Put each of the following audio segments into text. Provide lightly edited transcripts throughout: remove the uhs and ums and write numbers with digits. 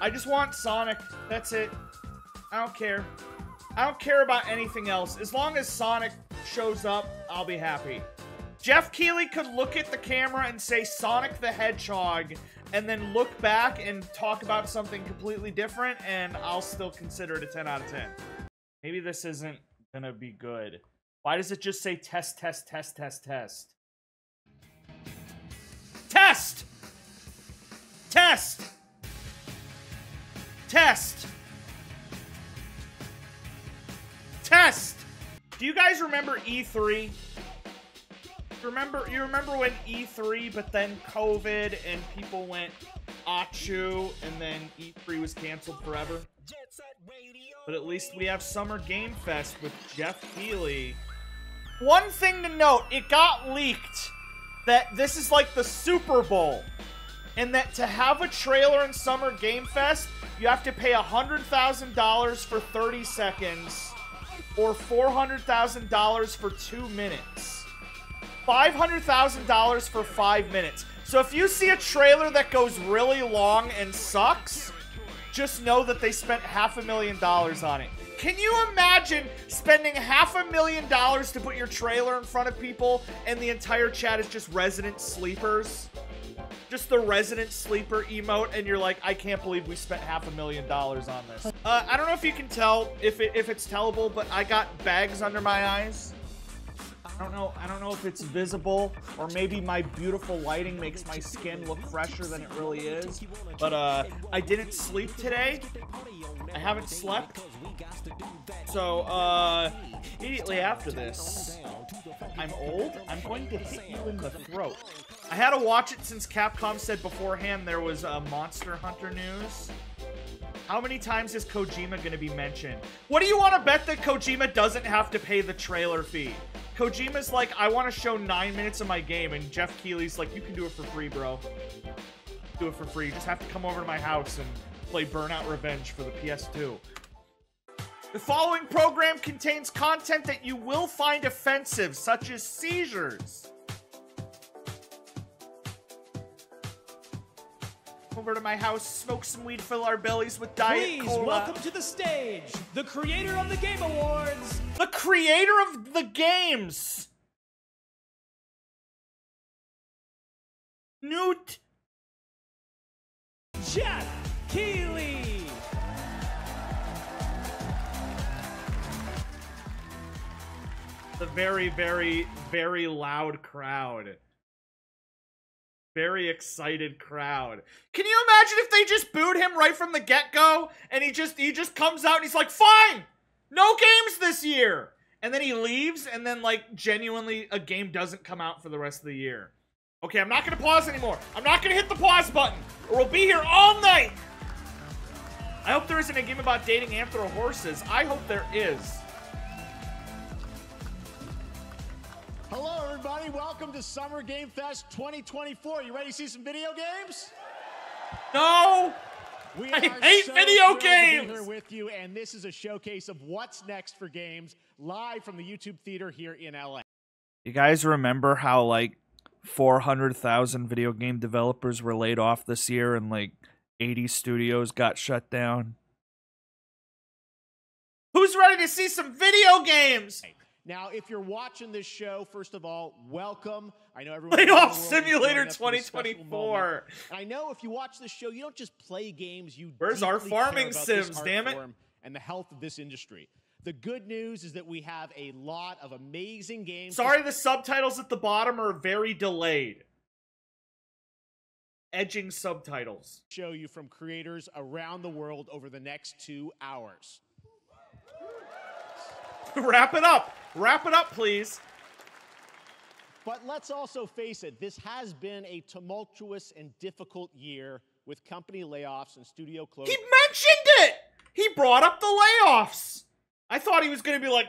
I just want Sonic. That's it. I don't care. I don't care about anything else. As long as Sonic shows up, I'll be happy. Jeff Keighley could look at the camera and say Sonic the Hedgehog, and then look back and talk about something completely different, and I'll still consider it a 10 out of 10. Maybe this isn't gonna be good. Why does it just say test, test, test, test, test? Test! Test! Test! Test! Do you guys remember E3? You remember when E3, but then COVID and people went Achu, and then E3 was canceled forever? But at least we have Summer Game Fest with Jeff Keighley. One thing to note, it got leaked that this is like the Super Bowl, and that to have a trailer in Summer Game Fest, you have to pay $100,000 for 30 seconds, or $400,000 for 2 minutes. $500,000 for 5 minutes. So if you see a trailer that goes really long and sucks, just know that they spent $500,000 on it. Can you imagine spending $500,000 to put your trailer in front of people and the entire chat is just resident sleepers? Just the resident sleeper emote, and you're like, I can't believe we spent $500,000 on this. I don't know if you can tell if it's tellable, but I got bags under my eyes. I don't know if it's visible, or maybe my beautiful lighting makes my skin look fresher than it really is. But I didn't sleep today. I haven't slept. So immediately after this, I'm old. I'm going to hit you in the throat. I had to watch it since Capcom said beforehand there was Monster Hunter news. How many times is Kojima going to be mentioned? What do you want to bet that Kojima doesn't have to pay the trailer fee? Kojima's like, I want to show 9 minutes of my game, and Jeff Keighley's like, you can do it for free, bro. Do it for free. You just have to come over to my house and play Burnout Revenge for the PS2. The following program contains content that you will find offensive, such as seizures. Over to my house, smoke some weed, fill our bellies with Diet Cola. Please welcome to the stage, the creator of the Game Awards. The creator of the games. Newt. Jeff Keighley. The very, very, very loud crowd. Very excited crowd. Can you imagine if they just booed him right from the get-go, and he just comes out and he's like, fine, no games this year, and then he leaves, and then like genuinely a game doesn't come out for the rest of the year. Okay, I'm not gonna pause anymore. I'm not gonna hit the pause button, or we'll be here all night. I hope there isn't a game about dating anthro horses. I hope there is. Hello, everybody. Welcome to Summer Game Fest 2024. You ready to see some video games? No! I hate video games! To be here with you, and this is a showcase of what's next for games, live from the YouTube Theater here in LA. You guys remember how, like, 400,000 video game developers were laid off this year and, like, 80 studios got shut down? Who's ready to see some video games? Now, if you're watching this show, first of all, welcome. I know everyone. Layoff Simulator 2024. I know if you watch this show, you don't just play games. You Where's our farming sims? Damn it! And the health of this industry. The good news is that we have a lot of amazing games. Sorry, the subtitles at the bottom are very delayed. Edging subtitles. Show you from creators around the world over the next 2 hours. Wrap it up. Wrap it up, please. But let's also face it, this has been a tumultuous and difficult year with company layoffs and studio closures. He mentioned it! He brought up the layoffs. I thought he was going to be like...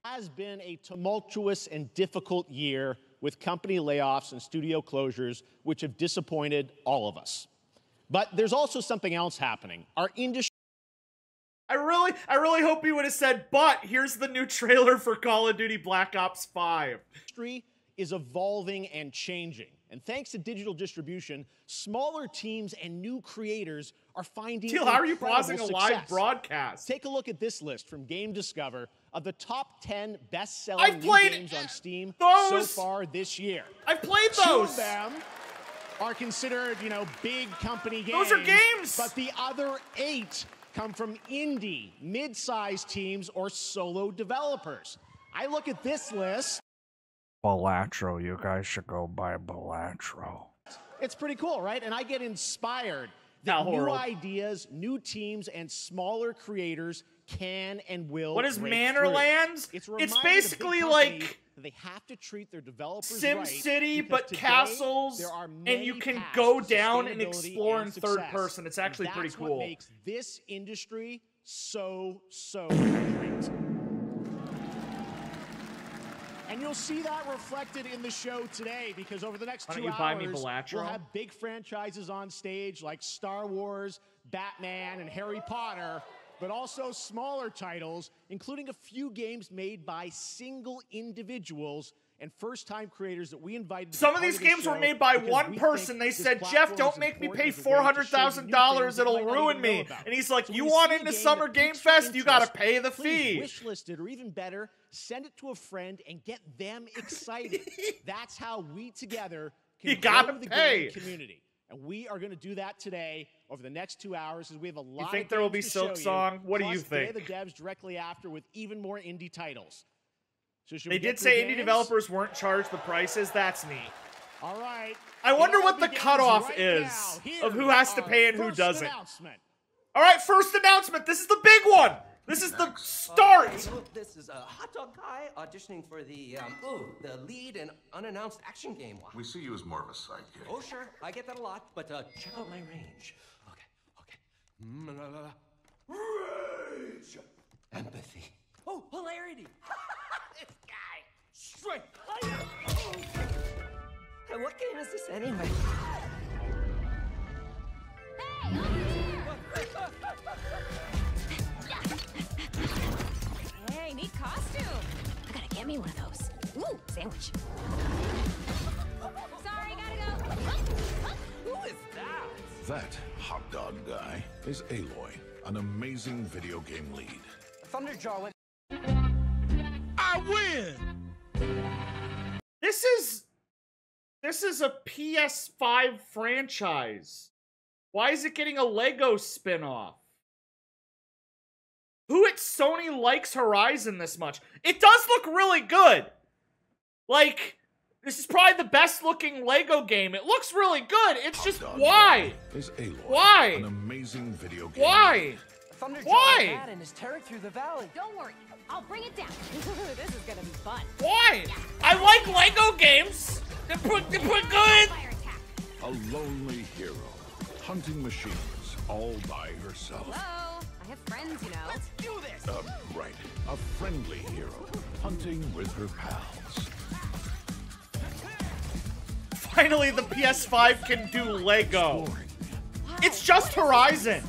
Has been a tumultuous and difficult year with company layoffs and studio closures, which have disappointed all of us. But there's also something else happening. Our industry... I really hope he would have said, but here's the new trailer for Call of Duty Black Ops 5. Industry is evolving and changing. And thanks to digital distribution, smaller teams and new creators are finding Teal, how are you incredible pausing a live success. broadcast? Take a look at this list from Game Discover of the top 10 best-selling new games on Steam so far this year. I've played Two those. of them are considered, you know, big company games. Those are games. But the other 8 come from indie, mid-sized teams, or solo developers. I look at this list. Balatro, you guys should go buy Balatro. It's pretty cool, right? And I get inspired that new ideas, new teams, and smaller creators can and will. What is break Manorlands? through. It's basically like they have to treat their developers Sim right, City, but today, castles, and you can go down and explore in third person. It's actually pretty cool. That's what makes this industry so great. And you'll see that reflected in the show today, because over the next 2 hours, we'll have big franchises on stage like Star Wars, Batman, and Harry Potter, but also smaller titles, including a few games made by single individuals and first-time creators that we invited. Some of these games were made by one person. They said, Jeff, don't make me pay $400,000. It'll ruin me. And he's like, you want into Summer Game Fest? You got to pay the fee. Wish it, or even better, send it to a friend and get them excited. That's how we together can grow the gaming community. And we are going to do that today over the next 2 hours, as we have a lot. You think there will be Silksong? What do you think? The devs directly after with even more indie titles. So they did say indie developers weren't charged the prices. That's neat. All right. I wonder what the cutoff is of who has to pay and who doesn't. All right, first announcement. This is the big one. This is the start. This is a hot dog guy auditioning for the lead and unannounced action game. We see you as more of a sidekick. Oh, sure. I get that a lot, but check out my range. Okay. Rage. Empathy. Oh, hilarity. This guy. Strength. And what game is this anyway? Hey, neat costume. I gotta get me one of those. Ooh, sandwich. Sorry, gotta go. Who is that? That hot dog guy is Aloy, an amazing video game lead. Thunderjaw went. I win! This is a PS5 franchise. Why is it getting a Lego spin-off? Who at Sony likes Horizon this much? It does look really good. Like, this is probably the best looking Lego game. It looks really good. It's just, why? Is Aloy, why? An amazing video game. Why? Why? And is tearing through the valley. Don't worry, I'll bring it down. This is gonna be fun. Why? I like Lego games. They're pretty good. Fire attack. A lonely hero, hunting machines all by herself. Hello, I have friends, you know. Let's do this. Right. A friendly hero, hunting with her pals. Finally, the PS5 can do Lego. Exploring. It's just Horizon.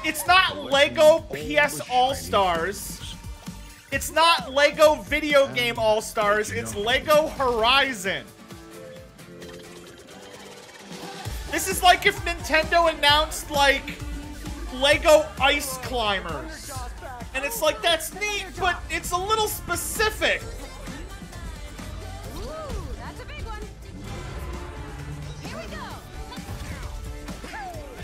It's not Lego PS All-Stars. It's not Lego Video Game All-Stars. It's Lego Horizon. This is like if Nintendo announced, like, Lego Ice Climbers. And it's like, that's neat, but it's a little specific. Ooh, that's a big one. Here we go.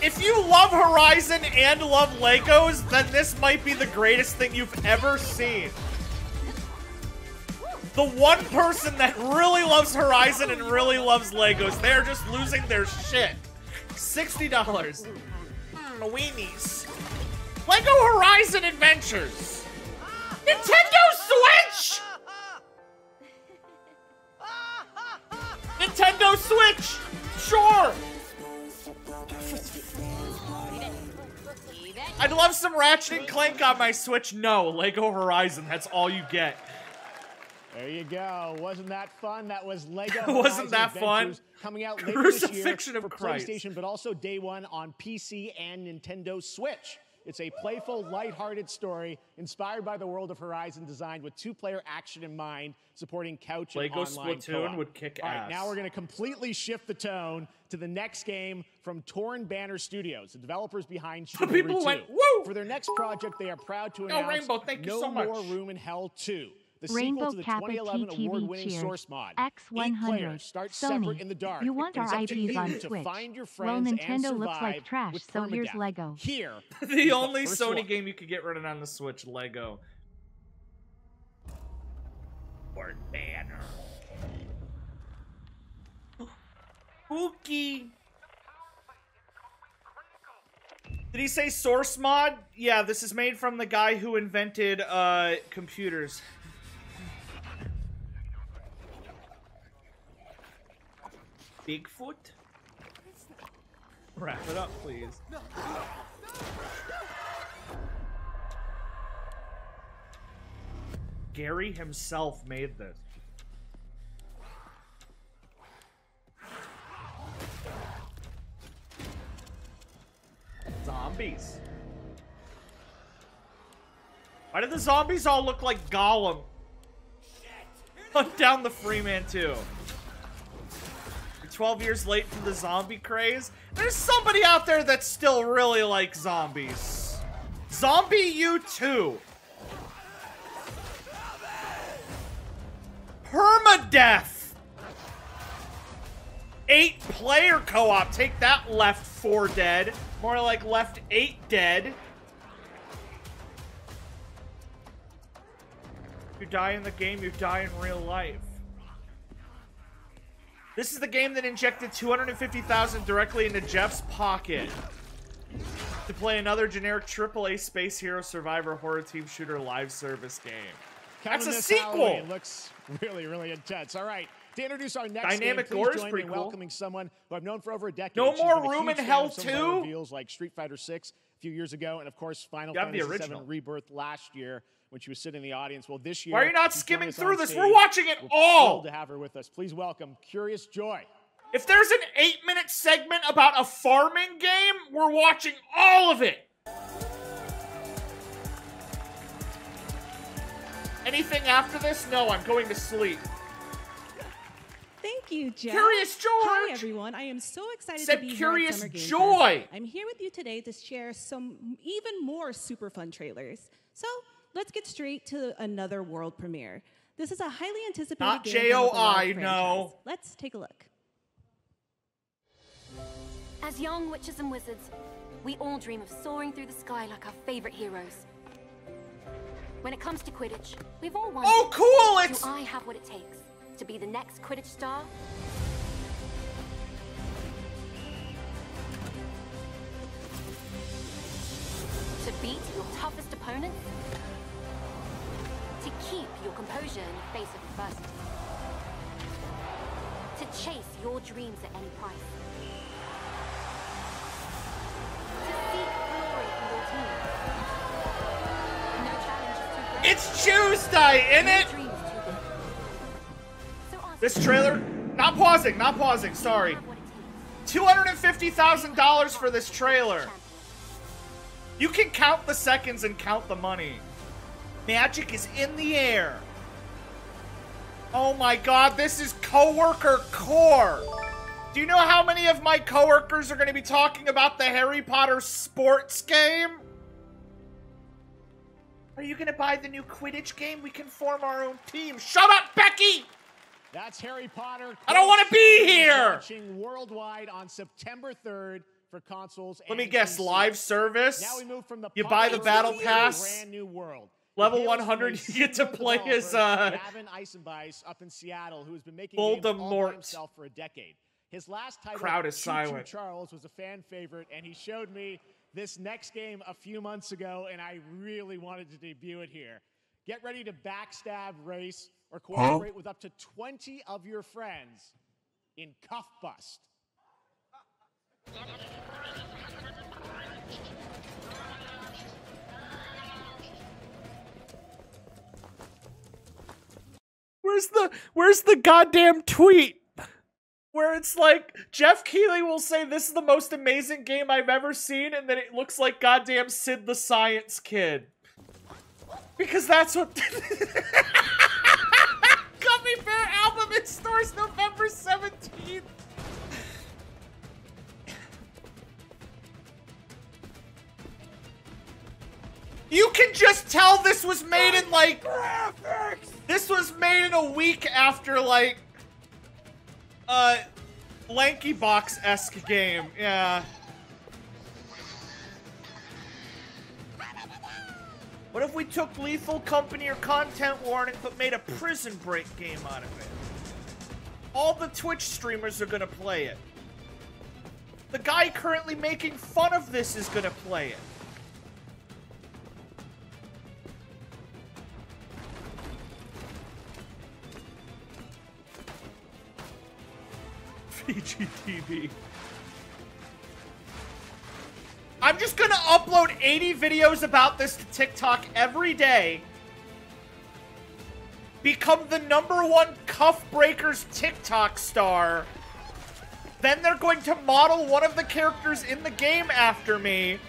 If you love Horizon and love Legos, then this might be the greatest thing you've ever seen. The one person that really loves Horizon and really loves Legos, they're just losing their shit. $60. Weenies. Lego Horizon Adventures. Nintendo Switch! Nintendo Switch! Sure! I'd love some Ratchet and Clank on my Switch. No, Lego Horizon, that's all you get. There you go. Wasn't that fun? That was Lego Wasn't that fun? Coming out later this year Crucifixion of for Christ. PlayStation, but also day one on PC and Nintendo Switch. It's a playful, lighthearted story inspired by the world of Horizon, designed with two-player action in mind, supporting couch and Lego online Splatoon co-op. would kick All right, ass. now we're going to completely shift the tone to the next game from Torn Banner Studios, the developers behind Chivalry People 2. went, woo! For their next project, they are proud to Oh, announce Rainbow, thank you No so much. More Room in Hell 2. The Rainbow sequel to the Kappa 2011 TTV award-winning cheers. Source mod. X100. 8 players start Sony. separate in the dark. You want and it's our up to IPs you on to Switch. find your Well, friends and Nintendo looks survive like trash, with so here's permadeath. Lego. Here is The only first Sony look. game you could get running on the Switch, Lego. Or Banner. Spooky. Did he say source mod? Yeah, this is made from the guy who invented computers. Bigfoot? Wrap it up, please. Gary himself made this. Zombies. Why did the zombies all look like Gollum? Hunt down the Freeman too. You're 12 years late for the zombie craze. There's somebody out there that still really likes zombies. Zombie U2. Permadeath. 8-player co-op. Take that, Left 4 Dead. More like Left 8 Dead. You die in the game, you die in real life. This is the game that injected $250,000 directly into Jeff's pocket to play another generic AAA Space Hero Survivor Horror Team Shooter live service game. That's a sequel! It looks really, really intense. All right, to introduce our next Dynamic game, Gore please is join me pretty in cool. welcoming someone who I've known for over a decade. No She's More been a Room huge in fan Hell of some of our 2? reveals like Street Fighter 6 a few years ago, and of course Final You have the Fantasy original. VII Rebirth last year when she was sitting in the audience. Well, this year, Why are you not she's skimming joining us on through this? stage. We're watching it We're all! thrilled to have her with us. Please welcome Curious Joy. If there's an 8-minute segment about a farming game, we're watching all of it. Anything after this? No, I'm going to sleep. Thank you, Jeff. Curious George. Hi, everyone. I am so excited Said to be Curious here at Summer Game Joy. Fest. I'm here with you today to share some even more super fun trailers. So let's get straight to another world premiere. This is a highly anticipated Not game from the beloved JOI, franchise. no. Let's take a look. As young witches and wizards, we all dream of soaring through the sky like our favorite heroes. When it comes to Quidditch, we've all wondered, Oh, cool! It's do I have what it takes to be the next Quidditch star? To beat your toughest opponents? To keep your composure in the face of adversity? To chase your dreams at any price? To seek glory for your team? No challenge is too great. It's Tuesday, No innit? dream is too big. So ask This trailer, not pausing, sorry. yourself what it takes. $250,000 for this trailer. You can count the seconds and count the money. Magic is in the air. Oh my god, this is coworker core. Do you know how many of my coworkers are going to be talking about the Harry Potter sports game? Are you going to buy the new Quidditch game? We can form our own team. Shut up, Becky! That's Harry Potter. I don't want to be here! Launching worldwide on September 3rd for consoles. Let me and guess, PC. live service? Now we move from the You buy the public battle to a pass? brand new world. Level It hails from 100, a you get to seasoned play as, developer, Gavin Eisenbeis up in Seattle, who has been making games all by Voldemort. himself for a decade. His last title, Crowd is Choo Choo silent. Charles, was a fan favorite, and he showed me this next game a few months ago, and I really wanted to debut it here. Get ready to backstab, race, or cooperate with up to 20 of your friends in Cuff Bust. Where's the goddamn tweet? where it's like Jeff Keighley will say this is the most amazing game I've ever seen, and then it looks like goddamn Sid the Science Kid. Because that's what Gummy Bear album in stores November 17th. You can just tell this was made in like this was made in a week after like Lanky Box-esque game. Yeah. What if we took Lethal Company or Content Warning but made a Prison Break game out of it? All the Twitch streamers are gonna play it. The guy currently making fun of this is gonna play it. VGTV. I'm just gonna upload 80 videos about this to TikTok every day. Become the #1 Cuff Breakers TikTok star. Then they're going to model one of the characters in the game after me.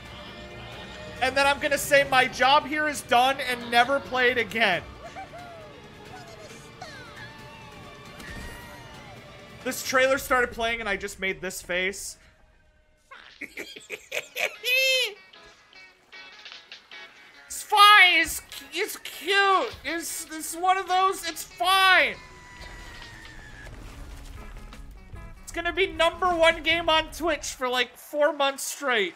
And then I'm gonna say my job here is done and never play it again. This trailer started playing and I just made this face. It's fine. It's cute. It's one of those. It's fine. It's gonna be #1 game on Twitch for like 4 months straight.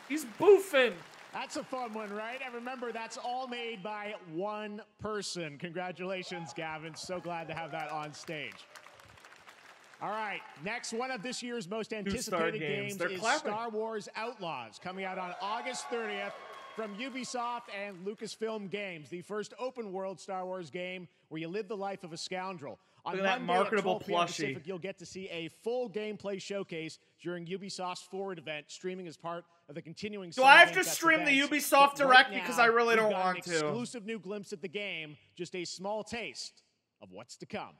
He's boofing. That's a fun one, right? And remember, that's all made by one person. Congratulations, Gavin. So glad to have that on stage. All right, next one of this year's most anticipated games is Star Wars Outlaws, coming out on August 30th from Ubisoft and Lucasfilm Games, the first open-world Star Wars game where you live the life of a scoundrel. On Look at that Monday marketable at 12 p.m. plushie. Pacific, you'll get to see a full gameplay showcase during Ubisoft's Forward event, streaming as part of the continuing. Do I have to stream the Ubisoft Direct because I really don't want to? Exclusive new glimpse at the game, just a small taste of what's to come.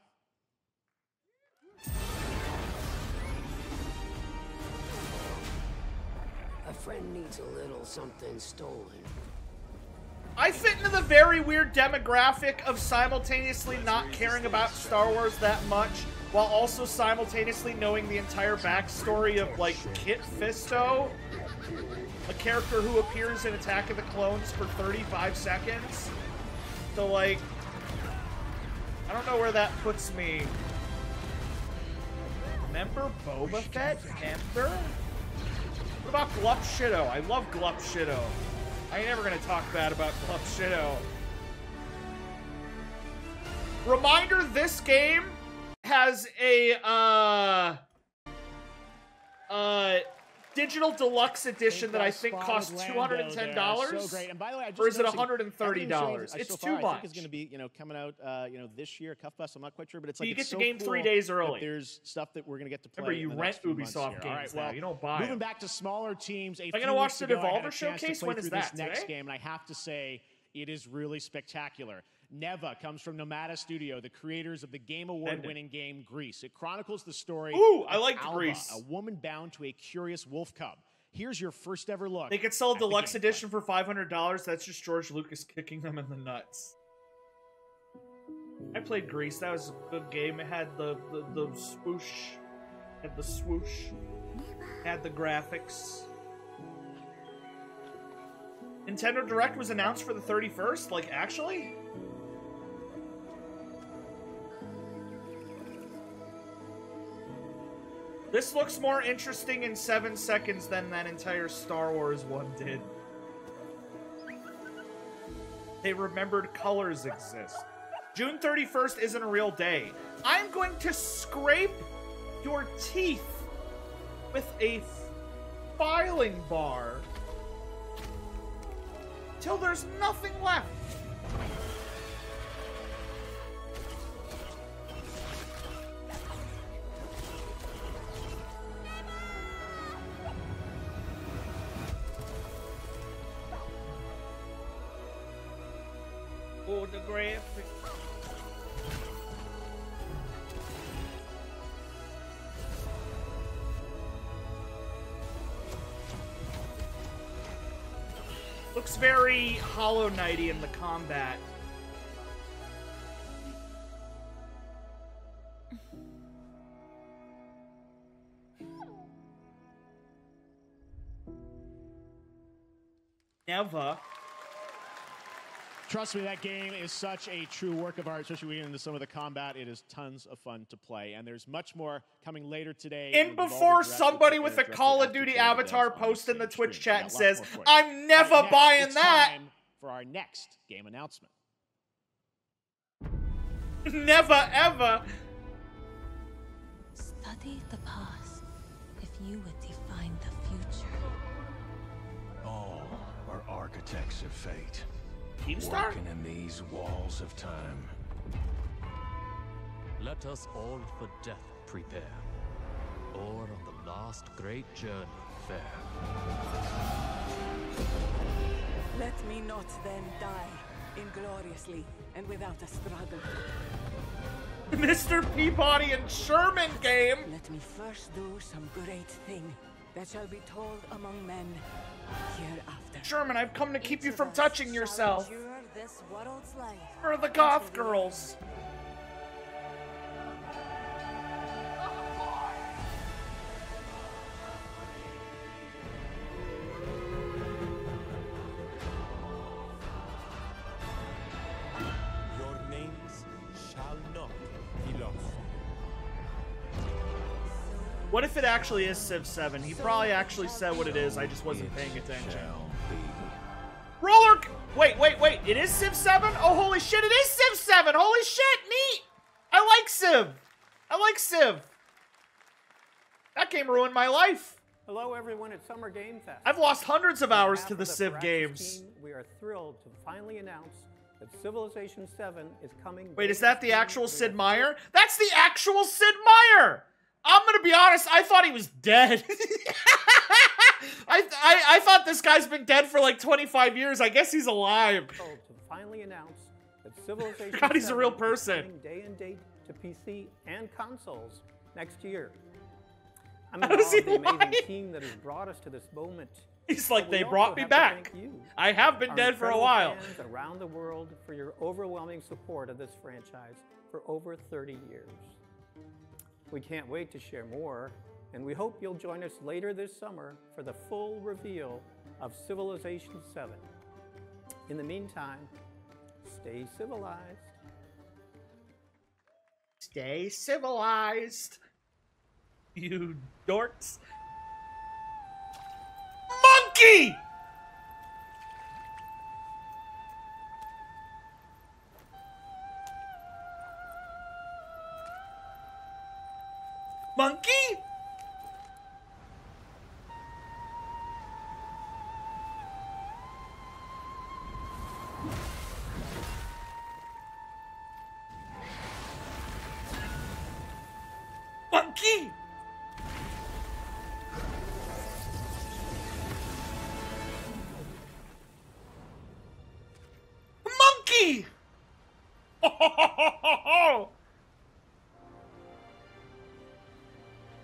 A friend needs a little something stolen. I fit into the very weird demographic of simultaneously not caring about Star Wars that much, while also simultaneously knowing the entire backstory of, like, Kit Fisto, a character who appears in Attack of the Clones for 35 seconds. So, like, I don't know where that puts me. Remember Boba Fett? Emperor? What about Glup Shido? I love Glup Shido. I ain't never gonna talk bad about Glup Shido. Reminder, this game has a digital deluxe edition that I think costs $210. So great. And by the way, I just or is it noticing $130? It's so too far, I much. think it's going to be, coming out, this year, Cuff Bus. I'm not quite sure, but it's like You it's get the so game cool 3 days that early. There's stuff that we're going to get to play. Remember, you in the rent next few months Ubisoft here. games All right, now. well, You don't buy moving them. back to smaller teams. Am I gonna watch the Devolver Showcase? When is that? This next Today? game, and I have to say, it is really spectacular. Neva comes from Nomada Studio, the creators of the Game Award-winning game Grease. It chronicles the story I of liked Alba, Grease. a woman bound to a curious wolf cub. Here's your first ever look. They could sell a at the deluxe gameplay. edition for $500. That's just George Lucas kicking them in the nuts. I played Grease. That was a good game. It had the swoosh. Had the swoosh. Had the graphics. Nintendo Direct was announced for the 31st? Like, actually? This looks more interesting in 7 seconds than that entire Star Wars one did. They remembered colors exist. June 31st isn't a real day. I'm going to scrape your teeth with a filing bar till there's nothing left. Oh, the graphics. Looks very Hollow Knight-y in the combat. Never. Trust me, that game is such a true work of art, especially when you get into some of the combat. It is tons of fun to play, and there's much more coming later today. And before somebody with a Call of Duty avatar posts in the Twitch chat and says, I'm never buying that. Time for our next game announcement. Never, ever. Study the past if you would define the future. All are architects of fate. Keemstar? Walking in these walls of time. Let us all for death prepare, or on the last great journey fare. Let me not then die ingloriously and without a struggle. Mr. Peabody and Sherman game. Let me first do some great thing that shall be told among men hereafter. Sherman, I've come to keep you from touching yourself. This world's life For the goth girls. Your names shall not be lost. What if it actually is Civ 7? He probably actually said what it is, I just wasn't paying attention. Roller... Wait. It is Civ 7? Oh, holy shit, it is Civ 7! Holy shit, neat! I like Civ. That game ruined my life. Hello, everyone at Summer Game Fest. I've lost hundreds of hours to the Firaxis Civ games. team, we are thrilled to finally announce that Civilization 7 is coming. Wait, is that the actual Sid Meier? That's the actual Sid Meier! I'm gonna be honest, I thought he was dead. I thought this guy's been dead for like 25 years. I guess he's alive. To finally announce that Civilization God, he's a 7 real is person. coming day and date to PC and consoles next year. I'm How in does awe he of the amazing lie? team that has brought us to this moment. He's like, But we they also brought me have to back. thank you, I have been our dead for a incredible while. Fans around the world for your overwhelming support of this franchise for over 30 years. We can't wait to share more, and we hope you'll join us later this summer for the full reveal of Civilization 7. In the meantime, stay civilized. Stay civilized. You dorks. Monkey! Monkey? Monkey! Monkey!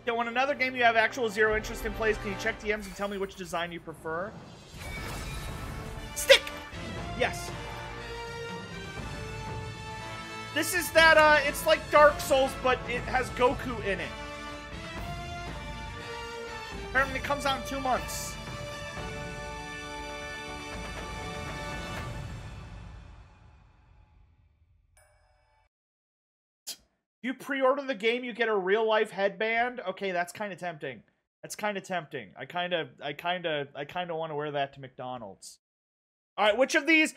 Yeah, when another game you have actual zero interest in plays, can you check DMs and tell me which design you prefer? Stick! Yes. This is that, it's like Dark Souls, but it has Goku in it. Apparently it comes out in 2 months. You pre-order the game, you get a real-life headband. Okay, that's kind of tempting. That's kind of tempting. I kind of want to wear that to McDonald's. All right, which of these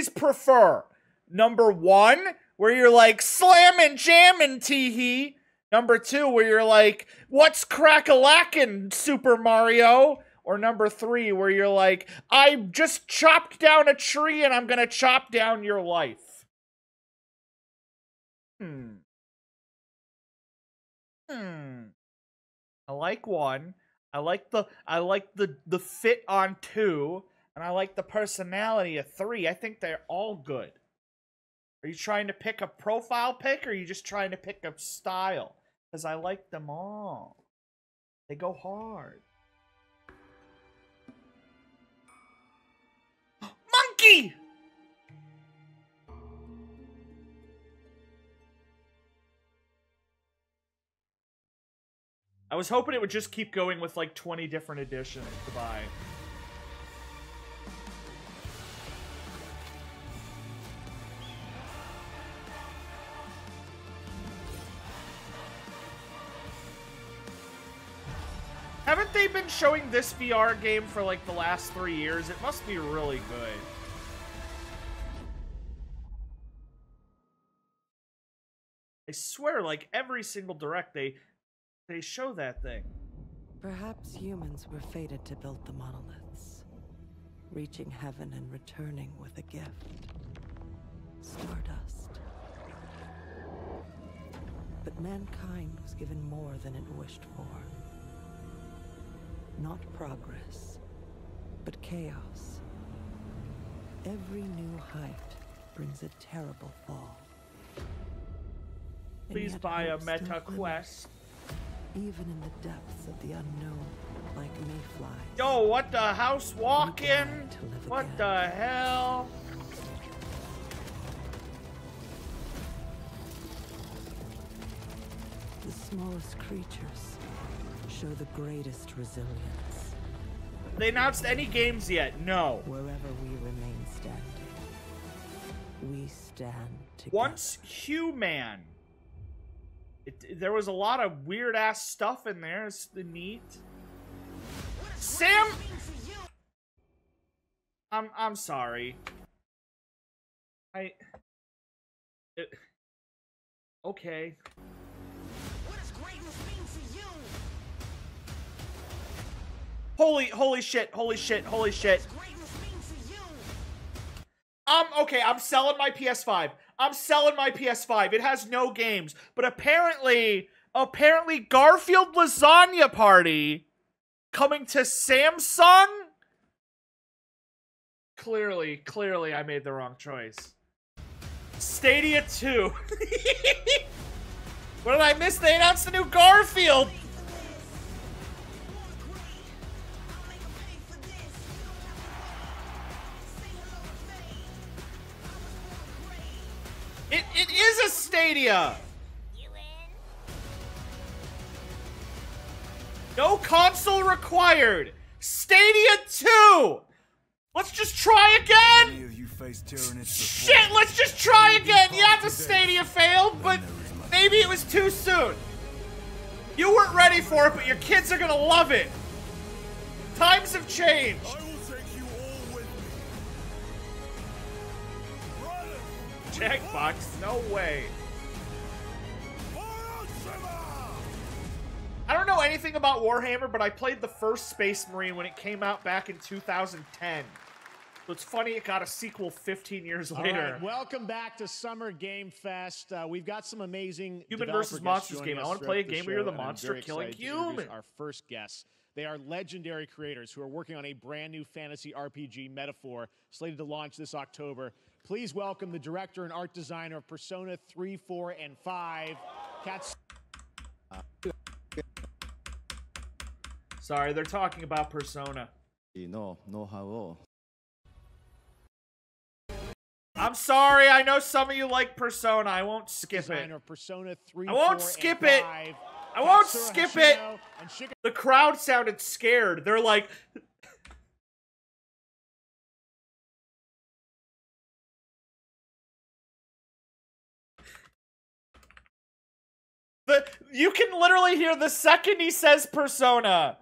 prefer? Number 1, where you're like slamming, jamming, tee-hee. Number 2, where you're like, what's crack-a-lackin', Super Mario? Or number 3, where you're like, I just chopped down a tree and I'm gonna chop down your life. I like 1. I like the fit on 2, and I like the personality of 3. I think they're all good. Are you trying to pick a profile pic, or are you just trying to pick a style? Because I like them all. They go hard. I was hoping it would just keep going with like 20 different editions to buy. Haven't they been showing this VR game for like the last 3 years? It must be really good. I swear, like every single direct, they show that thing. Perhaps humans were fated to build the monoliths, reaching heaven and returning with a gift. Stardust. But mankind was given more than it wished for. Not progress, but chaos. Every new height brings a terrible fall. Please buy a Meta Quest. Even in the depths of the unknown, like mayflies. Yo, what the house walking? What the hell? The smallest creatures show the greatest resilience. They announced any games yet? No. Wherever we remain standing, we stand together. Once Human. There was a lot of weird ass stuff in there. It's neat. Sam. I'm sorry. Okay. Holy shit. Okay, I'm selling my PS5. It has no games. But apparently Garfield Lasagna Party coming to Samsung? Clearly I made the wrong choice. Stadia 2. What did I miss? They announced the new Garfield. It is a Stadia. No console required. Stadia 2. Let's just try again. Shit, let's just try again. Yeah, the Stadia failed, but maybe it was too soon. You weren't ready for it, but your kids are gonna love it. Times have changed. Jackbox? No way. I don't know anything about Warhammer, but I played the first Space Marine when it came out back in 2010. So it's funny it got a sequel 15 years later. All right, welcome back to Summer Game Fest. We've got some amazing Human versus Monsters game. I want to play a game where you're the monster killing human. Our first guests. They are legendary creators who are working on a brand new fantasy RPG, Metaphor, slated to launch this October. Please welcome the director and art designer of Persona 3, 4, and 5, Sorry, they're talking about Persona. I'm sorry, I know some of you like Persona. I won't skip it. Of Persona 3, I won't skip it. I won't skip it. The crowd sounded scared. They're like... You can literally hear the second he says Persona.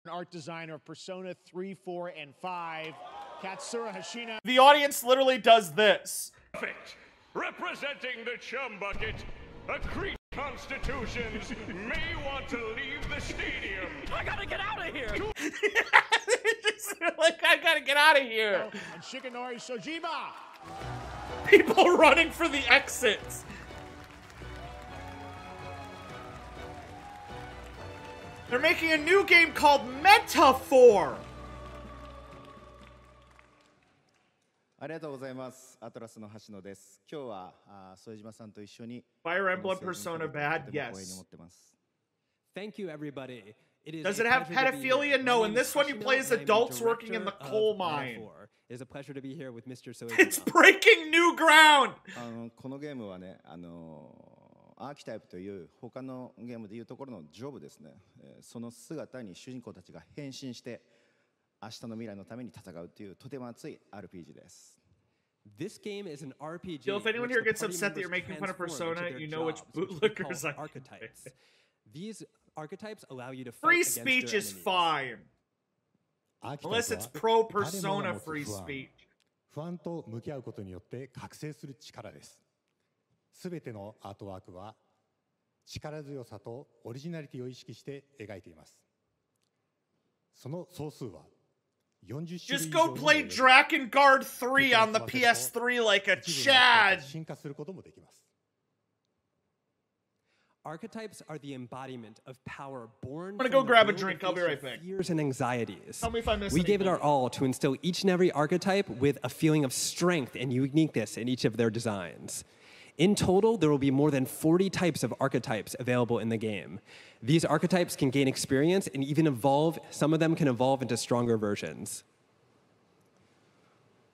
An art designer of Persona 3, 4, and 5, Katsura Hashino. The audience literally does this. Perfect. Representing the Chum Bucket, Accrete Constitutions may want to leave the stadium. I gotta get out of here. Like, I gotta get out of here. And Shikanori Shojima. People running for the exits. They're making a new game called Metaphor. Fire Emblem Persona bad? Yes. Thank you, everybody. Does it have pedophilia? No. In this one, you play as adults working in the coal mine. It is a pleasure to be here with Mr. Soejima. It's breaking new ground. アーキタイプという他のゲームでいうところのジョブですね、その姿に主人公たちが変身して明日の未来のために戦うというとても熱い RPG です。This game is an RPG. Yo, if anyone here gets upset that you're making fun of Persona, you know which bootlickers I archetypes. These archetypes allow you to fight free against speech your is enemies. fine. Unless it's pro Persona free speech. 不安と向き合うことによって覚醒する力です。すべてのアートワークは力強さとオリジナリティを意識して描いています。その総数は Just go play Drakengard 3 on the PS3 like a Chad. Archetypes are the embodiment of power born I'm gonna go grab a drink. I'll be right back. Fears and anxieties. Tell me if I missed We gave it anything. our all to instill each and every archetype with a feeling of strength and uniqueness in each of their designs. In total, there will be more than 40 types of archetypes available in the game. These archetypes can gain experience and even evolve. Some of them can evolve into stronger versions.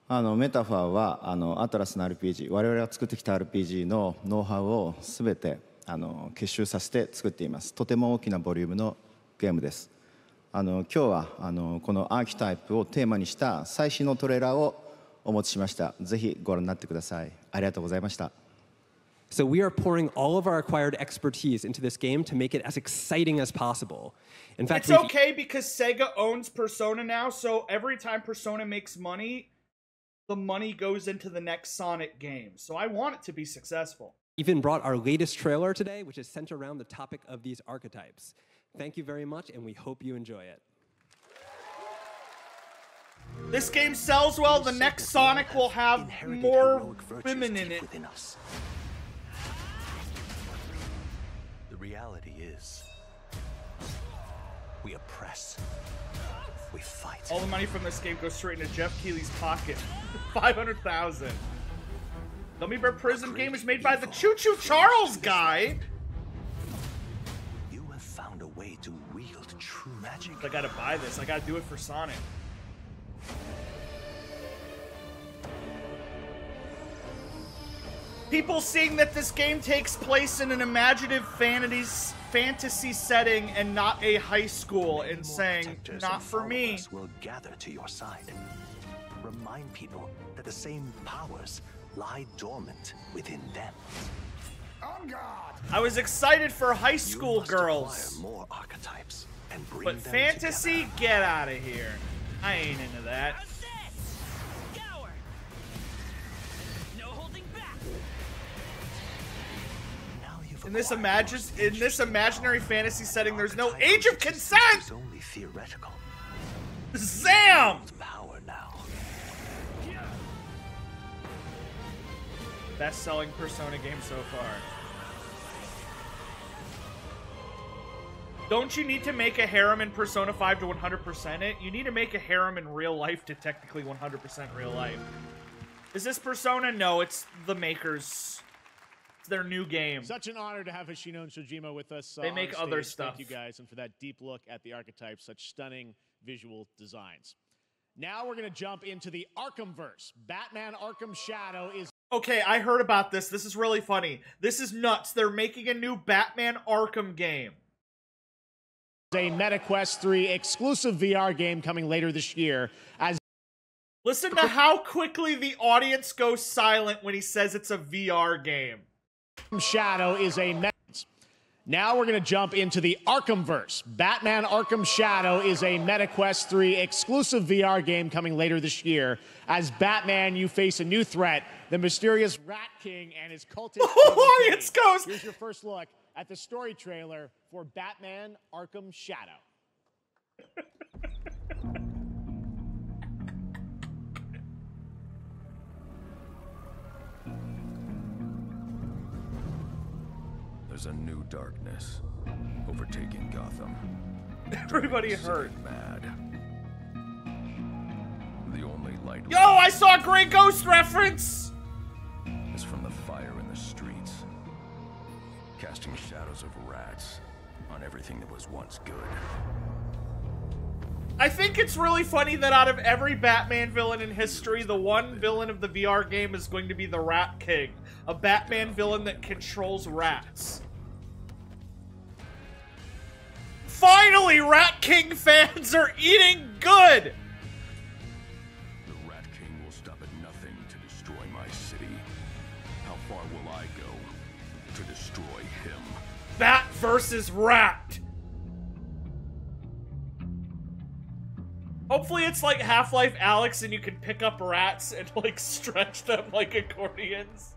メタファーはアトラスの RPG、我々が作ってきた RPG のノウハウをすべて結集させて作っています。とても大きなボリュームのゲームです。今日はこのアーキタイプをテーマにした最新のトレーラーをお持ちしました。ぜひご覧になってください。ありがとうございました。So we are pouring all of our acquired expertise into this game to make it as exciting as possible. In fact, it's okay because Sega owns Persona now, so every time Persona makes money, the money goes into the next Sonic game. So I want it to be successful. Even brought our latest trailer today, which is centered around the topic of these archetypes. Thank you very much, and we hope you enjoy it. This game sells well. The next Sonic will have more women in it. The reality is, we oppress. We fight. All the money from this game goes straight into Jeff Keighley's pocket. 500,000. Gummy Bear Prison game is made by the Choo Choo Charles guy. You have found a way to wield true magic. I gotta buy this. I gotta do it for Sonic. People seeing that this game takes place in an imaginative fantasy setting and not a high school and saying, not for me. Will gather to your side. Remind people that the same powers lie dormant within them. I was excited for high school girls. More archetypes and bring but them fantasy, together. get out of here. I ain't into that. In this imaginary fantasy setting, there's no age of consent. It's only theoretical. Zam! Power now. Best-selling Persona game so far. Don't you need to make a harem in Persona 5 to 100% it? You need to make a harem in real life to technically 100% real life. Is this Persona? No, it's the makers. It's their new game. Such an honor to have Hoshino and Shojima with us. They make on other stage. stuff. Thank you guys, and for that deep look at the archetypes, such stunning visual designs. Now we're going to jump into the Arkhamverse. Batman Arkham Shadow is... Okay, I heard about this. This is really funny. This is nuts. They're making a new Batman Arkham game. A MetaQuest 3 exclusive VR game coming later this year. Listen to how quickly the audience goes silent when he says it's a VR game. Shadow is a... Now we're going to jump into the Arkhamverse. Batman Arkham Shadow is a MetaQuest 3 exclusive VR game coming later this year. As Batman, you face a new threat, the mysterious Rat King and his cultist... Audience goes... Here's your first look at the story trailer for Batman Arkham Shadow. There's a new darkness overtaking Gotham. Everybody hurt. Mad. The only light. Yo, I saw a Grey Ghost reference! Is from the fire in the streets, casting shadows of rats on everything that was once good. I think it's really funny that out of every Batman villain in history, the one villain of the VR game is going to be the Rat King, a Batman villain that controls rats. Finally, Rat King fans are eating good! The Rat King will stop at nothing to destroy my city. How far will I go to destroy him? Bat versus Rat! Hopefully it's like Half-Life Alyx and you can pick up rats and like stretch them like accordions.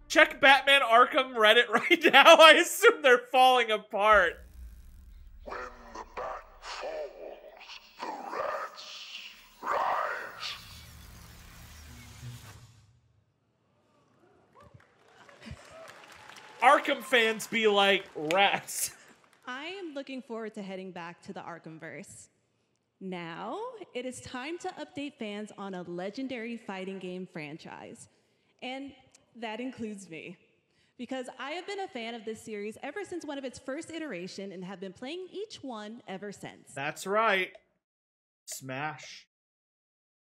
Check Batman Arkham Reddit right now. I assume they're falling apart. When the bat falls, the rats rise. Arkham fans be like, rats. I am looking forward to heading back to the Arkhamverse. Now, it is time to update fans on a legendary fighting game franchise. And that includes me. Because I have been a fan of this series ever since one of its first iteration and have been playing each one ever since. That's right. Smash.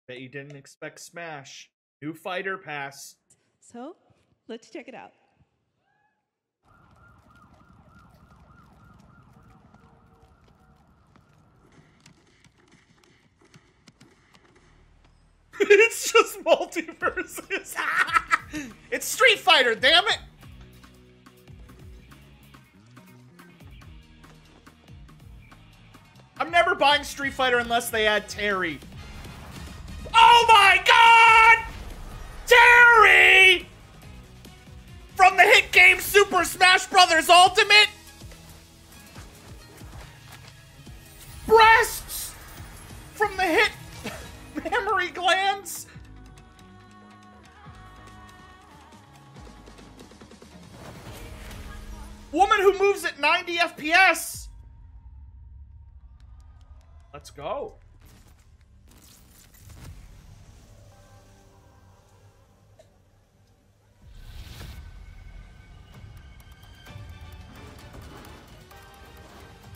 Bet you didn't expect Smash. New fighter pass. So, let's check it out. It's just multiverses. It's Street Fighter, damn it! I'm never buying Street Fighter unless they add Terry. Oh my god! Terry! From the hit game Super Smash Bros. Ultimate? Breasts! From the hit Memory Glands? Woman who moves at 90 FPS? Let's go.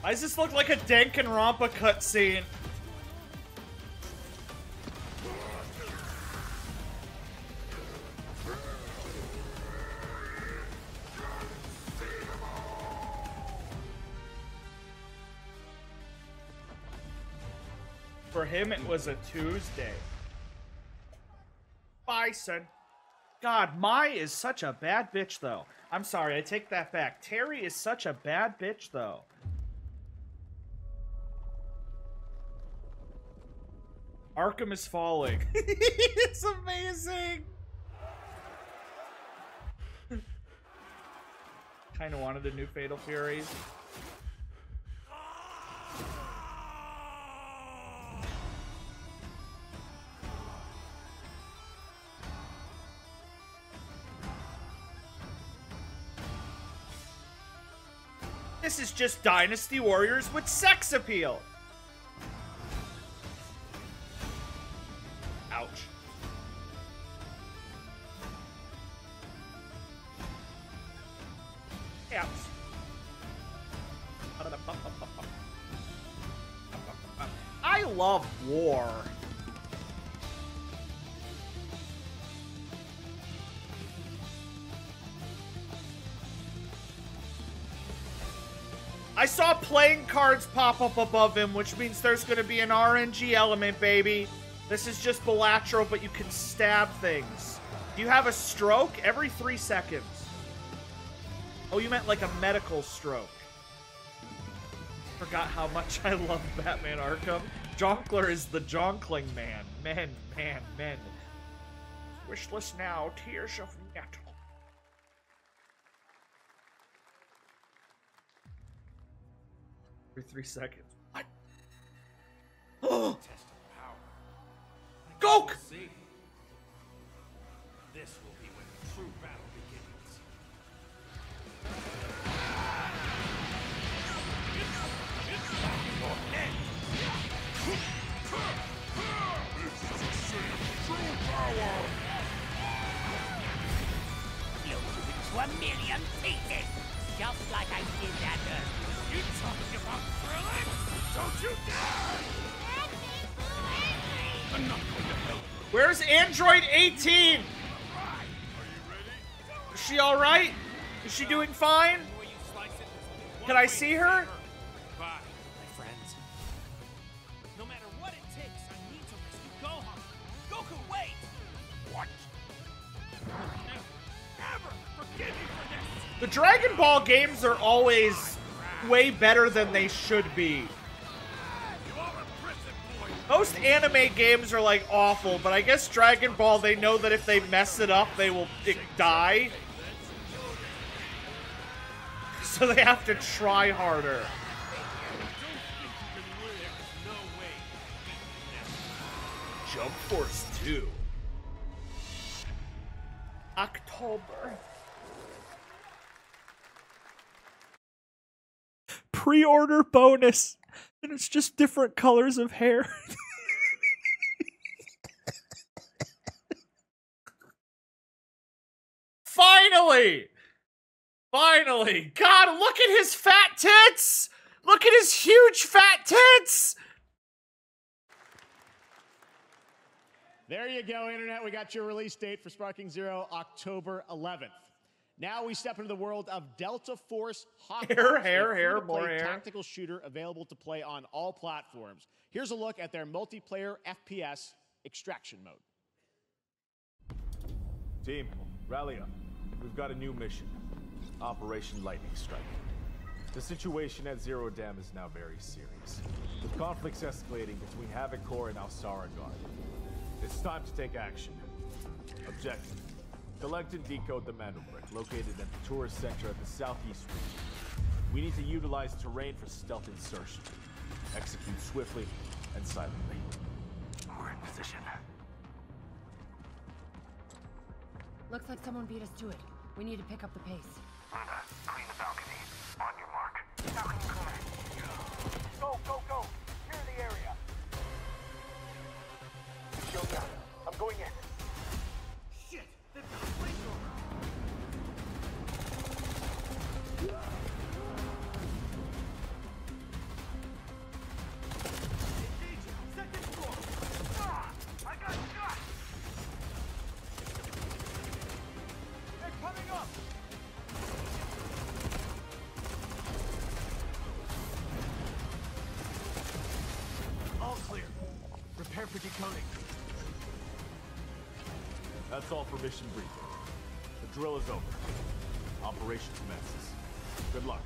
Why does this look like a Danganronpa cutscene? For him, it was a Tuesday. Bison. God, Mai is such a bad bitch, though. I'm sorry, I take that back. Terry is such a bad bitch, though. Arkham is falling. It's amazing. Kind of wanted the new Fatal Furies. This is just Dynasty Warriors with sex appeal. Ouch. Ouch. I love war. I saw playing cards pop up above him, which means there's going to be an RNG element, baby. This is just Balatro, but you can stab things. Do you have a stroke? Every 3 seconds. Oh, you meant like a medical stroke. Forgot how much I love Batman Arkham. Jonkler is the jonkling man. Men. Wishless now, tears of metal. Every 3 seconds. What? Oh! Gok! This will be when the true battle begins. To a million pieces, just like I did that earlier. You talking about thrilling? Don't you dare! I'm not going to help. Where's Android 18? Is she alright? Is she doing fine? Can I see her? Bye, my friends. No matter what it takes, I need to rescue Gohan. Goku, wait! What? Never forgive you for this! The Dragon Ball games are always way better than they should be. Most anime games are like awful, but I guess Dragon Ball, they know that if they mess it up, they will die. So they have to try harder. Jump Force 2. October. Pre-order bonus. And it's just different colors of hair. Finally! Finally! God, look at his fat tits! Look at his huge fat tits! There you go, Internet. We got your release date for Sparking Zero, October 11th. Now we step into the world of Delta Force Hawkeye. Hair, more hair. Tactical shooter available to play on all platforms. Here's a look at their multiplayer FPS extraction mode. Team, rally up. We've got a new mission. Operation Lightning Strike. The situation at Zero Dam is now very serious, with conflicts escalating between Havoc Corps and Alsara Guard. It's time to take action. Objective: collect and decode the Mando Brick, located at the tourist center at the southeast region. We need to utilize terrain for stealth insertion. Execute swiftly and silently. We're in position. Looks like someone beat us to it. We need to pick up the pace. Rhonda, clean the balcony. On your mark. Balcony clear. Go, go, go! Clear the area. Shield down. I'm going in. Shit! They've got a flamethrower! Engaging! Second floor! Ah! I got shot! They're coming up! All clear. Prepare for decoding. That's all for mission briefing. The drill is over. Operation commences. Good luck.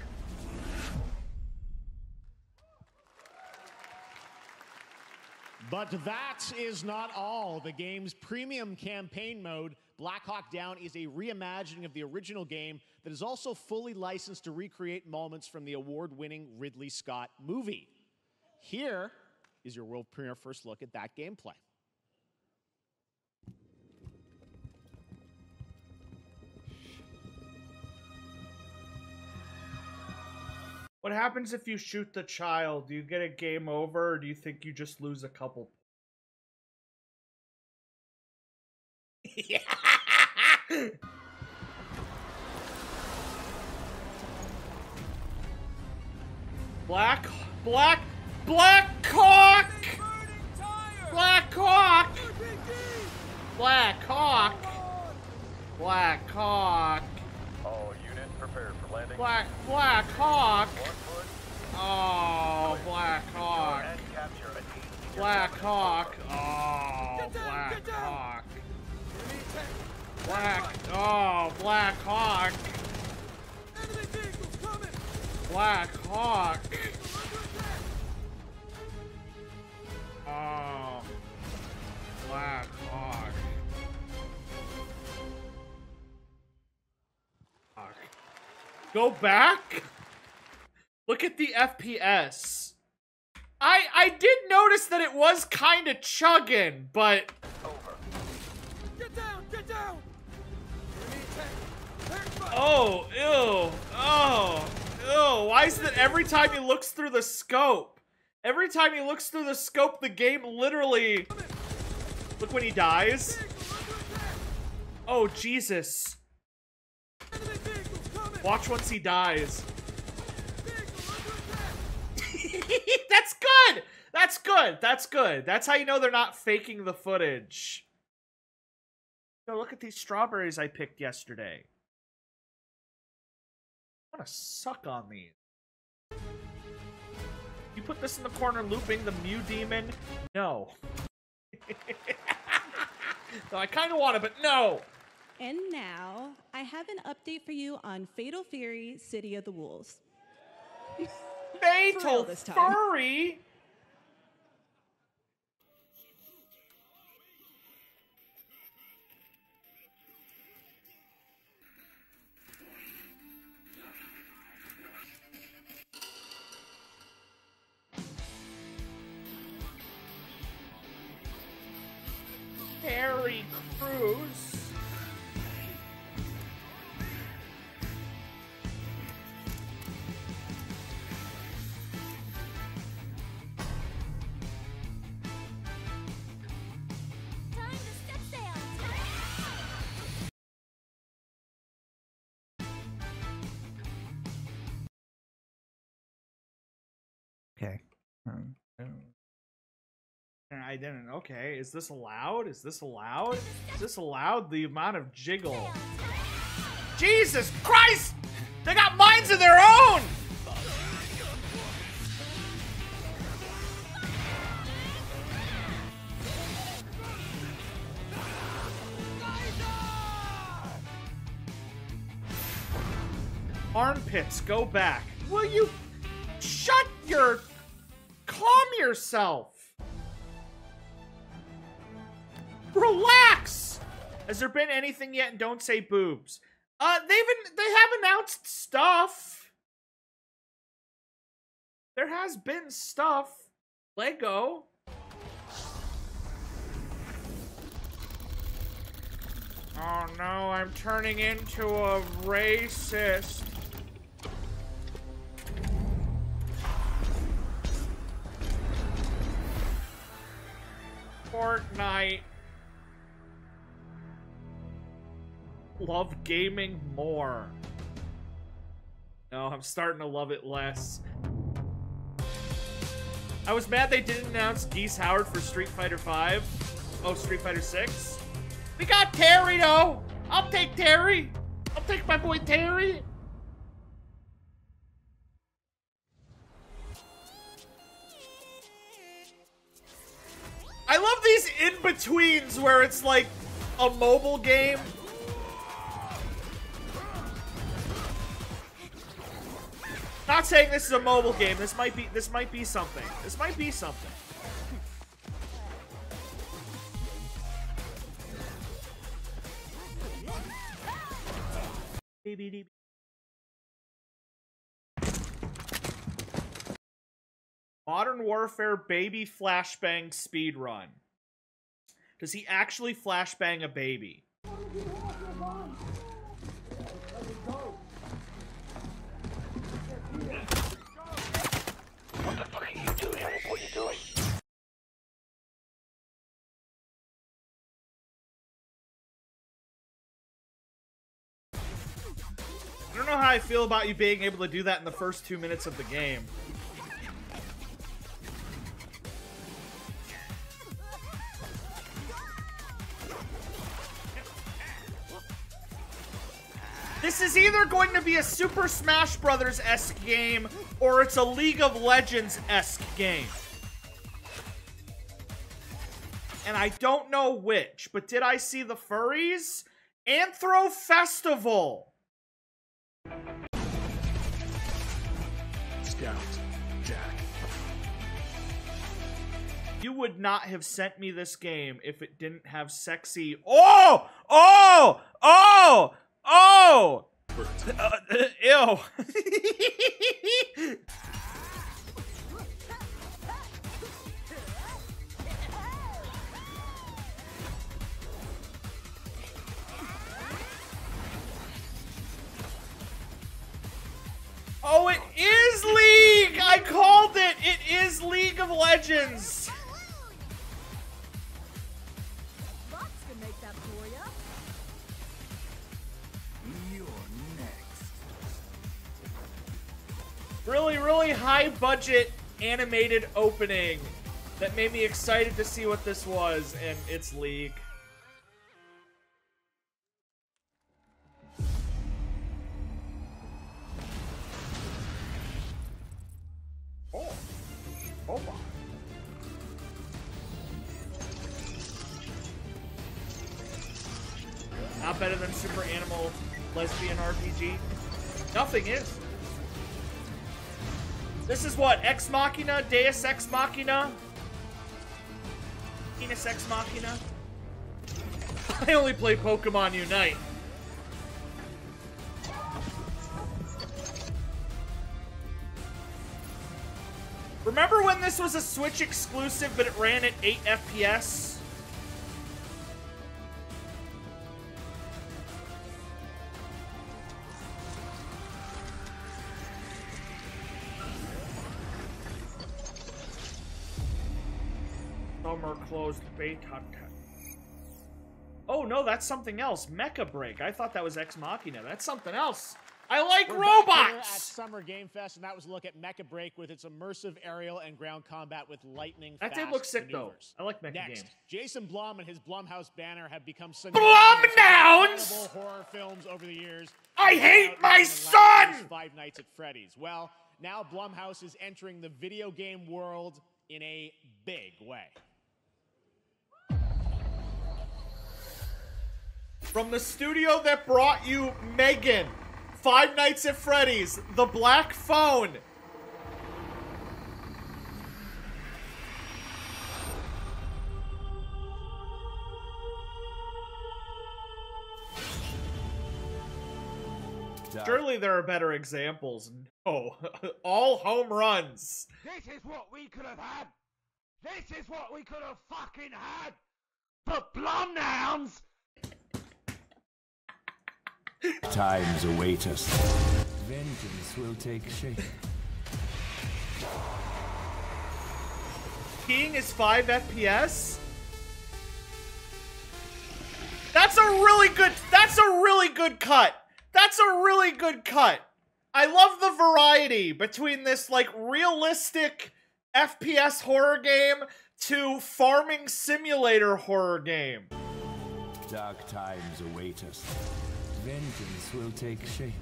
But that is not all. The game's premium campaign mode, Black Hawk Down, is a reimagining of the original game that is also fully licensed to recreate moments from the award-winning Ridley Scott movie. Here is your world premiere first look at that gameplay. What happens if you shoot the child? Do you get a game over, or do you think you just lose a couple? Black Hawk! Black Hawk! Black Hawk! Black Hawk! All units prepare for landing. Black Hawk! Oh, Black Hawk! Black Hawk! Oh, Black Hawk! Black Hawk! Black Hawk! Oh, Black Hawk! Go back? Look at the FPS. I did notice that it was kind of chugging, but... Get down! Get down! Oh, ew. Oh, ew. Why is it every time he looks through the scope? Every time he looks through the scope, the game literally... Look when he dies. Oh, Jesus. Watch once he dies. That's good. That's good. That's good. That's how you know they're not faking the footage. Yo, look at these strawberries I picked yesterday. I want to suck on these. You put this in the corner looping the Mew Demon? No. No, I kind of want it, but no. And now, I have an update for you on Fatal Fury, City of the Wolves. Fatal Fury? Harry Crews. Okay. I didn't. Okay, is this allowed? Is this allowed? Is this allowed? The amount of jiggle. Jesus Christ! They got minds of their own! Armpits, go back. Will you shut your... Calm yourself. Relax! Has there been anything yet? And don't say boobs. They have announced stuff. There has been stuff. Lego. Oh no, I'm turning into a racist. Fortnite. Love gaming more. No, I'm starting to love it less. I was mad they didn't announce Geese Howard for Street Fighter V. Oh, Street Fighter 6. We got Terry, though. I'll take Terry. I'll take my boy Terry. I love these in-betweens where it's like a mobile game. Not saying this is a mobile game. This might be something. This might be something. Modern Warfare baby flashbang speedrun. Does he actually flashbang a baby? What the fuck are you doing? What are you doing? I don't know how I feel about you being able to do that in the first 2 minutes of the game. This is either going to be a Super Smash Brothers-esque game, or it's a League of Legends-esque game. And I don't know which, but did I see the furries? Anthro Festival! Scout, Jack. You would not have sent me this game if it didn't have sexy... Oh! Oh! Oh! Oh! Ew. Oh, it is League! I called it! It is League of Legends! Really, really high budget animated opening. that made me excited to see what this was, and it's League. Oh. Oh my. Not better than Super Animal Lesbian RPG. Nothing is. This is what? Ex Machina? Deus Ex Machina? Venus Ex Machina? I only play Pokemon Unite. Remember when this was a Switch exclusive, but it ran at 8 FPS? Summer closed beta. Oh no, that's something else. Mecha Break. I thought that was Ex Machina. That's something else. I like We're back here robots! at Summer Game Fest, and that was a look at Mecha Break with its immersive aerial and ground combat with lightning That did fast look sick, maneuvers. though. I like mecha Next, games. Jason Blum and his Blumhouse banner have become Blumdowns! horror films over the years. I hate my son! Five Nights at Freddy's. Well, now Blumhouse is entering the video game world in a big way. From the studio that brought you Megan, Five Nights at Freddy's, The Black Phone. Surely there are better examples. No. All home runs. This is what we could have had. This is what we could have fucking had. But Blumdowns. Times await us. Vengeance will take shape. King is 5 FPS? That's a really good cut. That's a really good cut. I love the variety between this, like, realistic FPS horror game to farming simulator horror game. Dark times await us. Vengeance will take shape.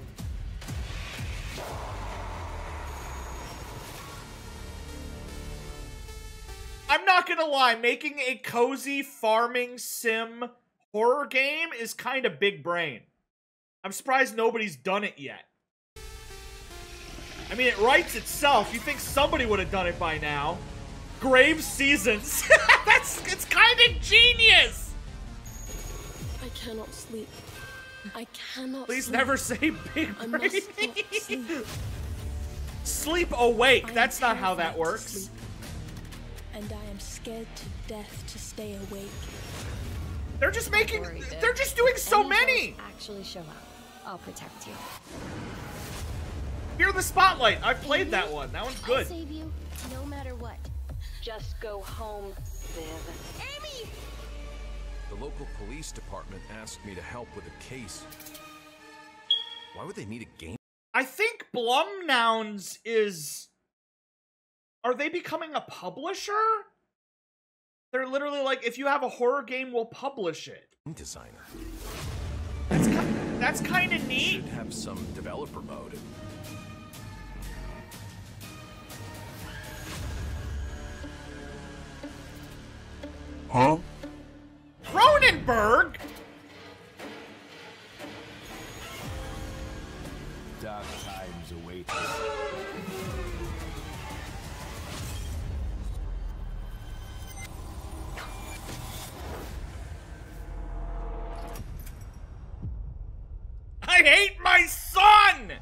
I'm not gonna lie, making a cozy farming sim horror game is kind of big brain. I'm surprised nobody's done it yet. I mean, it writes itself. You think somebody would have done it by now. Grave Seasons. It's kind of genius. I cannot sleep. I cannot Please sleep. never say big I brain. must not sleep. Sleep awake. That's not how that terrified to works. sleep, and I am scared to death to stay awake. They're just making. They're just doing so many. Actually show up. I'll protect you. Fear the Spotlight. I've played that one. That one's I'll good. save you, no matter what. Just go home, Viv. Amy! The local police department asked me to help with a case. Why would they need a game? I think Blumdowns is... Are they becoming a publisher? They're literally like, if you have a horror game, we'll publish it. Designer. That's kind of neat. Should have some developer mode. Huh? Cronenberg? Dark times await us. I hate my son!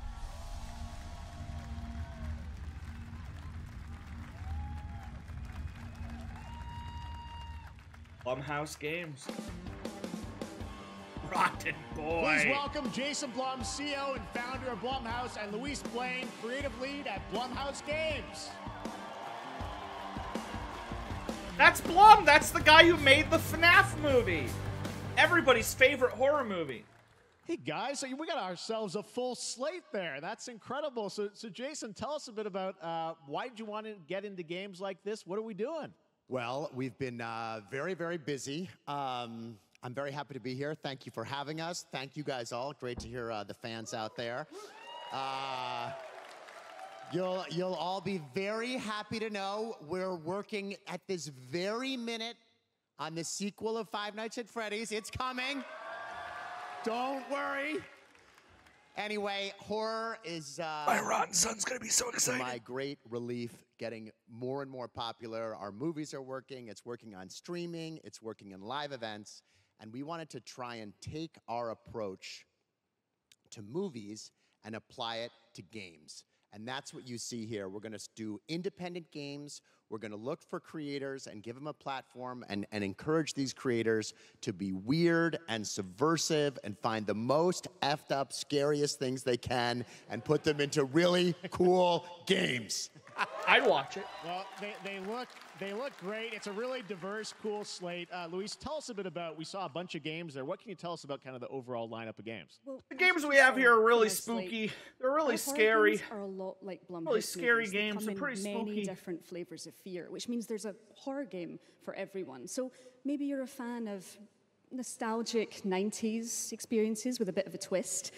Blumhouse Games. Rotten boy. Please welcome Jason Blum, CEO and founder of Blumhouse, and Luis Blaine, creative lead at Blumhouse Games. That's Blum. That's the guy who made the FNAF movie. Everybody's favorite horror movie. Hey guys, so we got ourselves a full slate there. That's incredible. So Jason, tell us a bit about why did you want to get into games like this? What are we doing? Well, we've been very, very busy. I'm very happy to be here. Thank you for having us. Thank you guys all. Great to hear the fans out there. You'll all be very happy to know we're working at this very minute on the sequel of Five Nights at Freddy's. It's coming. Don't worry. Anyway, horror is my rotten son's gonna be so excited. My great relief, getting more and more popular. Our movies are working. It's working on streaming. It's working in live events. And we wanted to try and take our approach to movies and apply it to games. And that's what you see here. We're going to do independent games. We're going to look for creators and give them a platform and encourage these creators to be weird and subversive and find the most effed up, scariest things they can and put them into really cool games. I'd watch it. Well, they look great. It's a really diverse, cool slate. Luis, tell us a bit about, we saw a bunch of games there. What can you tell us about kind of the overall lineup of games? Well, the games we have here are really spooky. They're really scary. Games are a lot like Blumhouse really scary movies. games. They They're come pretty in many spooky. different flavors of fear, which means there's a horror game for everyone. So maybe you're a fan of nostalgic 90s experiences with a bit of a twist,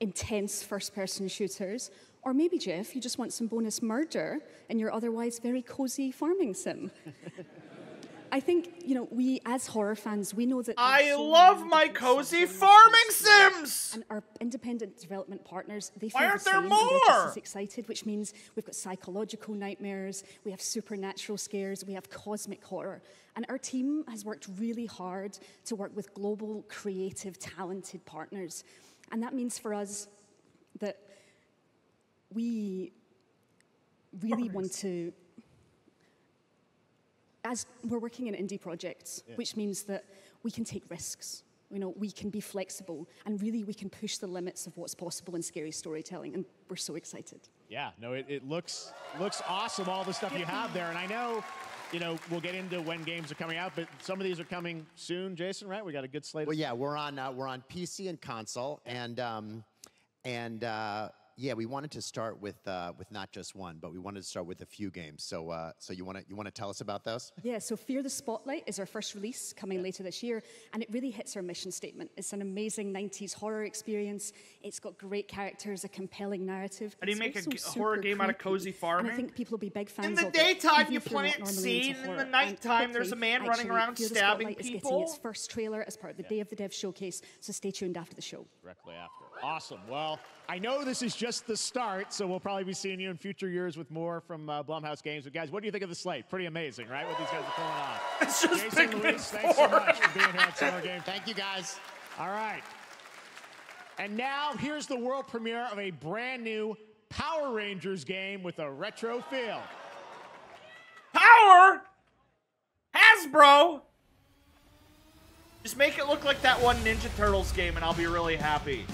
intense first-person shooters, or maybe, Jeff, you just want some bonus murder in your otherwise very cozy farming sim. I think, you know, we as horror fans, we know that I love my cozy farming sims! And our independent development partners, they feel Why aren't the there same, and they're just more? as excited, which means we've got psychological nightmares, we have supernatural scares, we have cosmic horror. And our team has worked really hard to work with global, creative, talented partners. And that means for us that we really want to, as we're working in indie projects, which means that we can take risks. You know, we can be flexible, and really we can push the limits of what's possible in scary storytelling, and we're so excited. Yeah, no, it looks awesome, all the stuff you have there. And I know, you know, we'll get into when games are coming out, but some of these are coming soon, Jason, right? We got a good slate. Well, yeah, we're on PC and console, and yeah, we wanted to start with not just one, but we wanted to start with a few games. So you want to tell us about those? Yeah, so Fear the Spotlight is our first release coming later this year, and it really hits our mission statement. It's an amazing 90s horror experience. It's got great characters, a compelling narrative. How do you It's make a also horror super game out of creepy, cozy farming? And I think people will be big fans In the of it, daytime, even you if you're not plant normally seed. into In horror. the And nighttime, there's a hopefully, man running actually, around Fear the stabbing Spotlight is people. getting its first trailer as part of the Day of the Dev showcase, so stay tuned after the show. Directly after. Awesome. Well, I know this is just the start, so we'll probably be seeing you in future years with more from Blumhouse Games. But guys, what do you think of the slate? Pretty amazing, right? What these guys are pulling off. It's just Jason, Pikmin Luis, thanks so 4. much for being here at Summer Game. Thank you, guys. All right. And now here's the world premiere of a brand new Power Rangers game with a retro feel. Power? Hasbro? Just make it look like that one Ninja Turtles game and I'll be really happy.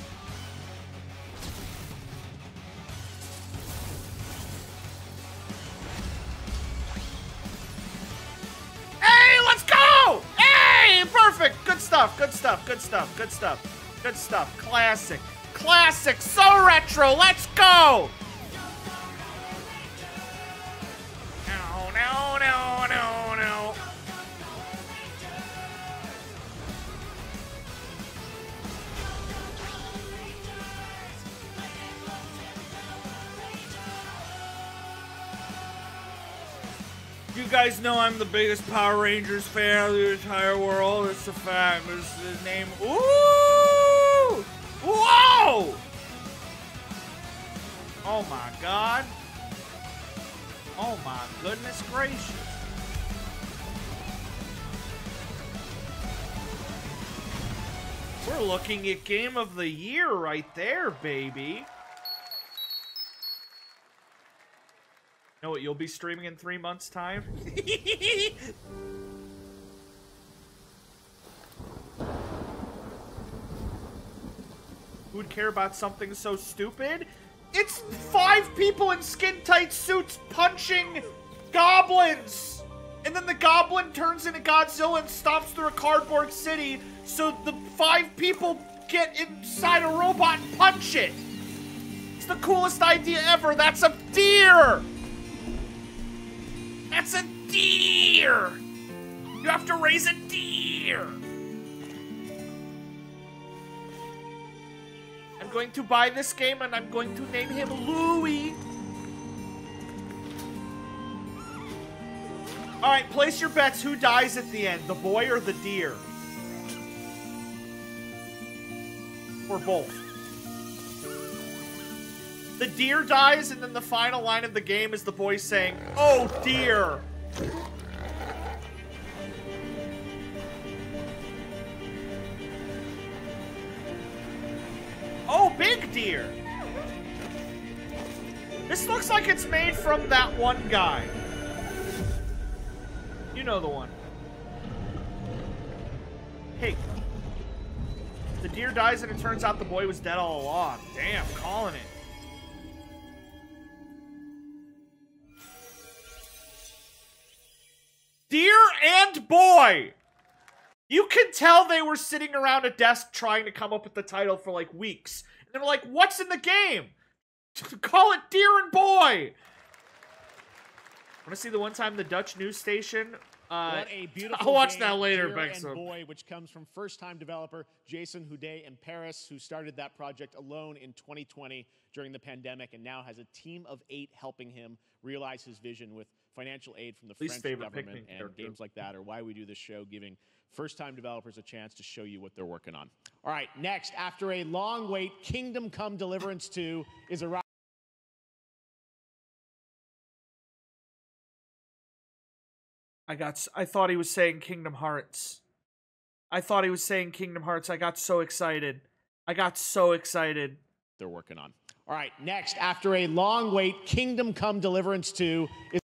Hey, let's go! Hey, perfect. Good stuff, good stuff, good stuff, good stuff, good stuff. Classic, classic, so retro. Let's go! No, no, no, no, no. You guys know I'm the biggest Power Rangers fan of the entire world. It's a fact. It's the name. Ooh! Whoa! Oh my God. Oh my goodness gracious. We're looking at Game of the Year right there, baby. Know what you'll be streaming in 3 months' time? Who would care about something so stupid? It's 5 people in skin-tight suits punching goblins! And then the goblin turns into Godzilla and stomps through a cardboard city, so the 5 people get inside a robot and punch it! It's the coolest idea ever! That's a deer! That's a deer! You have to raise a deer. I'm going to buy this game and I'm going to name him Louie. All right, place your bets. Who dies at the end, the boy or the deer? Or both? The deer dies, and then the final line of the game is the boy saying, "Oh dear." Oh, big deer. This looks like it's made from that one guy. You know the one. Hey. The deer dies and it turns out the boy was dead all along. Damn, calling it. Deer and boy! You can tell they were sitting around a desk trying to come up with the title for like weeks. And they were like, what's in the game? Call it Deer and Boy! Want to see the one time the Dutch news station? What a beautiful I'll watch game, that later, Deer Bex. and Boy, which comes from first-time developer Jason Houdet in Paris, who started that project alone in 2020 during the pandemic, and now has a team of 8 helping him realize his vision with financial aid from the Least French favorite government. Pikmin And character. games like that are why we do this show, giving first-time developers a chance to show you what they're working on. All right, next, after a long wait, Kingdom Come Deliverance 2 is arriving. I thought he was saying Kingdom Hearts. I thought he was saying Kingdom Hearts. I got so excited. They're working on. All right, next, after a long wait, Kingdom Come Deliverance 2 is...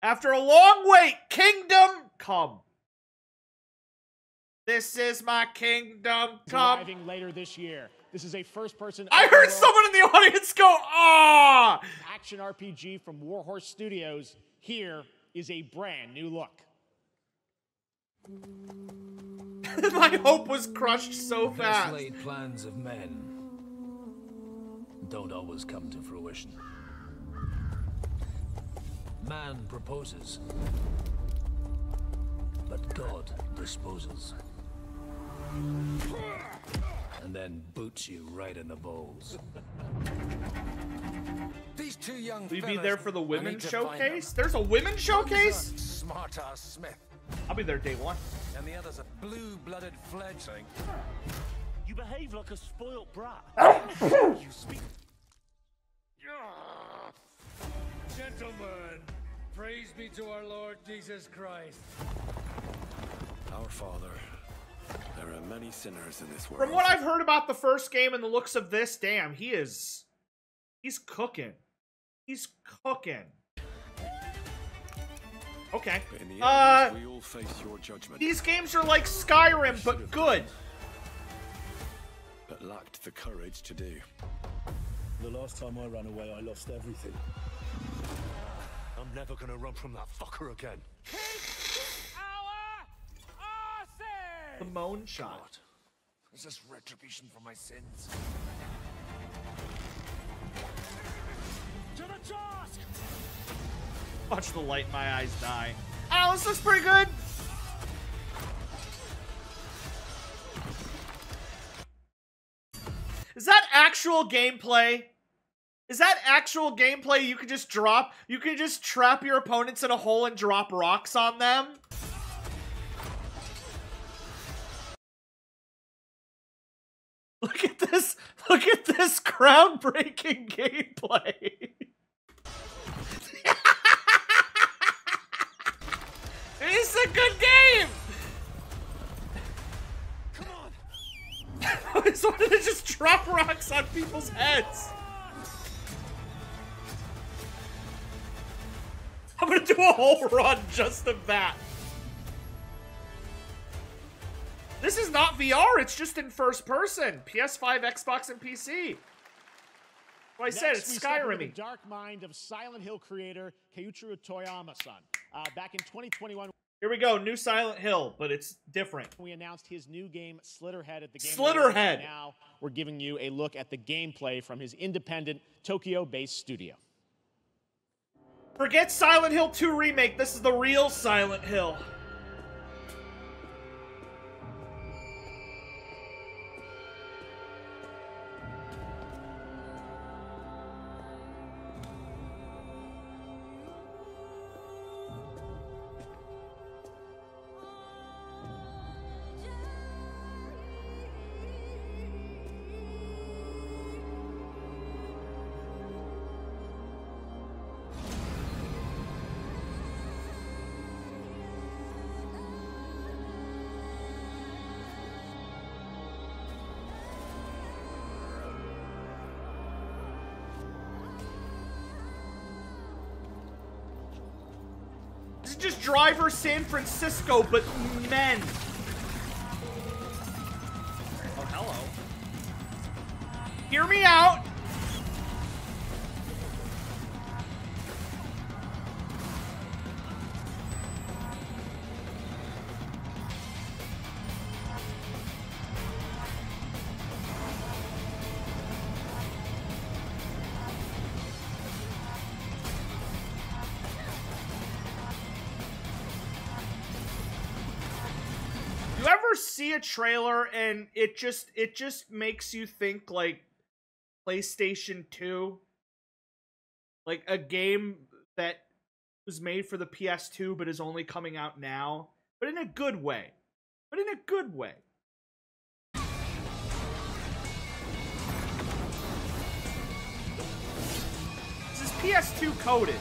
After a long wait, Kingdom Come. This is my Kingdom Come. Arriving later this year. This is a first-person... I heard someone in the audience go, "Ah!" Action RPG from Warhorse Studios. Here is a brand new look. My hope was crushed so fast. Best laid plans of men don't always come to fruition. Man proposes, but God disposes. And then boots you right in the balls. These two young Will you be fellas, there for the I need women's to find showcase? them. There's a women's showcase? Smart-ass Smith. I'll be there day one. And the other's a blue-blooded fledgling. You behave like a spoilt brat. You speak. Gentlemen, praise be to our Lord Jesus Christ. Our Father, there are many sinners in this world. From what I've heard about the first game and the looks of this, damn, he's cooking. He's cooking. Okay. But in the end, we all face your judgment. These games are like Skyrim, but good. But lacked the courage to do. The last time I ran away, I lost everything. I'm never gonna run from that fucker again. The moan shot. Is this retribution for my sins? To the task! Watch the light in my eyes die. Oh, this looks pretty good. Is that actual gameplay? Is that actual gameplay you can just drop? You can just trap your opponents in a hole and drop rocks on them? Look at this groundbreaking gameplay. It's a good game! Come on! I just wanted to just drop rocks on people's heads. I'm gonna do a whole run just of that. This is not VR, it's just in first person. PS5, Xbox, and PC. Well, I said Next, it's we step into Skyrim-y. the dark mind of Silent Hill creator Keiichiro Toyama-san. Back in 2021, Here we go, new Silent Hill, but it's different. we announced his new game, Slitterhead, at the Game Slitterhead. Awards, and now we're giving you a look at the gameplay from his independent Tokyo-based studio. Forget Silent Hill 2 Remake. This is the real Silent Hill. This is just Driver San Francisco, but men. Oh, hello. Hear me out. You ever see a trailer and it just makes you think like PlayStation 2? Like a game that was made for the PS2 but is only coming out now, but in a good way. But in a good way. This is PS2 coded.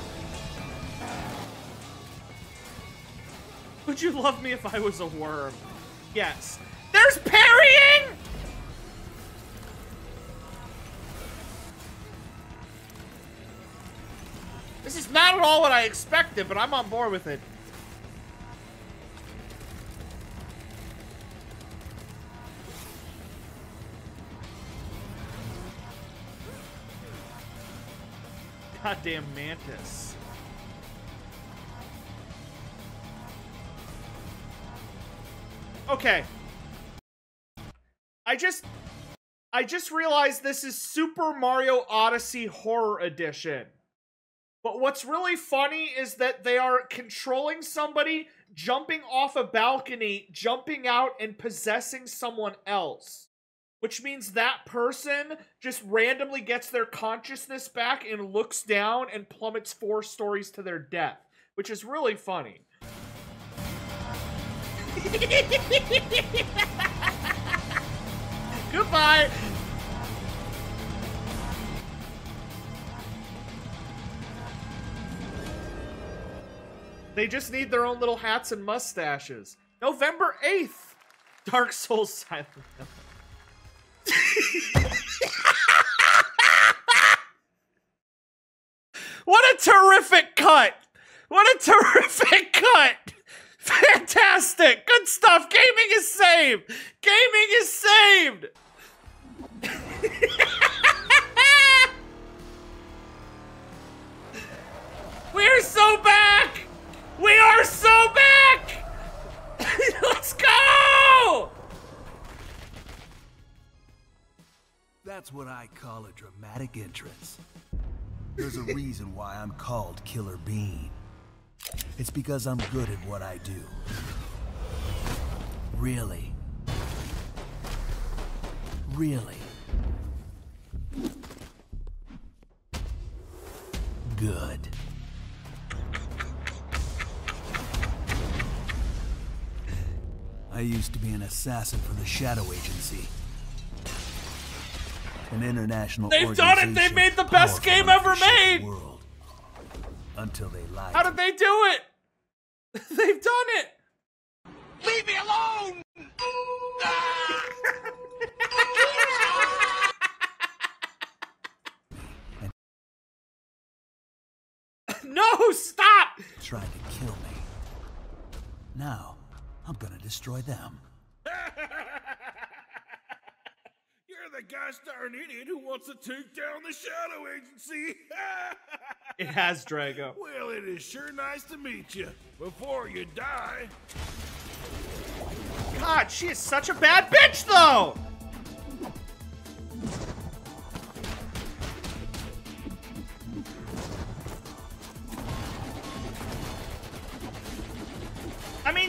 Would you love me if I was a worm? Yes. There's parrying! This is not at all what I expected, but I'm on board with it. Goddamn Mantis. Okay. I just realized this is Super Mario Odyssey Horror Edition. But what's really funny is that they are controlling somebody, jumping off a balcony, jumping out, and possessing someone else. Which means that person just randomly gets their consciousness back and looks down and plummets 4 stories to their death. Which is really funny. Goodbye. They just need their own little hats and mustaches. November 8th. Dark Souls Silent Hill. What a terrific cut. What a terrific cut. Fantastic! Good stuff! Gaming is saved! Gaming is saved! We're so back! We are so back! Let's go! That's what I call a dramatic entrance. There's a reason why I'm called Killer Bean. It's because I'm good at what I do. Really. Really. Good. I used to be an assassin for the Shadow Agency. An international They've done it! They made the best game ever made! World. Until they lied. How did they do it? They've done it! Leave me alone! No, stop! Tried to kill me. Now, I'm gonna destroy them. You're the gosh darn idiot who wants to take down the Shadow Agency. It has, Drago. Well, it is sure nice to meet you. Before you die. God, she is such a bad bitch, though!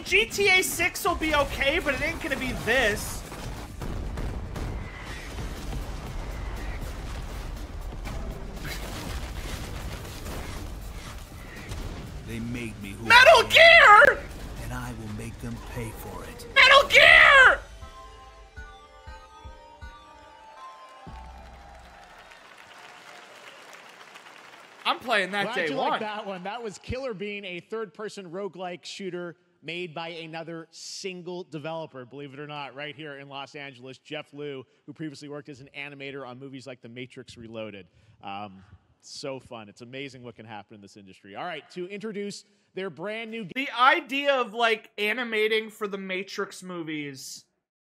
GTA 6 will be okay, but it ain't gonna be this. They made me who Metal I am, Gear! and I will make them pay for it. Metal Gear! I'm playing that Glad day you one. like that one. That was Killer Bean, a third-person roguelike shooter made by another single developer, believe it or not, right here in Los Angeles, Jeff Liu, who previously worked as an animator on movies like The Matrix Reloaded. So fun. It's amazing what can happen in this industry. All right, to introduce their brand new... The idea of, like, animating for the Matrix movies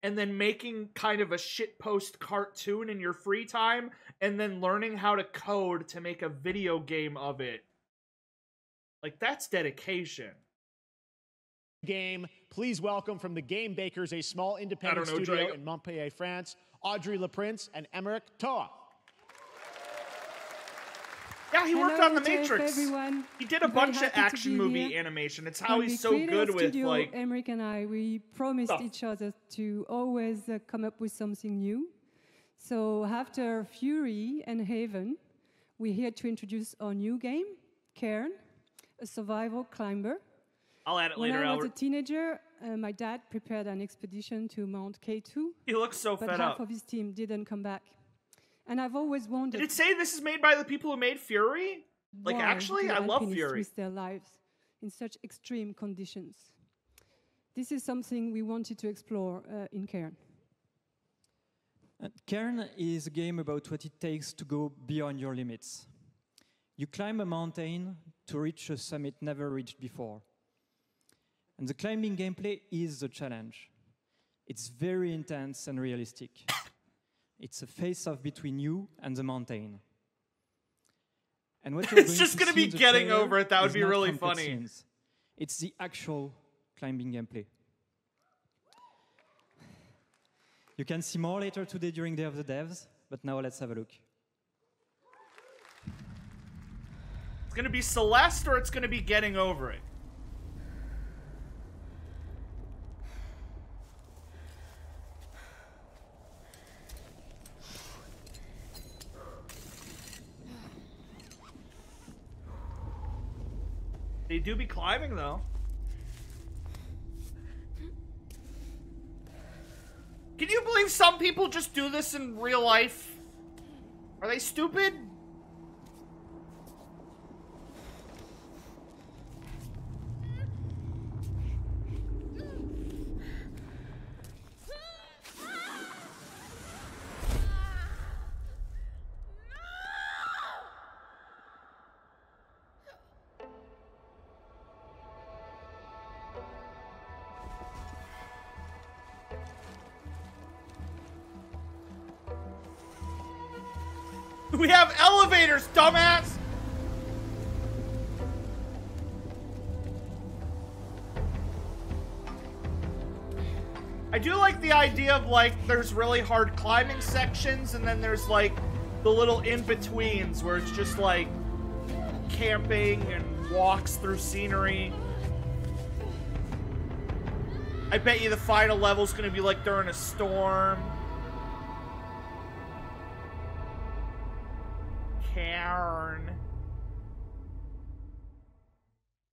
and then making kind of a shitpost cartoon in your free time and then learning how to code to make a video game of it. Like, that's dedication. Game. Please welcome from the Game Bakers, a small independent studio Drago. in Montpellier, France, Audrey LaPrince and Emmerich Toa. Yeah, he worked Hello, on The Jeff, Matrix. everyone. He did a Very bunch of happy to action be movie here. animation. It's how When he's we so created good our with, studio, like... Emmerich and I, we promised each other to always come up with something new. So after Fury and Haven, we're here to introduce our new game, Cairn, a survival climber. I'll add it When later, I was Albert. a teenager, my dad prepared an expedition to Mount K2. He looks so but fed half up. of his team didn't come back. And I've always wondered... Did it say this is made by the people who made Fury? Like, why actually, do I love alpinists Fury. risk their lives in such extreme conditions. This is something we wanted to explore in Cairn. Cairn is a game about what it takes to go beyond your limits. You climb a mountain to reach a summit never reached before. And the climbing gameplay is the challenge. It's very intense and realistic. It's a face-off between you and the mountain. And what you're It's going just to gonna see be in the getting trailer over it. That would is be not really from funny. cutscenes. It's the actual climbing gameplay. You can see more later today during Day of the Devs, but now let's have a look. It's gonna be Celeste or it's gonna be getting over it. They do be climbing, though. Can you believe some people just do this in real life? Are they stupid? We have elevators, dumbass! I do like the idea of, like, there's really hard climbing sections, and then there's, like, the little in-betweens where it's just, like, camping and walks through scenery. I bet you the final level's gonna be, like, during a storm. Cairn.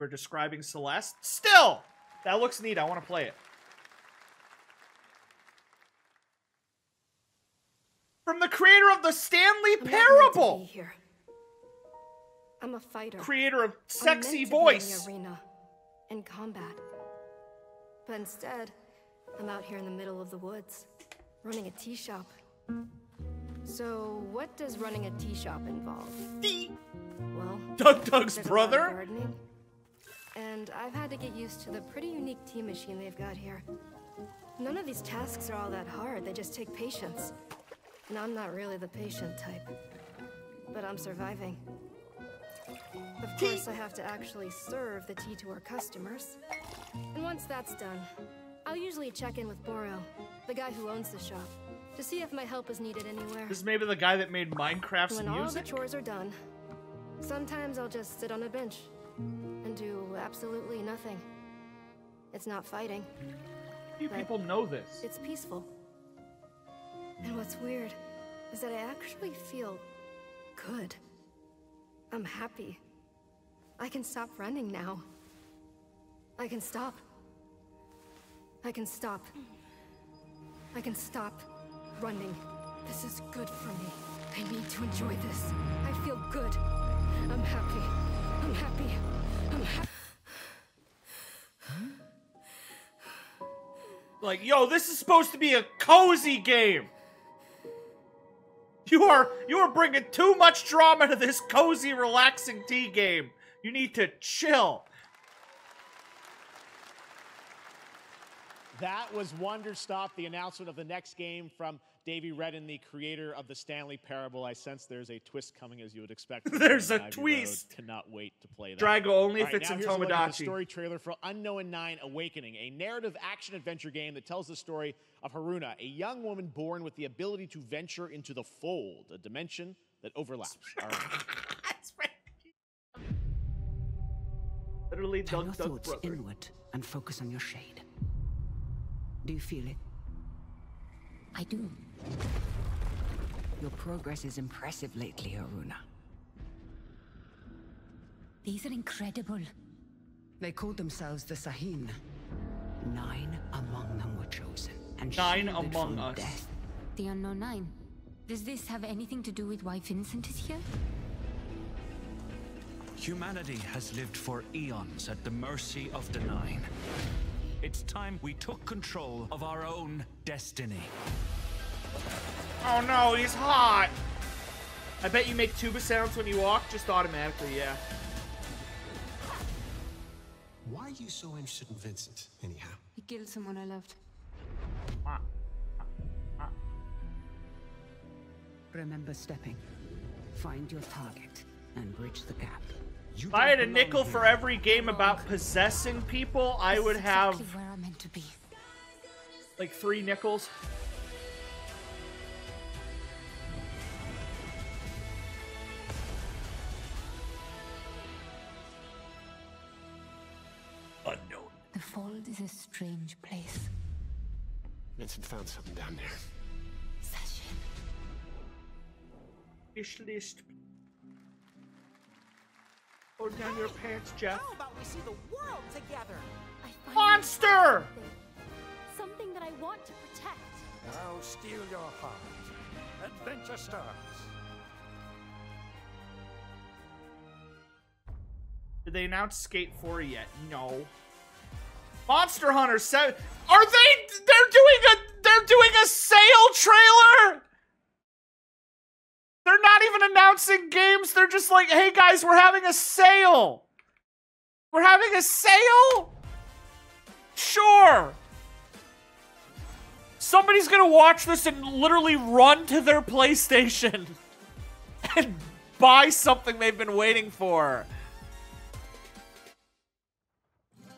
We're describing Celeste. Still! That looks neat. I want to play it. From the creator of the Stanley Parable! Here. I'm a fighter. Creator of Sexy I'm meant Voice. to be in the arena, in combat. But instead, I'm out here in the middle of the woods, running a tea shop. So, what does running a tea shop involve? Well, Doug's there's a lot of brother? gardening, and I've had to get used to the pretty unique tea machine they've got here. None of these tasks are all that hard, they just take patience. And I'm not really the patient type. But I'm surviving. Of course, I have to actually serve the tea to our customers. And once that's done, I'll usually check in with Boro, the guy who owns the shop, to see if my help is needed anywhere. This is maybe the guy that made Minecraft's When all the music? chores are done, sometimes I'll just sit on a bench and do absolutely nothing. It's not fighting. Few people know this. It's peaceful. And what's weird is that I actually feel good. I'm happy. I can stop running now. I can stop. I can stop. I can stop running. This is good for me. I need to enjoy this. I feel good. I'm happy. I'm happy. I'm happy. Like, yo, this is supposed to be a cozy game. You are bringing too much drama to this cozy, relaxing tea game. You need to chill. That was Wonderstop, the announcement of the next game from Davey Redden, the creator of the Stanley Parable. I sense there's a twist coming, as you would expect. There's a twist. Cannot wait to play that. Drago, only if All right, it's now in here's a look at the Tomodachi. story trailer for Unknown 9 Awakening, a narrative action-adventure game that tells the story of Haruna, a young woman born with the ability to venture into the fold, a dimension that overlaps our own. Literally, Turn your Dunk thoughts brother. inward and focus on your shade. Do you feel it? I do. Your progress is impressive lately, Haruna. These are incredible. They called themselves the Sahin. 9 among them were chosen and 9 shielded among from us. death. The Unknown 9. Does this have anything to do with why Vincent is here? Humanity has lived for eons at the mercy of the Nine. It's time we took control of our own destiny. Oh no, he's hot. I bet you make tuba sounds when you walk, just automatically, yeah. Why are you so interested in Vincent, anyhow? He killed someone I loved. Remember stepping. Find your target and bridge the gap. If I had a nickel for every game about possessing people, I would have Exactly where I'm meant to be. like 3 nickels. Unknown. The Fold is a strange place. Vincent found something down there. Wish list. Hold down your pants, Jeff. How about we see the world together? Monster! Something that I want to protect. Now steal your heart. Adventure starts. Did they announce Skate 4 yet? No. Monster Hunter 7. Are they? They're doing a sale trailer. They're not even announcing games. They're just like, hey guys, we're having a sale. We're having a sale? Sure. Somebody's gonna watch this and literally run to their PlayStation and buy something they've been waiting for.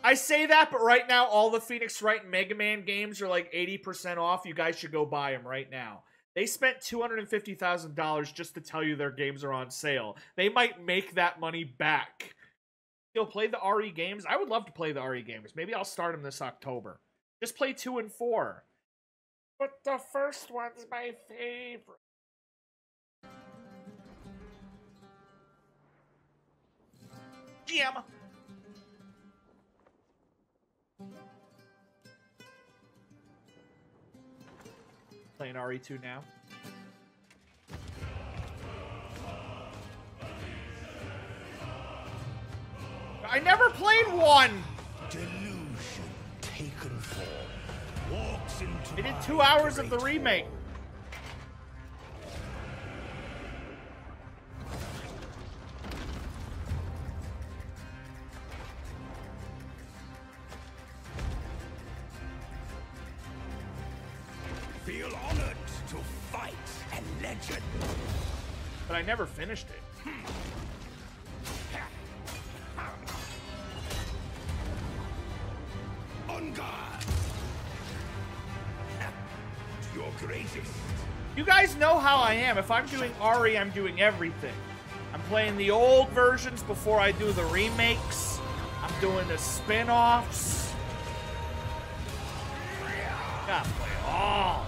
I say that, but right now, all the Phoenix Wright Mega Man games are like 80% off. You guys should go buy them right now. They spent $250,000 just to tell you their games are on sale. They might make that money back. You'll play the RE games? I would love to play the RE games. Maybe I'll start them this October. Just play 2 and 4. But the first one's my favorite. Jim! Playing RE2 now. I never played 1! Delusion taken form walks into I did 2 hours of the remake. feel honored to fight a legend. But I never finished it. On guard. To your greatest. You guys know how I am. If I'm doing RE, I'm doing everything. I'm playing the old versions before I do the remakes. I'm doing the spin-offs. Not play all.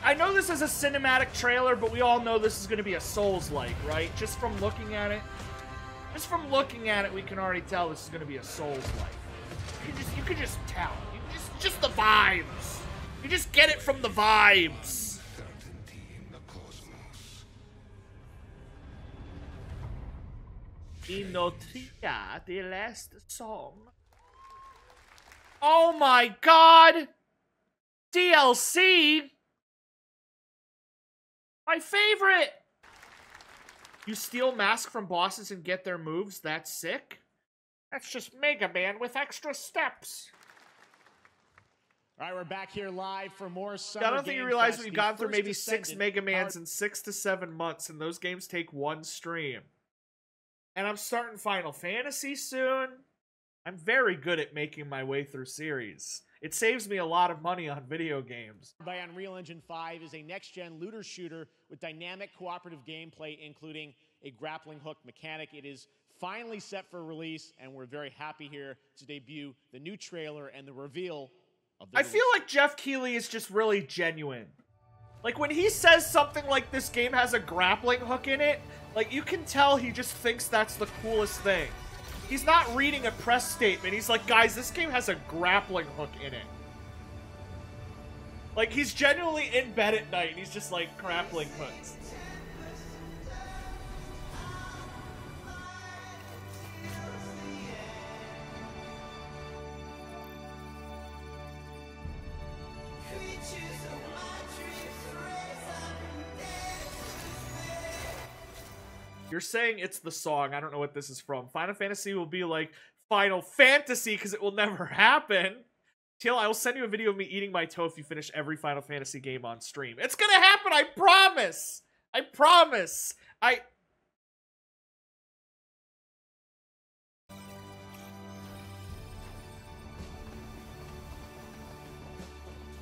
I know this is a cinematic trailer, but we all know this is going to be a Souls-like, right? Just from looking at it. Just from looking at it, we can already tell this is going to be a Souls-like. You could just tell. Just the vibes. You just get it from the vibes. Inotria, the last song. Oh my god! DLC! My favorite! You steal masks from bosses and get their moves? That's sick. That's just Mega Man with extra steps. All right, we're back here live for more Summer I don't think Game you realize Fest. we've The gone through first maybe 6 Descendant Mega Mans are- in 6 to 7 months, and those games take 1 stream. And I'm starting Final Fantasy soon. I'm very good at making my way through series. It saves me a lot of money on video games. By Unreal Engine 5 is a next-gen looter shooter with dynamic cooperative gameplay, including a grappling hook mechanic. It is finally set for release, and we're very happy here to debut the new trailer and the reveal of the I feel like Jeff Keighley is just really genuine. Like, when he says something like this game has a grappling hook in it, like, you can tell he just thinks that's the coolest thing. He's not reading a press statement. He's like, guys, this game has a grappling hook in it. Like, he's genuinely in bed at night, and he's just like, grappling hooks. You're saying it's the song. I don't know what this is from. Final Fantasy will be like Final Fantasy because it will never happen. Teal, I will send you a video of me eating my toe if you finish every Final Fantasy game on stream. It's gonna happen, I promise! I promise!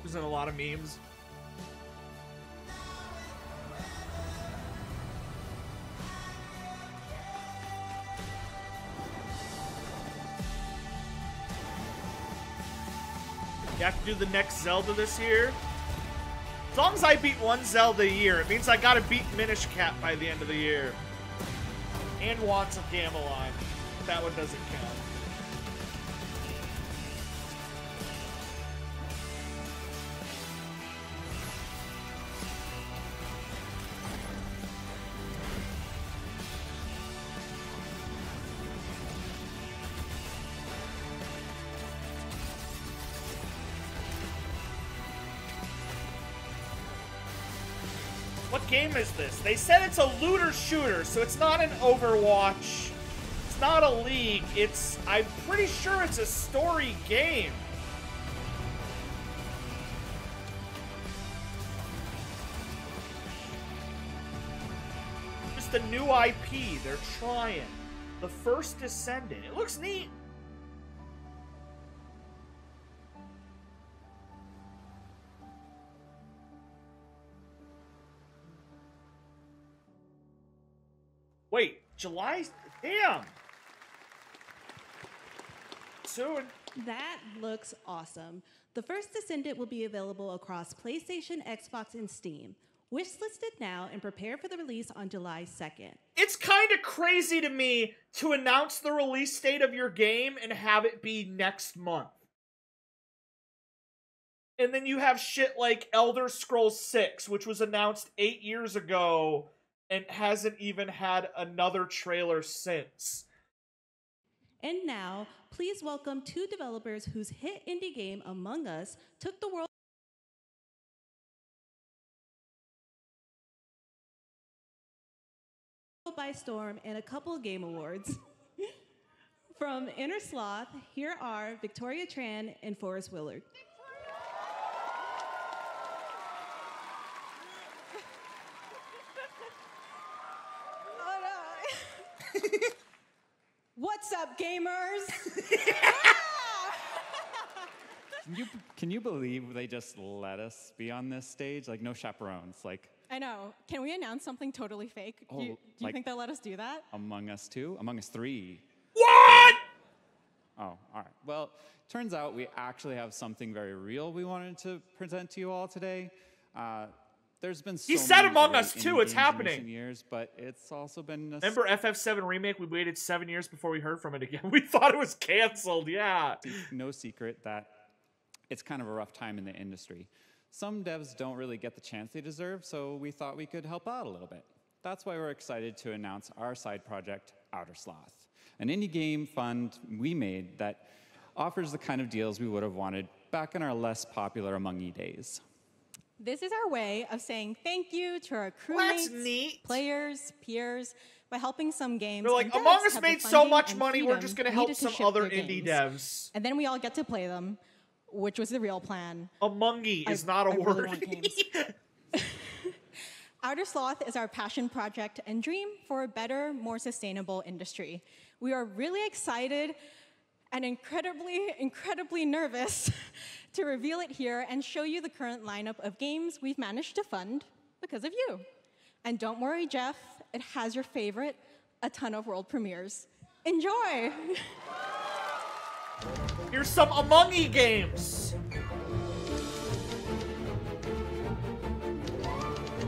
There's a lot of memes. You have to do the next Zelda this year. As long as I beat 1 Zelda a year, it means I gotta beat Minish Cap by the end of the year. And Wands of Gamelon. That one doesn't count. What game is this? They said it's a looter shooter, so it's not an Overwatch. It's not a League. I'm pretty sure it's a story game. Just a new IP. They're trying. The First Descendant. It looks neat. Wait, July? Damn. Soon. That looks awesome. The First Descendant will be available across PlayStation, Xbox, and Steam. Wishlisted now and prepare for the release on July 2nd. It's kind of crazy to me to announce the release date of your game and have it be next month. And then you have shit like Elder Scrolls 6, which was announced 8 years ago and hasn't even had another trailer since. And now, please welcome 2 developers whose hit indie game, Among Us, took the world by storm and a couple game awards. From Inner Sloth, here are Victoria Tran and Forrest Willard. What's up, gamers? Can you believe they just let us be on this stage? Like, no chaperones. Like, I know. Can we announce something totally fake? Oh, Do you like- think they'll let us do that? Among Us 2? Among Us 3? What? Oh, all right. Well, turns out we actually have something very real we wanted to present to you all today. There's been so He said many Among great Us 2, indie it's games in happening. recent years, but it's also been a Remember FF7 Remake? We waited 7 years before we heard from it again. We thought it was canceled, yeah. no secret that it's kind of a rough time in the industry. Some devs don't really get the chance they deserve, so we thought we could help out a little bit. That's why we're excited to announce our side project, Outer Sloth, an indie game fund we made that offers the kind of deals we would have wanted back in our less popular Among E days. This is our way of saying thank you to our That's crewmates, neat. players, peers, by helping some games. They're like, and devs Among Us have the made so funding much and money, we're freedom just going to help needed some ship other their indie games. devs. And then we all get to play them, which was the real plan. Amongy is not a I really word. want games. Outer Sloth is our passion project and dream for a better, more sustainable industry. We are really excited and incredibly nervous to reveal it here and show you the current lineup of games we've managed to fund because of you. And don't worry, Jeff, it has your favorite, a ton of world premieres. Enjoy! Here's some Among E games.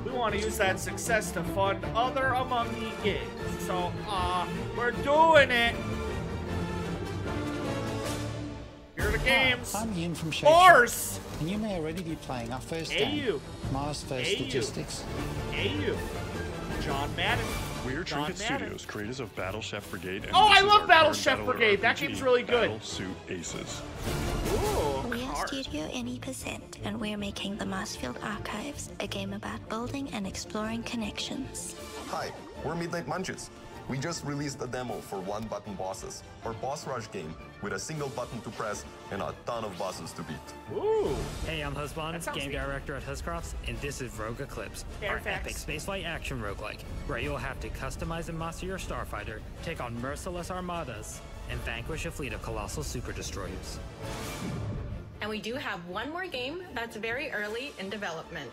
We want to use that success to fund other Among E games. So, we're doing it. Here are the games. I'm Ian from Shape Mars! Shop, and you may already be playing our first AU. game, Mars First AU. Logistics. AU. John Madden. We're John Trinket Madden. Studios, creators of Battle Chef Brigade. And Oh, this I is love our Battle current Chef Battle Brigade. That RPG, game's really good. Battle Suit Aces. Ooh, We are Studio Any%, and we're making the Marsfield Archives, a game about building and exploring connections. Hi, we're Midnight Munches. We just released a demo for one-button bosses, or boss rush game, with a single button to press and a ton of bosses to beat. Ooh. Hey, I'm Husband, game director at Huscrofts, and this is Rogue Eclipse, our epic spaceflight action roguelike, where you'll have to customize and master your starfighter, take on merciless armadas, and vanquish a fleet of colossal super destroyers. And we do have one more game that's very early in development.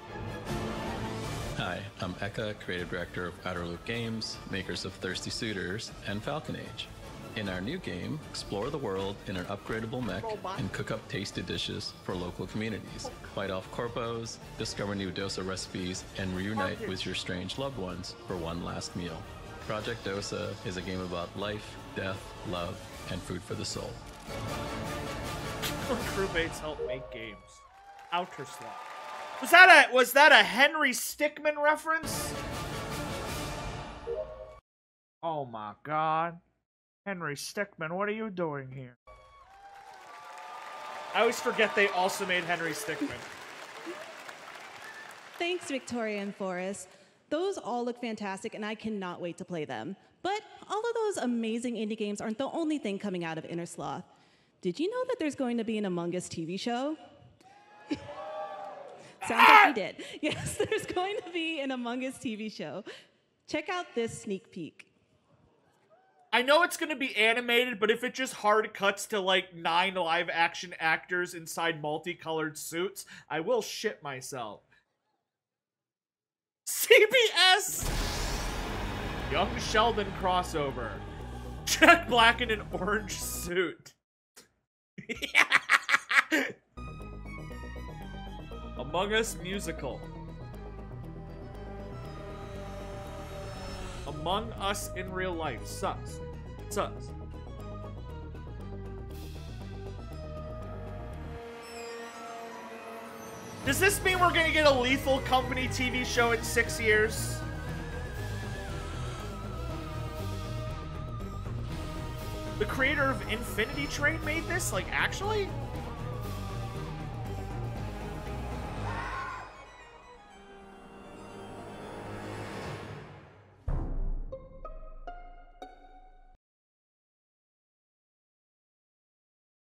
Hi, I'm Eka, creative director of Outer Loop Games, makers of Thirsty Suitors and Falcon Age. In our new game, explore the world in an upgradable mech and cook up tasty dishes for local communities. Fight off corpos, discover new dosa recipes, and reunite with your strange loved ones for one last meal. Project Dosa is a game about life, death, love, and food for the soul. Crewmates help make games. Outer Sloth. Was that a Henry Stickmin reference? Oh my god. Henry Stickmin, what are you doing here? I always forget they also made Henry Stickmin. Thanks, Victoria and Forrest. Those all look fantastic, and I cannot wait to play them. But all of those amazing indie games aren't the only thing coming out of Inner Sloth. Did you know that there's going to be an Among Us TV show? Sounds like you did. Yes, there's going to be an Among Us TV show. Check out this sneak peek. I know it's going to be animated, but if it just hard cuts to like 9 live action actors inside multicolored suits, I will shit myself. CBS! Young Sheldon crossover. Jack Black in an orange suit. Among Us musical. Among Us in real life. Sucks. Sucks. Does this mean we're gonna get a Lethal Company TV show in 6 years? The creator of Infinity Train made this? Like, actually?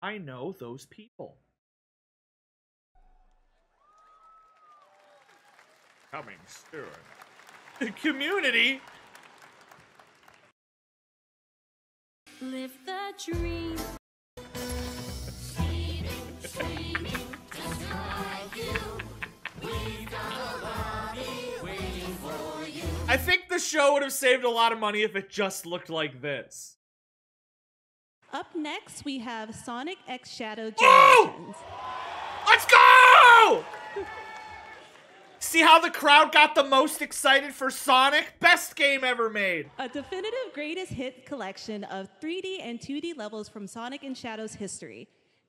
I know those people. Coming soon. Community? Live the dream. show would have saved a lot of money if it just looked like this. Up next, we have Sonic X Shadow Whoa! Generations. Let's go! See how the crowd got the most excited for Sonic? Best game ever made. A definitive greatest hit collection of 3D and 2D levels from Sonic and Shadow's history.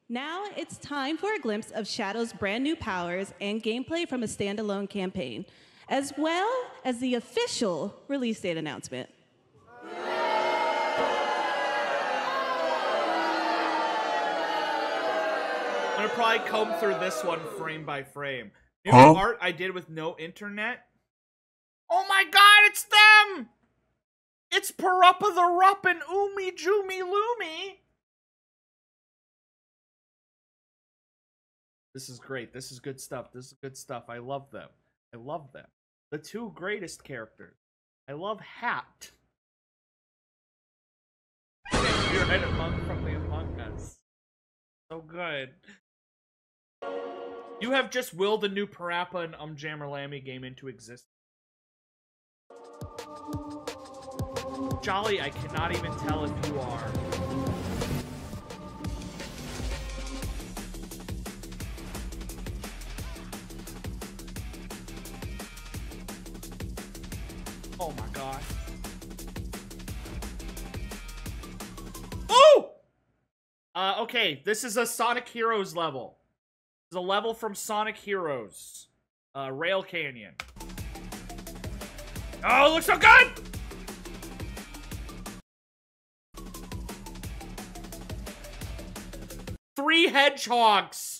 Now it's time for a glimpse of Shadow's brand new powers and gameplay from a standalone campaign, as well as the official release date announcement. I'm gonna probably comb through this one frame by frame. New art I did with no internet. Oh my god, it's them! It's Parappa the Rupp and Oomy Joomy Loomy. This is great. This is good stuff. This is good stuff. I love them. I love them. The two greatest characters. I love Hat. You're right, Among from the Among Us. So good. You have just willed a new Parappa and Jammerlammy game into existence. Jolly, I cannot even tell if you are. Oh my god. Oh! Okay, this is a Sonic Heroes level. This is a level from Sonic Heroes. Rail Canyon. Oh, it looks so good! Three hedgehogs.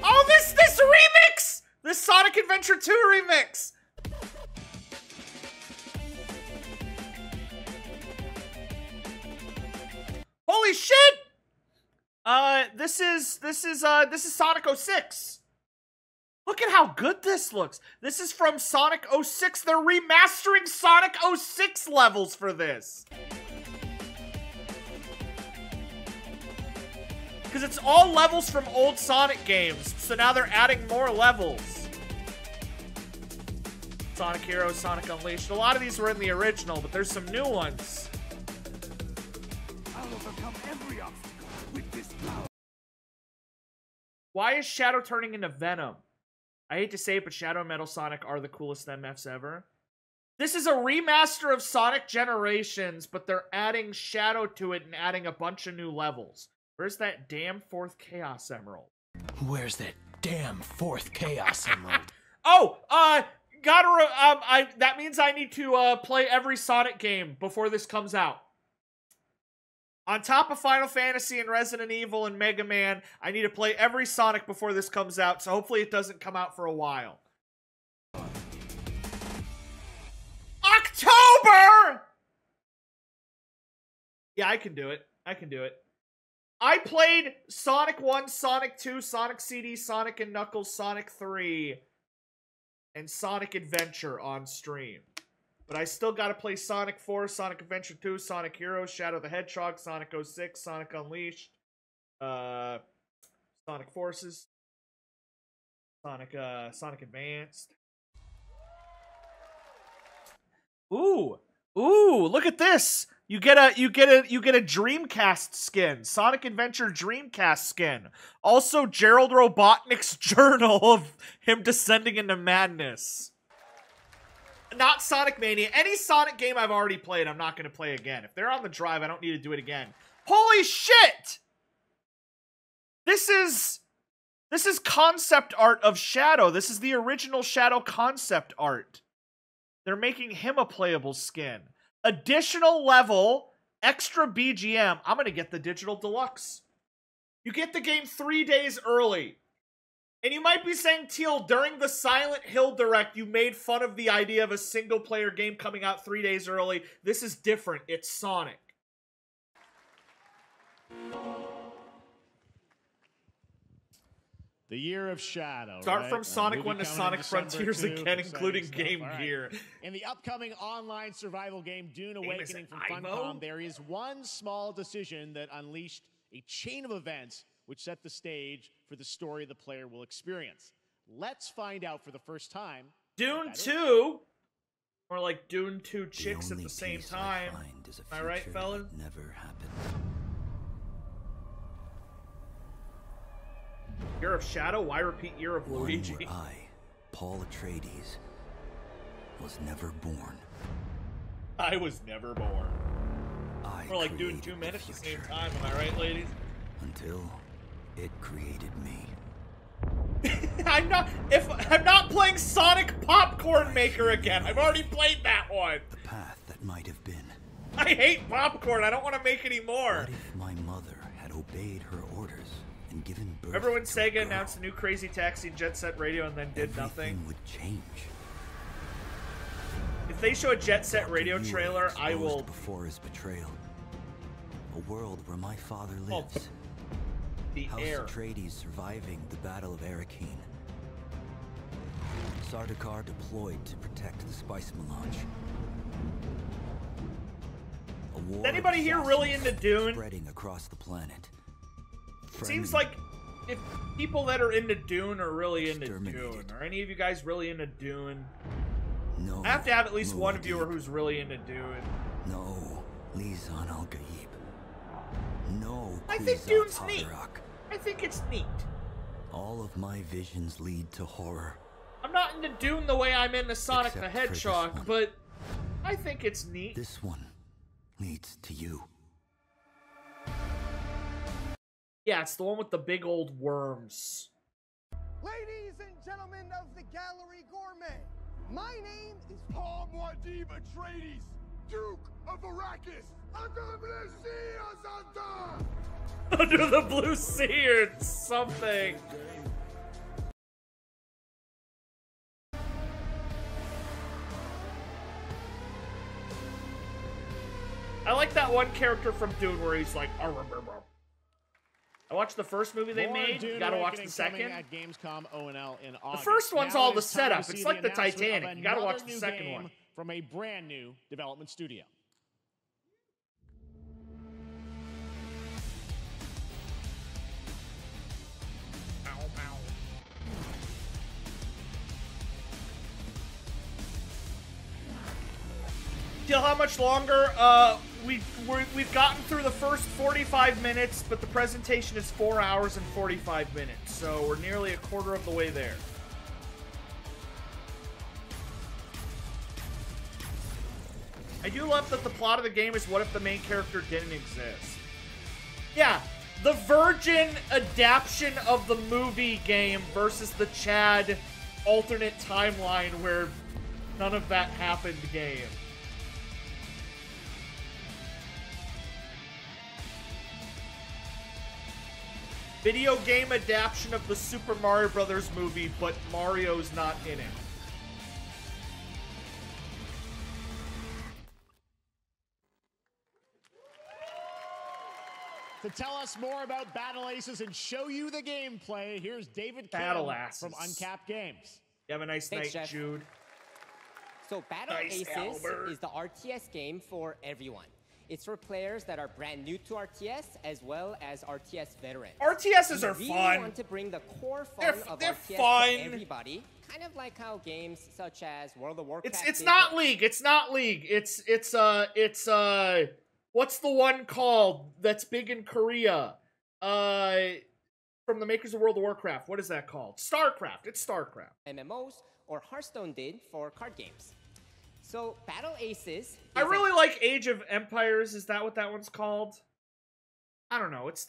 Oh, this remix! This Sonic Adventure 2 remix! Holy shit! This is Sonic 06. Look at how good this looks. This is from Sonic 06. They're remastering Sonic 06 levels for this. Because it's all levels from old Sonic games, so now they're adding more levels. Sonic Heroes, Sonic Unleashed. A lot of these were in the original, but there's some new ones. I'll overcome every obstacle with this power. Why is Shadow turning into Venom? I hate to say it, but Shadow and Metal Sonic are the coolest MFs ever. This is a remaster of Sonic Generations, but they're adding Shadow to it and adding a bunch of new levels. Where's that damn fourth Chaos Emerald? Where's that damn fourth Chaos Emerald? Oh, that means I need to play every Sonic game before this comes out. On top of Final Fantasy and Resident Evil and Mega Man, I need to play every Sonic before this comes out, so hopefully it doesn't come out for a while. October! Yeah, I can do it. I can do it. I played Sonic 1, Sonic 2, Sonic CD, Sonic and Knuckles, Sonic 3, and Sonic Adventure on stream. But I still gotta play Sonic 4, Sonic Adventure 2, Sonic Heroes, Shadow the Hedgehog, Sonic 06, Sonic Unleashed, Sonic Forces, Sonic Advanced. Ooh, look at this! You get a Dreamcast skin, Sonic Adventure Dreamcast skin. Also, Gerald Robotnik's journal of him descending into madness. Not Sonic Mania. Any Sonic game I've already played, I'm not going to play again. If they're on the drive, I don't need to do it again. Holy shit! This is concept art of Shadow. This is the original Shadow concept art. They're making him a playable skin. Additional level, extra BGM. I'm going to get the Digital Deluxe. You get the game 3 days early. And you might be saying, Teal, during the Silent Hill Direct, you made fun of the idea of a single-player game coming out 3 days early. This is different. It's Sonic. The Year of Shadow. Start right? from Sonic Movie 1 to coming in Sonic December, Frontiers too. again, Exciting including stuff. Game All right. Gear. In the upcoming online survival game Dune Awakening from Imo? Funcom, there is one small decision that unleashed a chain of events which set the stage for the story the player will experience. Let's find out for the first time. Dune 2? Or like Dune 2 chicks at the same time. Am I right, fellas? Never happened. Year of Shadow? Why repeat Year of Luigi? One where I, Paul Atreides, was never born. I was never born. We're like doing 2 minutes at the same time, am I right, ladies? Until it created me. I'm not playing Sonic Popcorn Maker again. I've already played that one. The path that might have been. I hate popcorn. I don't want to make any more. What if my mother had obeyed her orders and given birth? Remember when Sega announced a new Crazy Taxi and Jet Set Radio and then did nothing? Would change. If they show a Jet Set Radio trailer, I will. Before his betrayal, a world where my father lives. The House air. Atreides surviving the Battle of Arrakeen. Sardaukar deployed to protect the spice melange. A war Is anybody here really into Dune? spreading across the planet. It seems like if people that are into Dune are really into Dune. Are any of you guys really into Dune? No. I have to have at least one viewer who's really into Dune. No, Lizan al-Gaib. No, I think Kwisatz Dune's neat. Haderach. I think it's neat. All of my visions lead to horror. I'm not into Dune the way I'm into Sonic the Except for this Hedgehog, one. but I think it's neat. This one leads to you. Yeah, it's the one with the big old worms. Ladies and gentlemen of the Gallery Gourmet, my name is Paul Muad'Dib Atreides, Duke of Arrakis. Under the blue sea or something. I like that one character from Dune where he's like, "Arr, arr, arr, arr." I watched the first movie they More made. Dune You gotta watch the Awakening coming second. at Gamescom ONL in The August. first one's Now all it the is time to setup. see It's like the announcement of Titanic. You gotta watch another the new second game one. from a brand new development studio. Feel how much longer? We've gotten through the first 45 minutes, but the presentation is 4 hours and 45 minutes, so we're nearly a quarter of the way there. I do love that the plot of the game is what if the main character didn't exist. Yeah, the Virgin adaptation of the movie game versus the Chad alternate timeline where none of that happened game. Video game adaptation of the Super Mario Brothers movie, but Mario's not in it. To tell us more about Battle Aces and show you the gameplay, here's David Kim Battle Aces. from Uncapped Games. You have a nice Thanks, night, Jeff. Jude. So Battle Nice, Aces Albert. is the RTS game for everyone. It's for players that are brand new to RTS as well as RTS veterans. RTSs are We fun. want to bring the core fun They're of RTS fun. to everybody, kind of like how games such as World of Warcraft. It's did not for- League. It's not League. It's what's the one called that's big in Korea? From the makers of World of Warcraft. What is that called? StarCraft. It's StarCraft. MMOs or Hearthstone did for card games. So Battle Aces. I really like Age of Empires. Is that what that one's called? I don't know. It's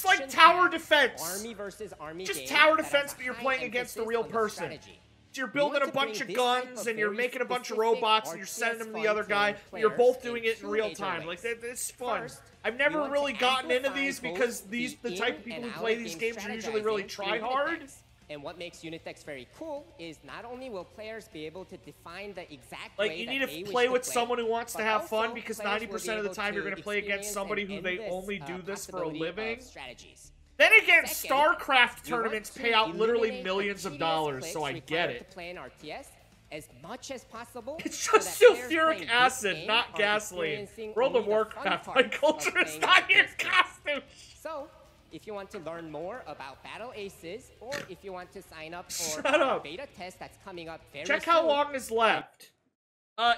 like tower defense. Army versus army. Just game tower that has defense, a but you're high playing against a emphasis real on the person. strategy. So you're We building want a to bunch bring of this type guns of and you're very making a bunch of specific robots and you're sending them to the RTS other guy. fun to You're both players doing in it in two real major time. Like ways. it's fun. First, I've we never want really to gotten into amplify these both because the in type of people and who play out these of games game are usually really strategizing try through hard. Unitex. And what makes Unitex very cool is not only will players be able to define the exact Like way you that need they to wish play to with play, someone who wants to but have fun also because players will 90% of the be time you're able going to play against experience somebody an who they endless, only do this for a possibility of living. strategies. Then again, Second, StarCraft we want tournaments to pay out literally eliminate millions the of tedious dollars, so I clicks get required it. to play in RTS as much as possible. It's so just that players sulfuric playing this acid, game not are gasoline. experiencing World of only the fun Warcraft, my parts of culture is playing not in RTS. costume. So, if you want to learn more about Battle Aces, or if you want to sign up for Shut our up. beta test that's coming up very Check soon, how long is left.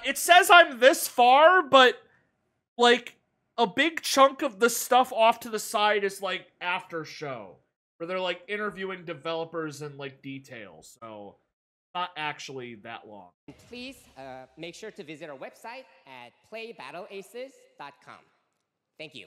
It says I'm this far, but, like, a big chunk of the stuff off to the side is, like, after show. Where they're, like, interviewing developers and, like, details. So, not actually that long. please make sure to visit our website at playbattleaces.com. Thank you.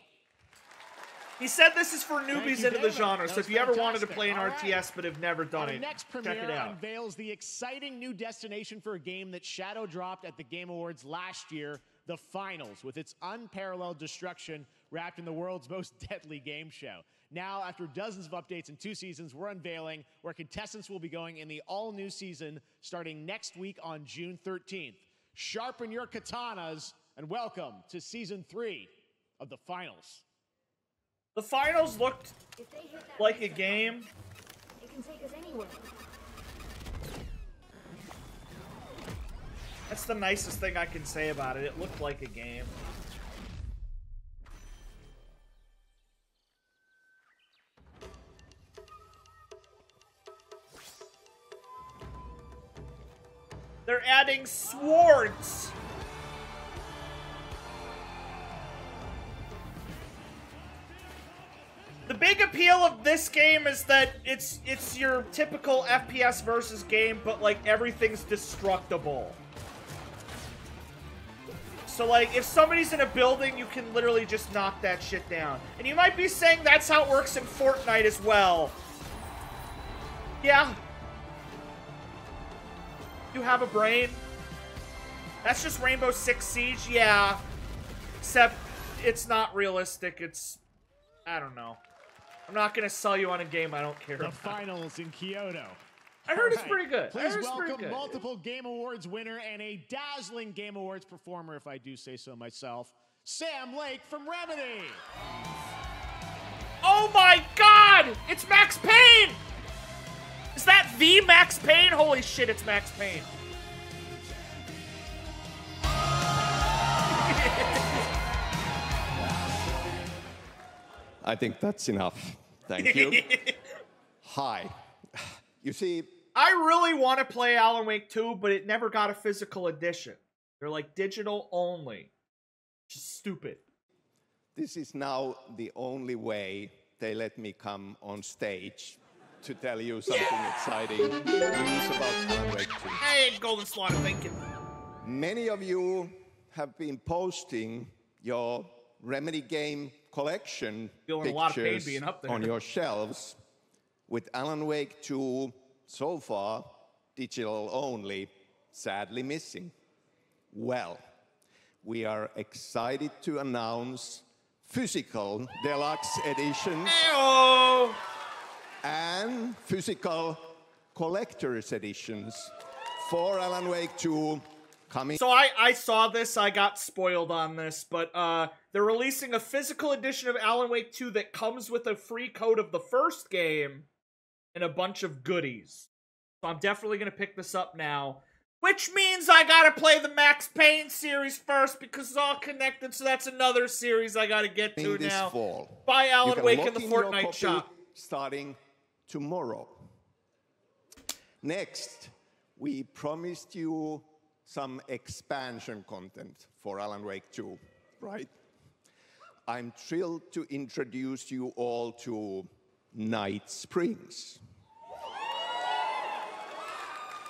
He said this is for Thank newbies you, into the David. genre, That so was if you ever wanted to fantastic. play an All right. RTS but have never done Our it, next check premiere it out. unveils the exciting new destination for a game that Shadow dropped at the Game Awards last year, the Finals, with its unparalleled destruction wrapped in the world's most deadly game show. Now, after dozens of updates in 2 seasons, we're unveiling where contestants will be going in the all-new season starting next week on June 13th. Sharpen your katanas and welcome to Season 3 of the Finals. The Finals looked like a game. It can take us anywhere. That's the nicest thing I can say about it. It looked like a game. They're adding swords. The big appeal of this game is that it's your typical FPS versus game, but like everything's destructible. So like if somebody's in a building, you can literally just knock that shit down. And you might be saying that's how it works in Fortnite as well. Yeah. You have a brain. That's just Rainbow Six Siege, yeah. Except it's not realistic. It's, I don't know. I'm not gonna sell you on a game I don't care The about. Finals in Kyoto. I heard it's All pretty good. I Please heard it's pretty welcome good. multiple Game Awards winner and a dazzling Game Awards performer, if I do say so myself, Sam Lake from Remedy. Oh my god! It's Max Payne! Is that the Max Payne? Holy shit, it's Max Payne. I think that's enough. Thank you. Hi. You see, I really want to play Alan Wake 2, but it never got a physical edition. They're like digital only. Just stupid. this is now the only way they let me come on stage to tell you something exciting news about Alan Wake 2. Hey, Golden Slaughter, thank you. Many of you have been posting your Remedy game collection Feeling a lot of pain pictures being up there. on your shelves with Alan Wake 2 so far digital only, sadly missing. Well, we are excited to announce physical deluxe editions and physical collector's editions for Alan Wake 2 coming. So I saw this, I got spoiled on this, but they're releasing a physical edition of Alan Wake 2 that comes with a free code of the first game and a bunch of goodies. So I'm definitely going to pick this up now. Which means I gotta play the Max Payne series first because it's all connected, so that's another series I gotta get to this now. fall. Buy You Alan can Wake lock in the your Fortnite copy shop. starting tomorrow. Next, we promised you some expansion content for Alan Wake 2, right? I'm thrilled to introduce you all to Night Springs.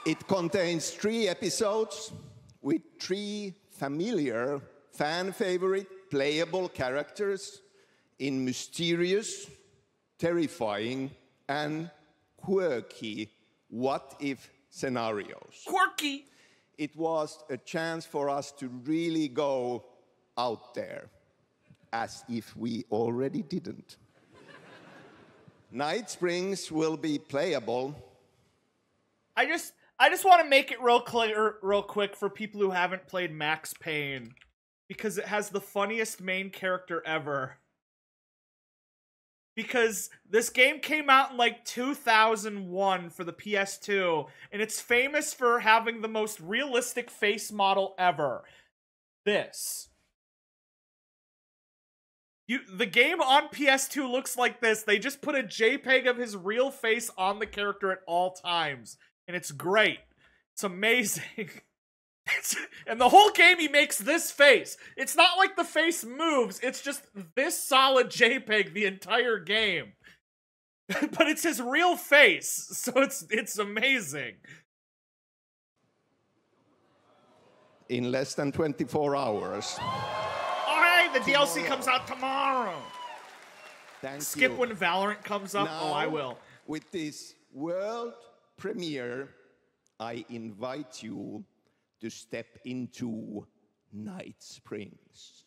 It contains 3 episodes with 3 familiar, fan-favorite, playable characters in mysterious, terrifying, and quirky what-if scenarios. Quirky! It was a chance for us to really go out there, as if we already didn't. Night Springs will be playable. I just want to make it real clear, real quick for people who haven't played Max Payne, because it has the funniest main character ever. because this game came out in like 2001 for the PS2, and it's famous for having the most realistic face model ever. This. The game on PS2 looks like this. They just put a JPEG of his real face on the character at all times, and it's great. It's amazing. And the whole game he makes this face. It's not like the face moves, it's just this solid JPEG the entire game. But it's his real face, so it's amazing. In less than 24 hours. Oh hey, the DLC comes out tomorrow. Skip when Valorant comes up. Now, oh, I will. With this world premiere, I invite you to step into Night Springs.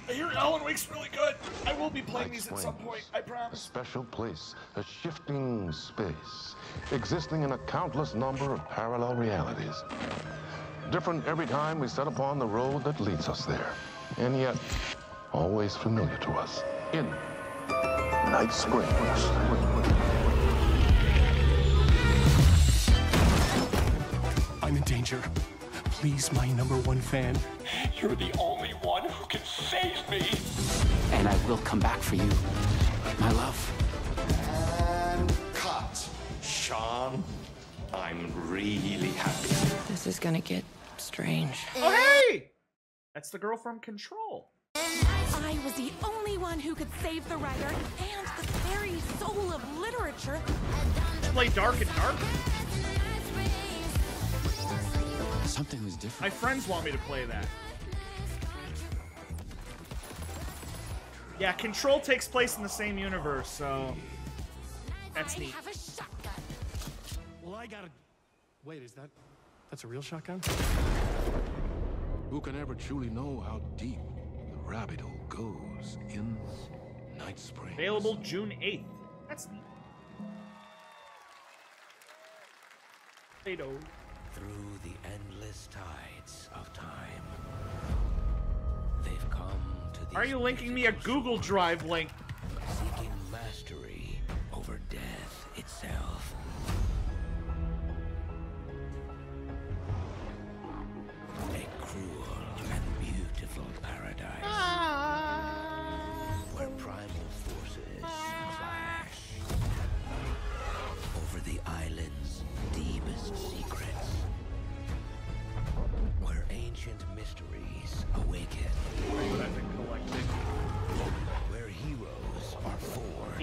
I hear Alan Wake's really good. I will be playing these at some point, I promise. A special place, a shifting space, existing in a countless number of parallel realities. Different every time we set upon the road that leads us there, and yet always familiar to us. In Night Springs. I'm in danger. Please, my #1 fan. You're the only one who can save me. And I will come back for you, my love. And cut. Sean, I'm really happy. This is gonna get strange. Oh, hey! That's the girl from Control. I was the only one who could save the writer and the very soul of literature. Play Dark and Dark. Something was different. My friends want me to play that. Yeah, Control takes place in the same universe, so that's neat. Well, I gotta... Wait, that's a real shotgun? Who can ever truly know how deep the rabbit hole goes in Night Springs? Available June 8th. That's neat. Play-Doh. Through the endless tides of time, they've come to the. Are you linking me a Google Drive link? Seeking mastery over death itself. A cruel and beautiful paradise where primal forces clash over the island's deepest secrets. Where ancient mysteries awaken. Where heroes are forged.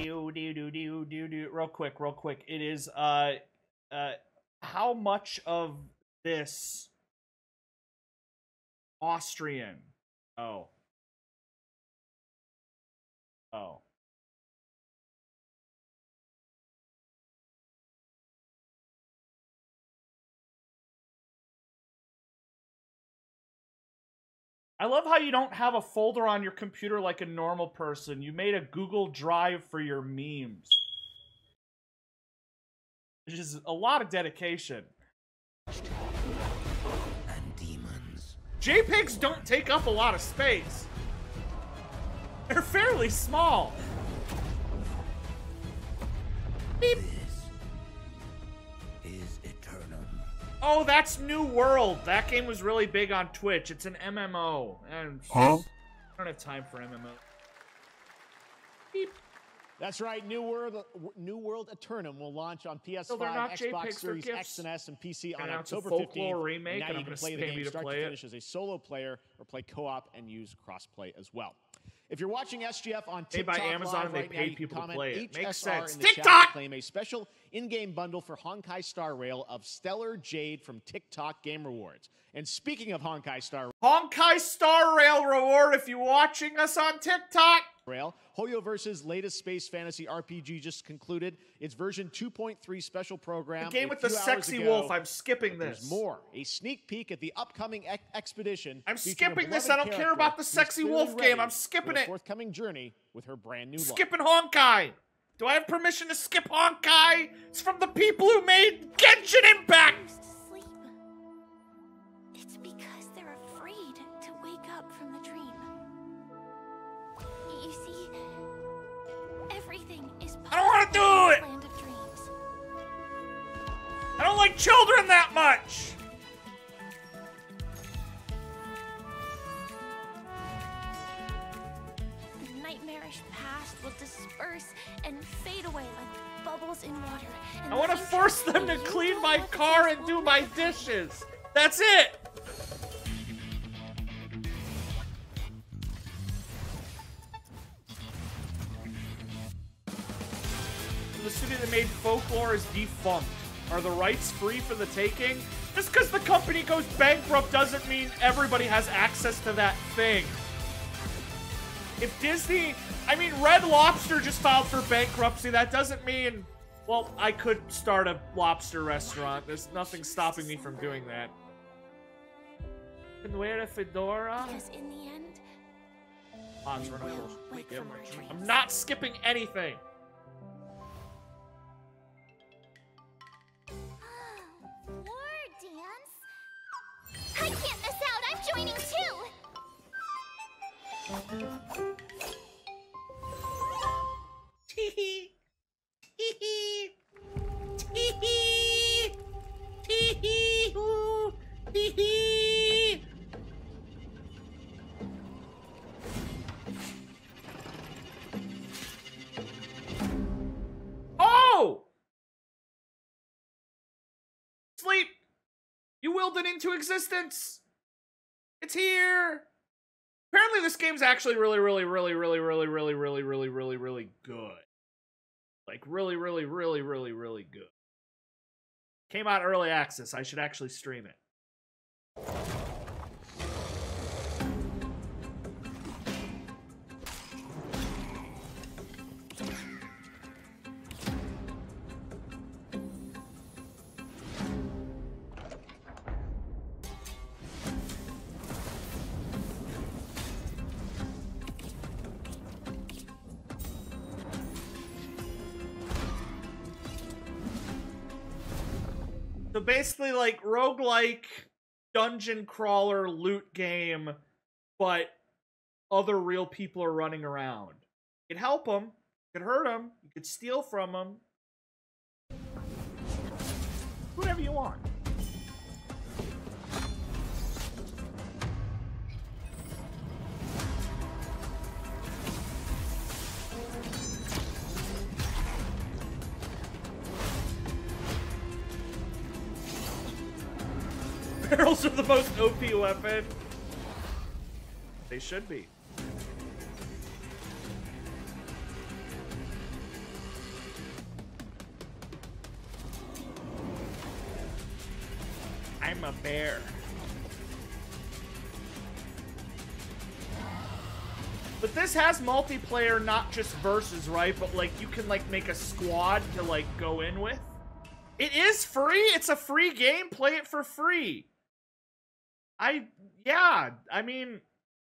Real quick. It is how much of this Austrian? Oh. I love how you don't have a folder on your computer like a normal person. You made a Google Drive for your memes. Which is a lot of dedication. And demons. JPEGs don't take up a lot of space. They're fairly small. Beep. Oh, that's New World. That game was really big on Twitch. It's an MMO. And I don't have time for MMO. Beep. That's right. New World Eternum will launch on PS5, Xbox JPEGs, Series X and S, and PC on It's a October Folklore 15th. remake, now and you I'm can gonna play the spam game you to start play to it. finish as a solo player or play co-op and use crossplay as well. If you're watching SGF on TikTok by Amazon, Live and they right pay now, people to comment play it. Makes HSR sense. in the chat TikTok! to claim a special in-game bundle for Honkai Star Rail of Stellar Jade from TikTok Game Rewards. And speaking of Honkai Star Rail reward if you're watching us on TikTok. Rail, Hoyoverse's latest space fantasy RPG just concluded its version 2.3 special program. The game with a the few hours sexy ago. wolf. I'm skipping this. There's more. A sneak peek at the upcoming expedition. I'm featuring a skipping this. beloved I don't care character about the who's sexy clearly wolf game. ready I'm skipping for the it. forthcoming journey with her brand new look. Skipping Honkai. Do I have permission to skip Honkai? It's from the people who made Genshin Impact. Sleep. It's because they're afraid to wake up from the dream. You see, everything is I don't want to do possible in it! this land of dreams. I don't like children that much! The nightmarish past will disperse and fade away like bubbles in water. I want to force them to clean my car and do my dishes. That's it! The studio that made Folklore is defunct. Are the rights free for the taking? Just because the company goes bankrupt doesn't mean everybody has access to that thing. If Disney... I mean, Red Lobster just filed for bankruptcy. That doesn't mean... Well, I could start a lobster restaurant. There's nothing stopping me from doing that. And wear a fedora? Because in the end, Odds run will close. wake from our dreams. I'm not skipping anything. War dance? I can't miss out. I'm joining too. Tee-hee. Tee-hee. Tee-hee. Tee-hee. Ooh. Tee-hee. Oh! Sleep! You willed it into existence! It's here! Apparently this game's actually really good. Like, really good. Came out early access. I should actually stream it. So basically, like, roguelike dungeon crawler loot game, but other real people are running around. You could help them, you could hurt them, you could steal from them. Whatever you want. Barrels are the most OP weapon. They should be. I'm a bear. But this has multiplayer, not just versus, right? But like you can like make a squad to like go in with. It is free. It's a free game. Play it for free. Yeah, I mean,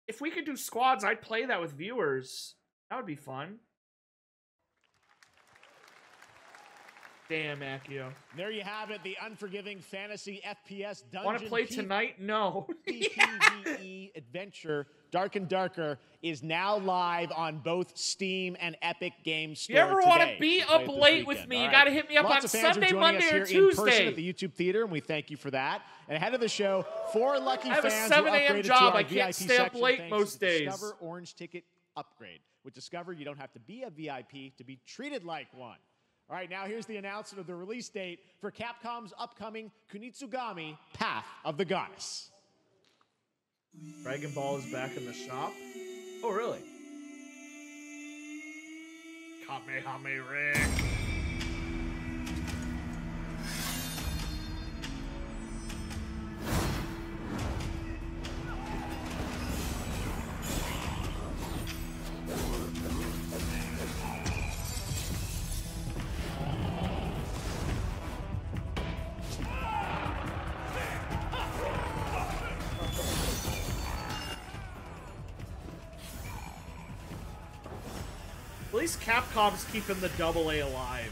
if we could do squads, I'd play that with viewers. That would be fun. Damn, Accio. There you have it, the unforgiving fantasy FPS dungeon. Want to play tonight? No. PvE adventure, Dark and Darker, is now live on both Steam and Epic Games Store. You ever want to today. be Play up it this late with weekend. me? All You right. got to hit me up Lots on of fans are Sunday, joining Monday, us or here in person Tuesday. at the YouTube Theater, and we thank you for that. And ahead of the show, 4 lucky I have a fans 7 who a.m. upgraded job. to our I can't VIP stay up section late thanks most to the days. Discover Orange Ticket upgrade. With Discover, you don't have to be a VIP to be treated like one. All right, now here's the announcement of the release date for Capcom's upcoming Kunitsugami Path of the Goddess. Dragon Ball is back in the shop? Oh, really? Kamehameha Rick. At least Capcom's keeping the AA alive.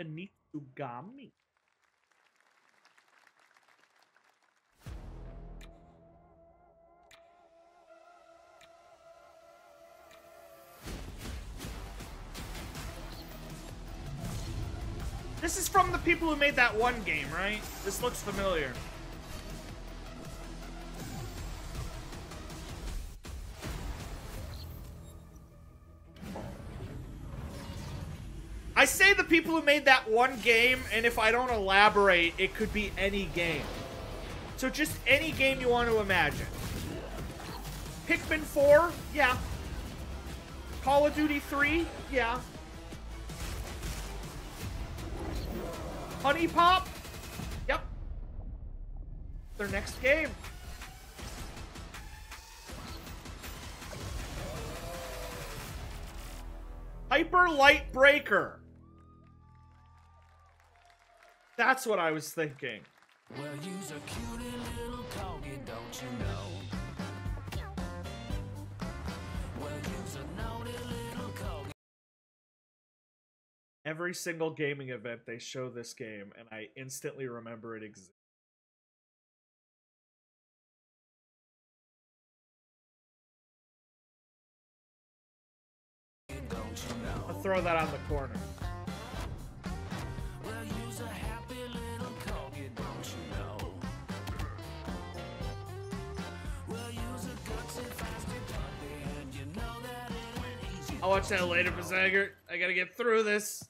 Nitsugami. This is from the people who made that one game, right? This looks familiar. I say the people who made that one game, and if I don't elaborate, it could be any game. So just any game you want to imagine. Pikmin 4? Yeah. Call of Duty 3? Yeah. Honey Pop? Yep. Their next game. Hyper Light Breaker. That's what I was thinking. Well, you's a cutie little corgi, don't you know? Well, you's a naughty little corgi. Every single gaming event, they show this game, and I instantly remember it exists. I'll throw that on the corner. Well, you's a happy little corgi, don't you know? Well, you's a gutsy, fasty puppy, and you know that it ain't easy. I'll watch that later, Mazagert. I gotta get through this.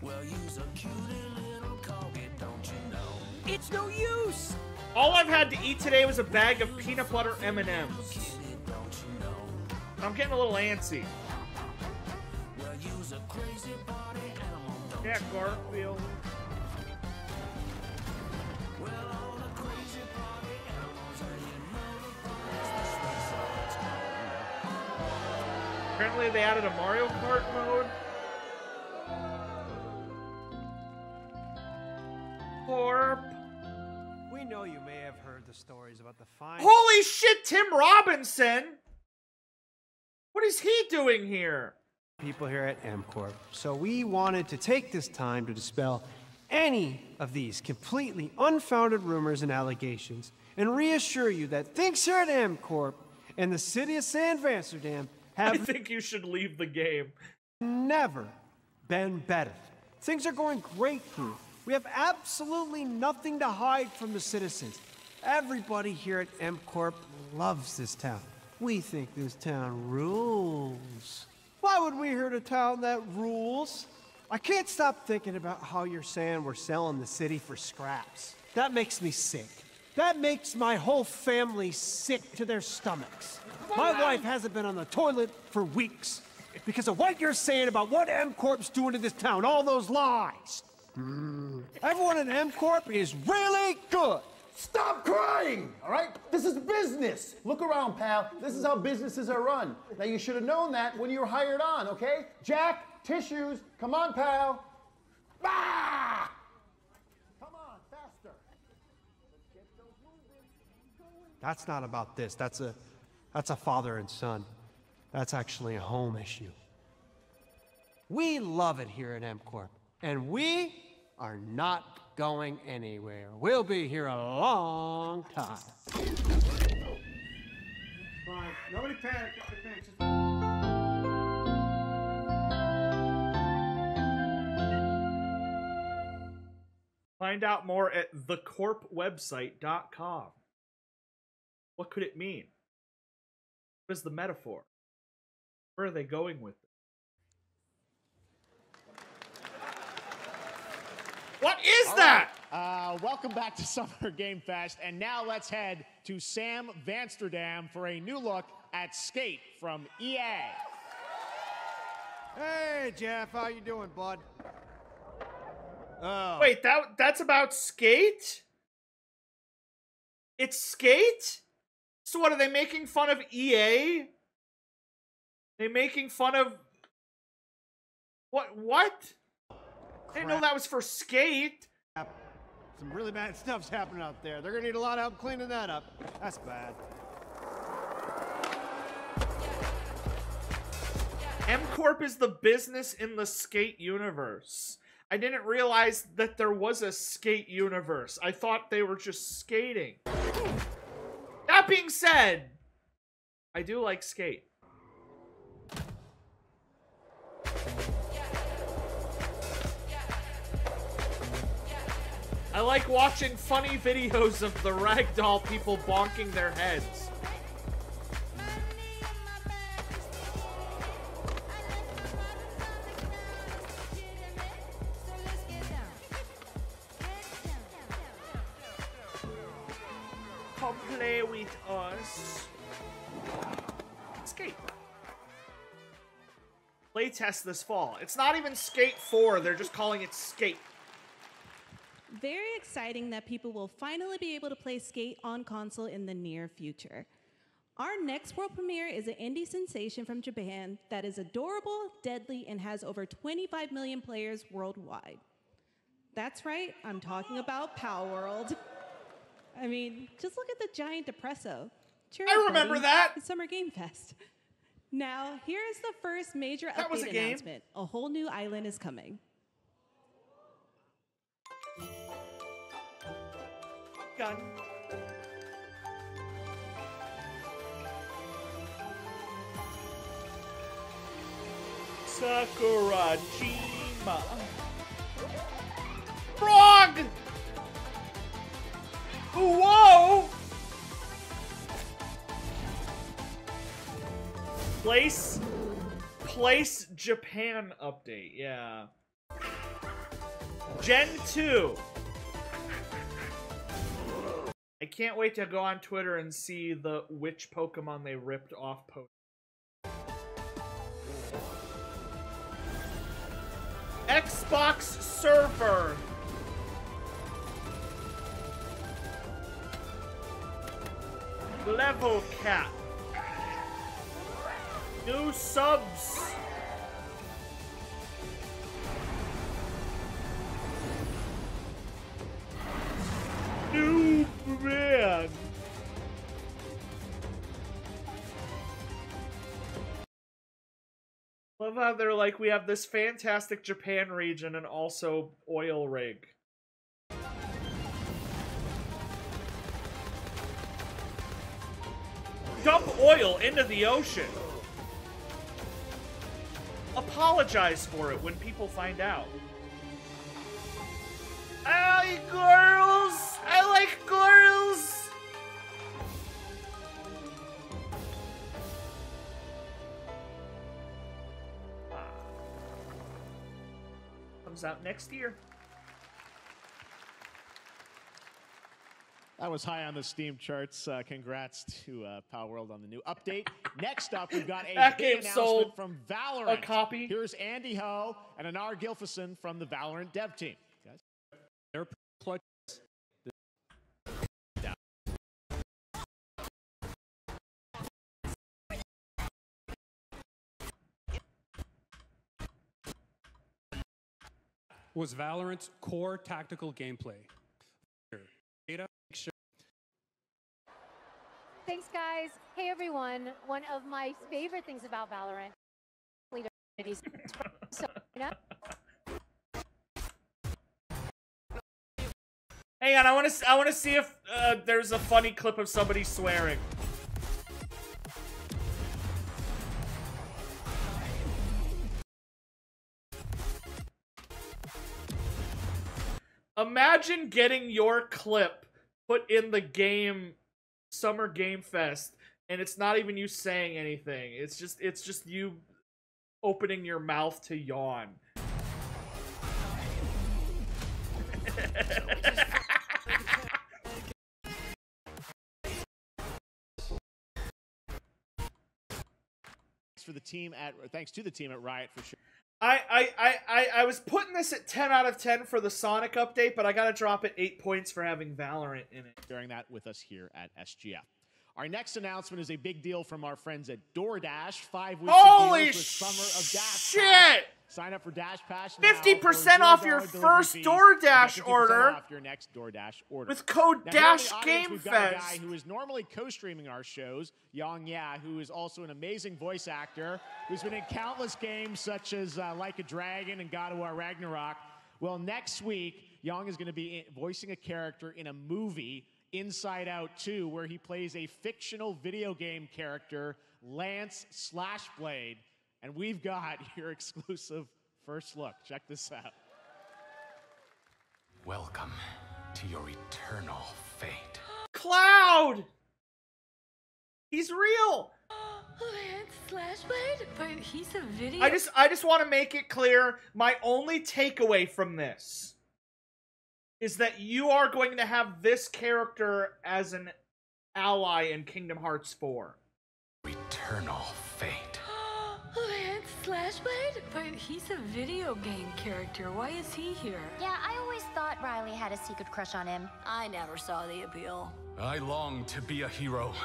Well, you's a cutie little corgi, don't you know? It's no use! All I've had to eat today was a bag of peanut butter M&Ms. I'm getting a little antsy. Well, you's a crazy body animal. Yeah, Garfield. Well, all the crazy body animals, and you know the Apparently they added a Mario Kart mode. Corp. We know you may have heard the stories about the fine. Holy shit, Tim Robinson! What is he doing here? People here at MCorp. So we wanted to take this time to dispel any of these completely unfounded rumors and allegations and reassure you that things here at MCorp and the city of San Amsterdam I have think you should leave the game. never been better. Things are going great here. We have absolutely nothing to hide from the citizens. Everybody here at MCorp loves this town. We think this town rules. Why would we hurt a town that rules? I can't stop thinking about how you're saying we're selling the city for scraps. That makes me sick. That makes my whole family sick to their stomachs. My wife hasn't been on the toilet for weeks because of what you're saying about what MCorp's doing to this town, all those lies. Everyone at MCorp is really good. Stop crying, all right? This is business. Look around, pal. This is how businesses are run. Now, you should have known that when you were hired on, okay? Jack, tissues. Come on, pal. Ah! Come on, faster. Let's get those moving. That's not about this. That's a father and son. That's actually a home issue. We love it here at MCorp, and we are not going anywhere. We'll be here a long time. Fine. Nobody panic. Find out more at thecorpwebsite.com. What could it mean? What is the metaphor? Where are they going with it? What is that? Welcome back to Summer Game Fest, and now let's head to Sam Vansterdam for a new look at Skate from EA. Hey, Jeff, how you doing, bud? Oh. Wait, that's about Skate? It's Skate? So what, are they making fun of EA? They making fun of... What? I didn't know that was for Skate. Some really bad stuff's happening out there. They're gonna need a lot of help cleaning that up. That's bad. M-Corp is the business in the Skate universe. I didn't realize that there was a Skate universe. I thought they were just skating. That being said, I do like Skate. I like watching funny videos of the ragdoll people bonking their heads. Come play with us. Skate. Playtest this fall. It's not even Skate 4, they're just calling it Skate. Very exciting that people will finally be able to play Skate on console in the near future. Our next world premiere is an indie sensation from Japan that is adorable, deadly, and has over 25 million players worldwide. That's right, I'm talking about Palworld. I mean, just look at the giant depresso. Cheer I up, remember buddy. that. It's Summer Game Fest. Now, here's the first major That was update a game. announcement. A whole new island is coming. Gun. Sakurajima. Frog! Whoa! Place Japan update, yeah. Gen 2. I can't wait to go on Twitter and see which Pokemon they ripped off Xbox server. Level cap. New subs. New man. Love how they're like, we have this fantastic Japan region and also oil rig. Dump oil into the ocean. Apologize for it when people find out. I like girls! I like girls! Comes out next year. That was high on the Steam charts. Congrats to Palworld on the new update. Next up, we've got a That big game announcement sold from Valorant. a copy. Here's Andy Ho and Anar Gilfison from the Valorant dev team. Guys, they're clutch. Was Valorant's core tactical gameplay. Data, Thanks, guys. Hey, everyone. One of my favorite things about Valorant. So, you know? Hang on, I want to see if there's a funny clip of somebody swearing. Imagine getting your clip put in the game Summer Game Fest and it's not even you saying anything. It's just you opening your mouth to yawn. Thanks to the team at Riot for sure. I was putting this at 10 out of 10 for the Sonic update, but I gotta drop it 8 points for having Valorant in it. Sharing that with us here at SGF. Our next announcement is a big deal from our friends at DoorDash. 5 weeks Holy of deals with Summer of Dash shit! Pass. Sign up for Dash Pass now. 50% off your first DoorDash order. Off your next DoorDash order. With code now, DashGameFest. We've got a guy who is normally co-streaming our shows, Yang Ya, who is also an amazing voice actor, who's been in countless games such as Like a Dragon and God of War Ragnarok. Well, next week, Yang is going to be voicing a character in a movie, Inside Out 2, where he plays a fictional video game character, Lance Slashblade. And we've got your exclusive first look. Check this out. Welcome to your eternal fate. Cloud! He's real! Lance Slashblade? But he's a video... I just want to make it clear, my only takeaway from this is that you are going to have this character as an ally in Kingdom Hearts 4. Eternal fate. Lance Slashblade? But he's a video game character. Why is he here? Yeah, I always thought Riley had a secret crush on him. I never saw the appeal. I long to be a hero,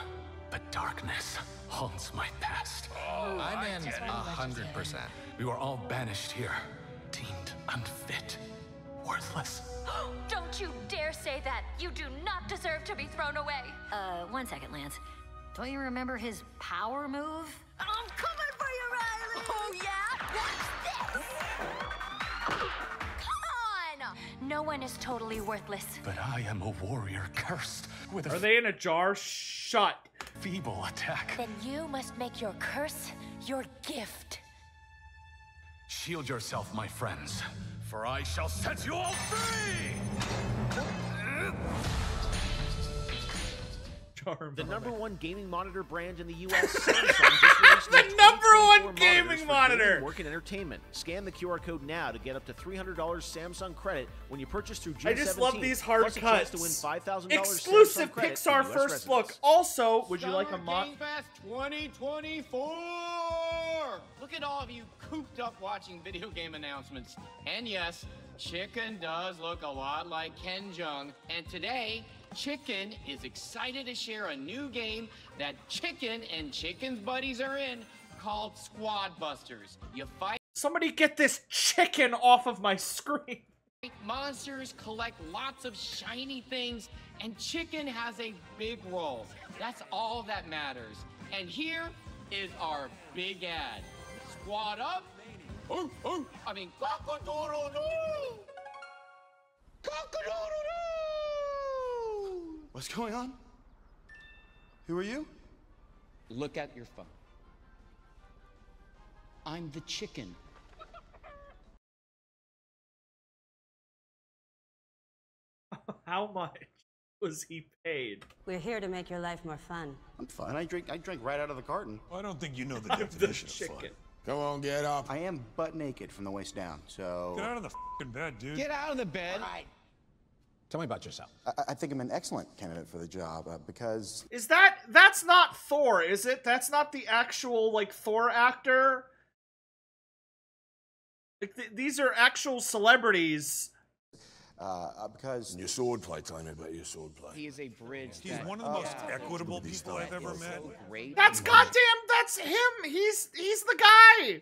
but darkness haunts my past. I'm in 100%. We were all banished here, deemed unfit, worthless. Don't you dare say that! You do not deserve to be thrown away! 1 second, Lance. Don't you remember his power move? I'm coming for you, Riley! Oh, yeah? What's this? Come on! No one is totally worthless. But I am a warrior cursed with a... Are they in a jar? Shut. Feeble attack. Then you must make your curse your gift. Shield yourself, my friends, for I shall set you all free! The #1 gaming monitor brand in the U.S., Samsung, just released the #1 gaming monitor! Work and entertainment. Scan the QR code now to get up to $300 Samsung credit when you purchase through June 17th. I just love these hard plus cuts. A chance to win $5,000 exclusive Samsung credit Pixar to US first residents. look. Also, would you like a mod? Game Fest 2024! Look at all of you cooped up watching video game announcements. And yes, Chicken does look a lot like Ken Jeong. And today, Chicken is excited to share a new game that Chicken and Chicken's buddies are in called Squad Busters. You fight... Somebody get this chicken off of my screen. Monsters, collect lots of shiny things, and Chicken has a big role. That's all that matters. And here is our big ad. Squad up. I mean, cock-a-doodle-doo! Cock-a-doodle-doo! What's going on? Who are you? Look at your phone. I'm the chicken. How much was he paid? We're here to make your life more fun. I'm fine. I drink right out of the carton. I don't think you know the definition of fun. Come on, get up. I am butt naked from the waist down, so... Get out of the f***ing bed, dude. Get out of the bed. Tell me about yourself. I think I'm an excellent candidate for the job because... Is that's not Thor, is it? That's not the actual, like, Thor actor? Like, these are actual celebrities. Because... And your swordplay, tell me about your swordplay. He is a bridge. He's one of the most equitable people I've ever met. That's that's him! He's the guy!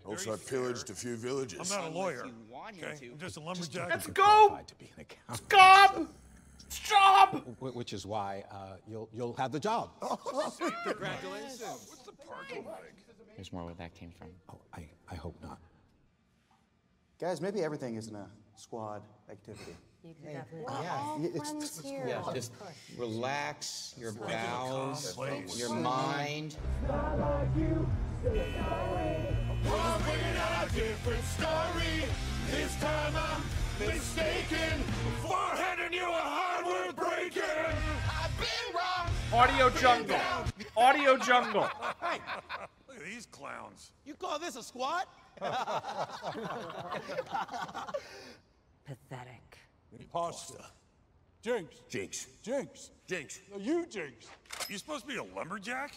Also, I pillaged a few villages. I'm not a lawyer, okay? I'm just a lumberjack. Let's go! Job! Job! Which is why you'll have the job. Congratulations. What's the parking like? There's more where that came from. Oh, I hope not. Guys, maybe everything isn't a squad activity. You could definitely. Yeah, just relax your bowels, your mind. I'm bringing out a different story. This time I'm mistaken for handing you a hardware break-in. I've been wrong. Audio jungle. Audio jungle. Hey, look at these clowns. You call this a squat? Pathetic. Pasta. Jinx. Jinx. Jinx. Jinx. No, you Jinx. You supposed to be a lumberjack?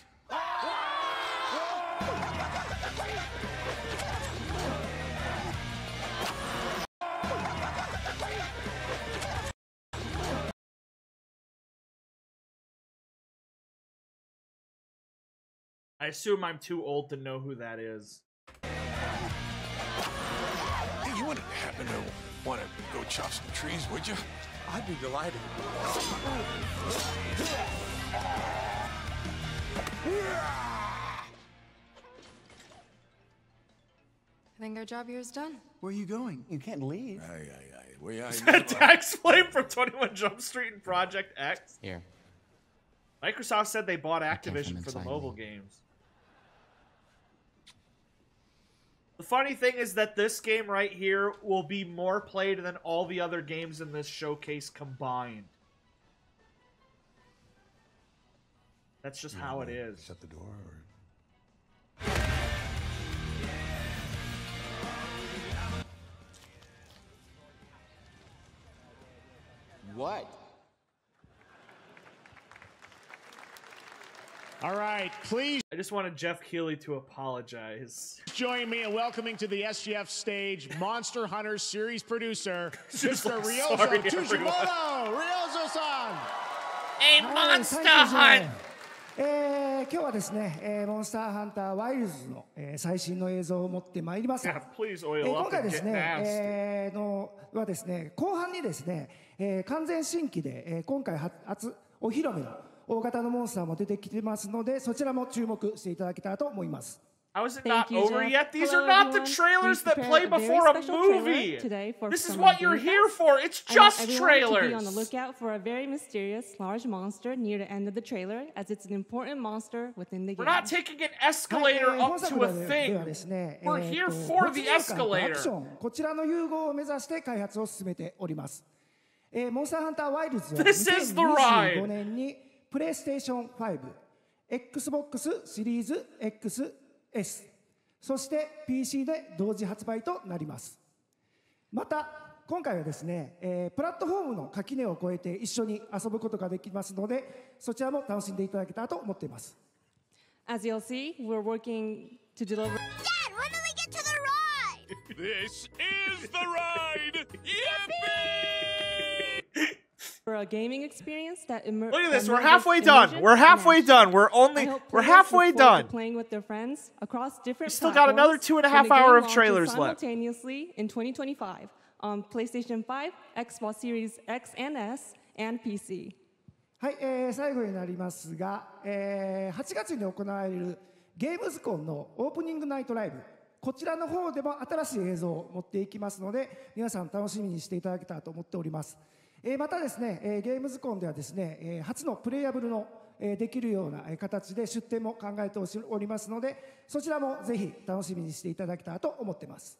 I assume I'm too old to know who that is. Hey, you wouldn't happen to want to go chop some trees, would you? I'd be delighted. I think our job here is done. Where are you going? You can't leave. Is that Dax Flame from 21 Jump Street and Project X? Here. Microsoft said they bought Activision for the mobile games. The funny thing is that this game right here will be more played than all the other games in this showcase combined. That's just how it is. Shut the door. What? All right, please. I just wanted Jeff Keighley to apologize. Join me in welcoming to the SGF stage Monster Hunter series producer, Just Mr. like, Ryozo sorry, Tsushimoto. Ryozo-san. A Monster Hunt. 今日はですね、モンスターハンターワイルズの、最新の映像を持ってまいります。Yeah, please oil 今 up 回 and です get ね、 nasty. はですね、後半にですね、完全新規で、今回初お披露目の大型のモンスターも出てきてますので、そちらも注目していただけたらと思います。 How is it Thank not you, over Jeff. yet? These Hello, are not the everyone. trailers We that play prepared a very before a special trailer movie. today for This is Summer what you're Game here Fest. for. It's I want just everyone trailers. to be on the lookout for a very mysterious large monster near the end of the trailer, as it's an important monster within the game. We're not taking an escalator up to a thing. We're here for the アク escalator. ションこちらの融合を目指して開発を進めております。モンスターハンターワイルズは This is the ride. 2025年にプレイステーション5、Xbox シリーズ XS、そして PC で同時発売となります。また今回はですね、プラットフォームの垣根を越えて一緒に遊ぶことができますので、そちらも楽しんでいただけたらと思っています。As you'll see, we're working to deliver. Dad, when do we get to the ride? This is the ride! Yippee! For a gaming experience that Look at this. We're halfway done. We're halfway done. We're halfway done. Playing with their friends across different. We still got another 2.5 hours of trailers left. Simultaneously in 2025 on PlayStation 5, Xbox Series X and S, and PC. はい、最後になりますが、8月に行われるゲームズコンのオープニングナイトライブ、こちらの方でも新しい映像を持っていきますので、皆さん楽しみにしていただけたらと思っております。またですね、ゲームズコンではですね、初のプレイヤブルのできるような形で出展も考えておりますので、そちらもぜひ楽しみにしていただけたらと思っています。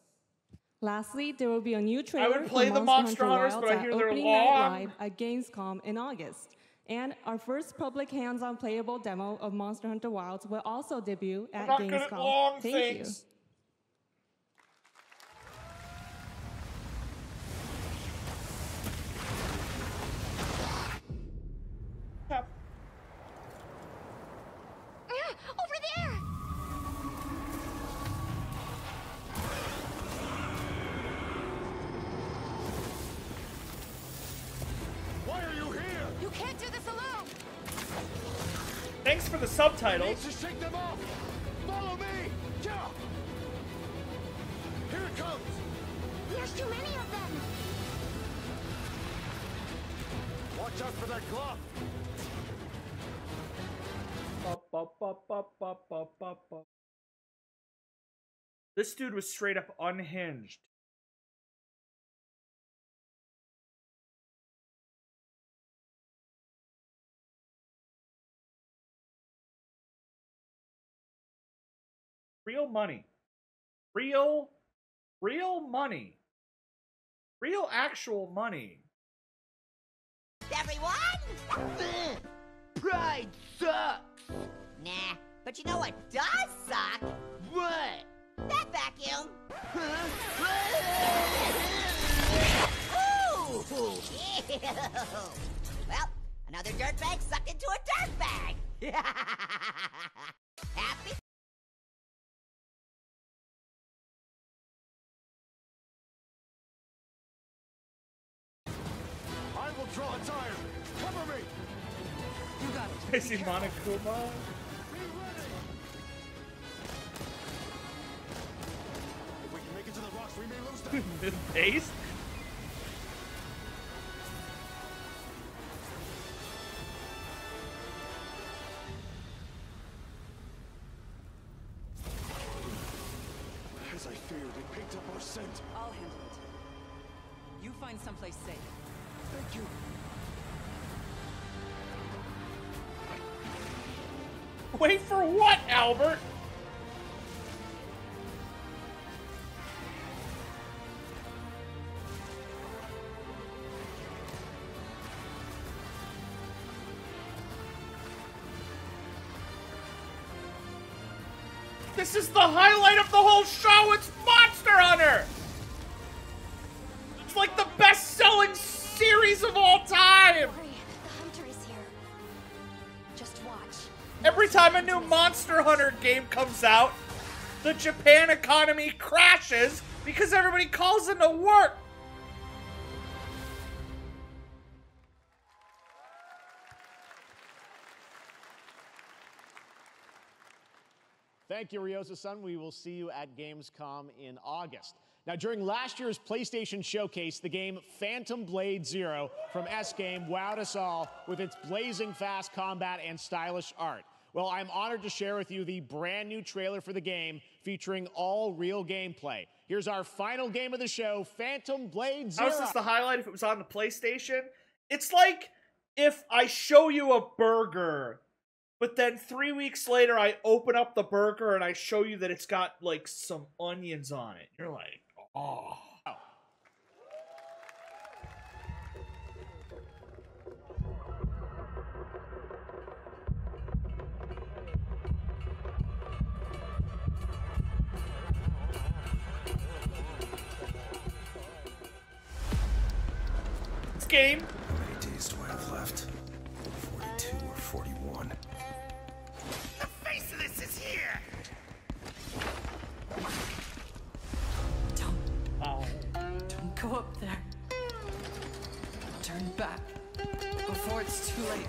Lastly, there will be a new trailer I would play for the Monster Monster Hunters, Hunter but I Wilds hear at they're Opening Night long. Live at Gamescom in August. And our first public hands-on playable demo of Monster Hunter Wilds will also debut at I'm not good Gamescom. at long Thank things. Over there! Why are you here? You can't do this alone! Thanks for the subtitles. Just shake them off! Follow me! Jump! Here it comes! There's too many of them! Watch out for that glove! This dude was straight up unhinged. Real money. Real money. Real actual money. Everyone? Pride sucks! Nah, but you know what does suck? What? That vacuum! Ooh! Ew. Well, another dirtbag sucked into a dirtbag! Happy? I will draw a tire! Cover me! I see Monokuma. Paste? As I feared, it picked up our scent. I'll handle it. You find someplace safe. Thank you. Wait for what, Albert? This is the highlight of the whole show. It's Monster Hunter. It's like the best-selling series of all time. The hunter is here. Just watch. Every time a new Monster Hunter game comes out, the Japan economy crashes because everybody calls into work. Thank you, Ryosa-san. We will see you at Gamescom in August. Now, during last year's PlayStation Showcase, the game Phantom Blade Zero from S-Game wowed us all with its blazing fast combat and stylish art. Well, I'm honored to share with you the brand new trailer for the game featuring all real gameplay. Here's our final game of the show, Phantom Blade Zero. How is this the highlight if it was on the PlayStation? It's like if I show you a burger, but then 3 weeks later I open up the burger and I show you that it's got like some onions on it. You're like, oh. This game. How many days do I have left? 42 or 41? The face of this is here! Don't go up there. Turn back before it's too late.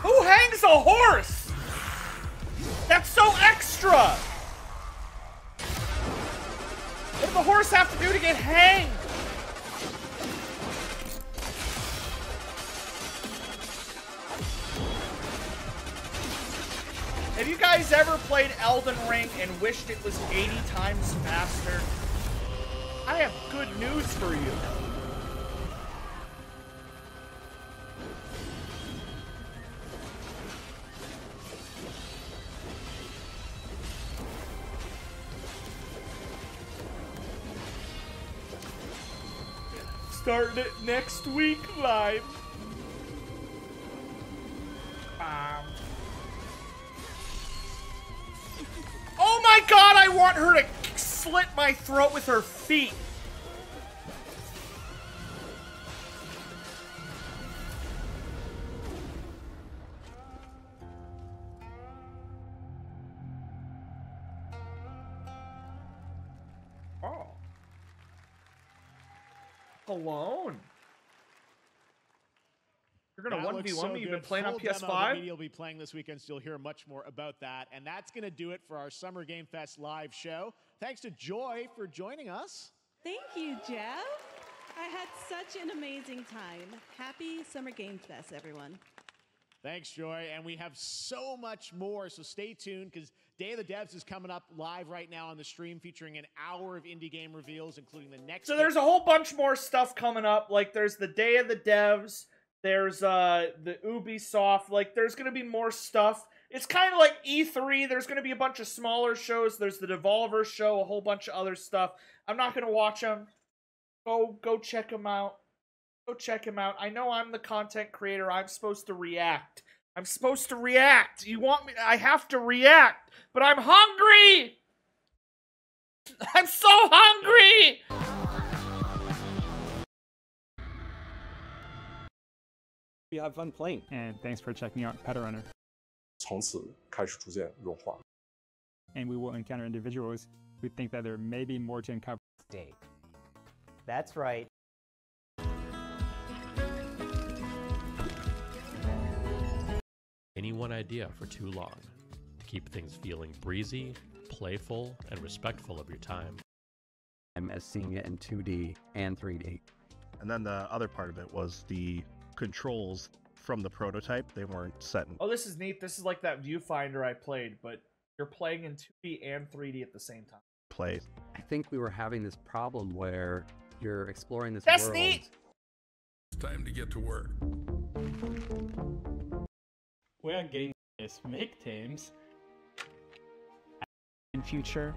Who hangs a horse? That's so extra! What does the horse have to do to get hanged? Have you guys ever played Elden Ring and wished it was 80 times faster? I have good news for you. Starting it next week live. Oh my god, I want her to slit my throat with her feet. Oh. Alone. You're gonna That looks 1v1 so me. You've been good. playing on Full demo PS5? that you'll be playing this weekend, so you'll hear much more about that. And that's going to do it for our Summer Game Fest live show. Thanks to Joy for joining us. Thank you, Jeff. I had such an amazing time. Happy Summer Game Fest, everyone. Thanks, Joy. And we have so much more, so stay tuned because Day of the Devs is coming up live right now on the stream, featuring an hour of indie game reveals, including the next... So there's a whole bunch more stuff coming up. Like, there's the Day of the Devs. There's the Ubisoft. Like, there's going to be more stuff. It's kind of like E3. There's going to be a bunch of smaller shows. There's the Devolver show, a whole bunch of other stuff. I'm not going to watch them. Go check them out. Go check them out. I know I'm the content creator. I'm supposed to react. I'm supposed to react. You want me? I have to react. But I'm hungry! I'm so hungry! We have fun playing. And thanks for checking out Pet Runner. 从此开始逐渐融化。 And we will encounter individuals who think that there may be more to uncover. That's right. Any one idea for too long. Keep things feeling breezy, playful, and respectful of your time. as seeing it in 2D and 3D. And then the other part of it was the controls from the prototype. They weren't set in. Oh, this is neat. This is like that viewfinder I played, but you're playing in 2D and 3D at the same time. Play. I think we were having this problem where you're exploring this That's world. neat. It's time to get to work. We are getting this make teams in future.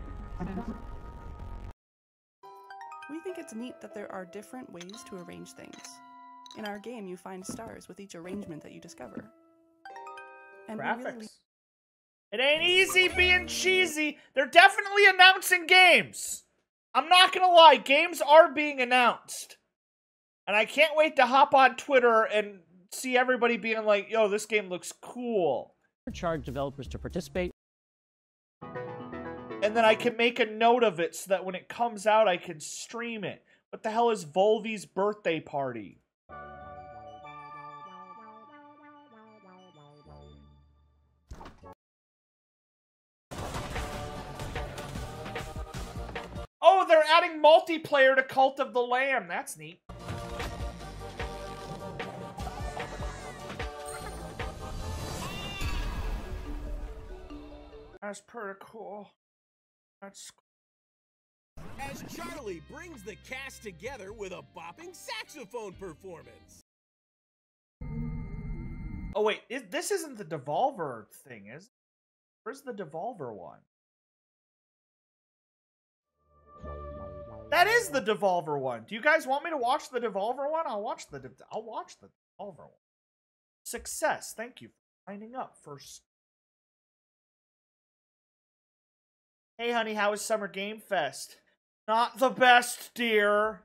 We think it's neat that there are different ways to arrange things. In our game, you find stars with each arrangement that you discover. And we Graphics. really It ain't easy being cheesy. They're definitely announcing games. I'm not gonna lie, games are being announced. And I can't wait to hop on Twitter and see everybody being like, yo, this game looks cool. Charge developers to participate. And then I can make a note of it so that when it comes out, I can stream it. What the hell is Volvy's birthday party? Oh, they're adding multiplayer to Cult of the Lamb. That's neat. That's pretty cool. That's As Charlie brings the cast together with a bopping saxophone performance. Oh wait, this isn't the Devolver thing, is it? Where's the Devolver one? That is the Devolver one. Do you guys want me to watch the Devolver one? I'll watch the Devolver one. Success. Thank you for signing up first. Hey honey, how was Summer Game Fest? Not the best, dear.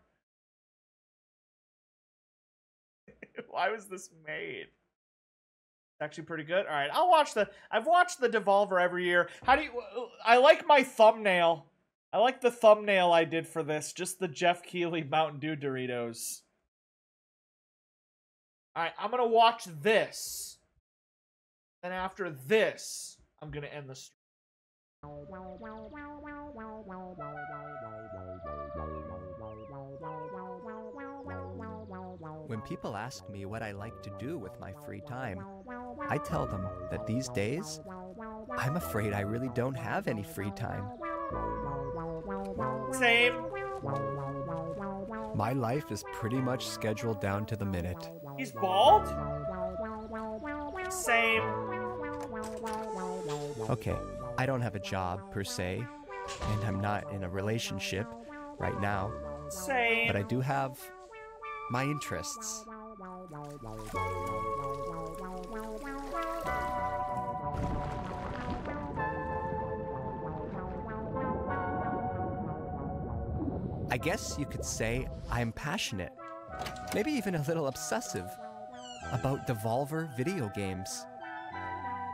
Why was this made? It's actually pretty good. All right, I've watched the Devolver every year. I like my thumbnail. I like the thumbnail I did for this. Just the Jeff Keighley Mountain Dew Doritos. All right, I'm gonna watch this. Then after this, I'm gonna end the stream. When people ask me what I like to do with my free time, I tell them that these days, I'm afraid I really don't have any free time. Same. My life is pretty much scheduled down to the minute. He's bald? Same. Okay, I don't have a job per se, and I'm not in a relationship right now. Same. But I do have my interests. I guess you could say I'm passionate, maybe even a little obsessive, about Devolver video games.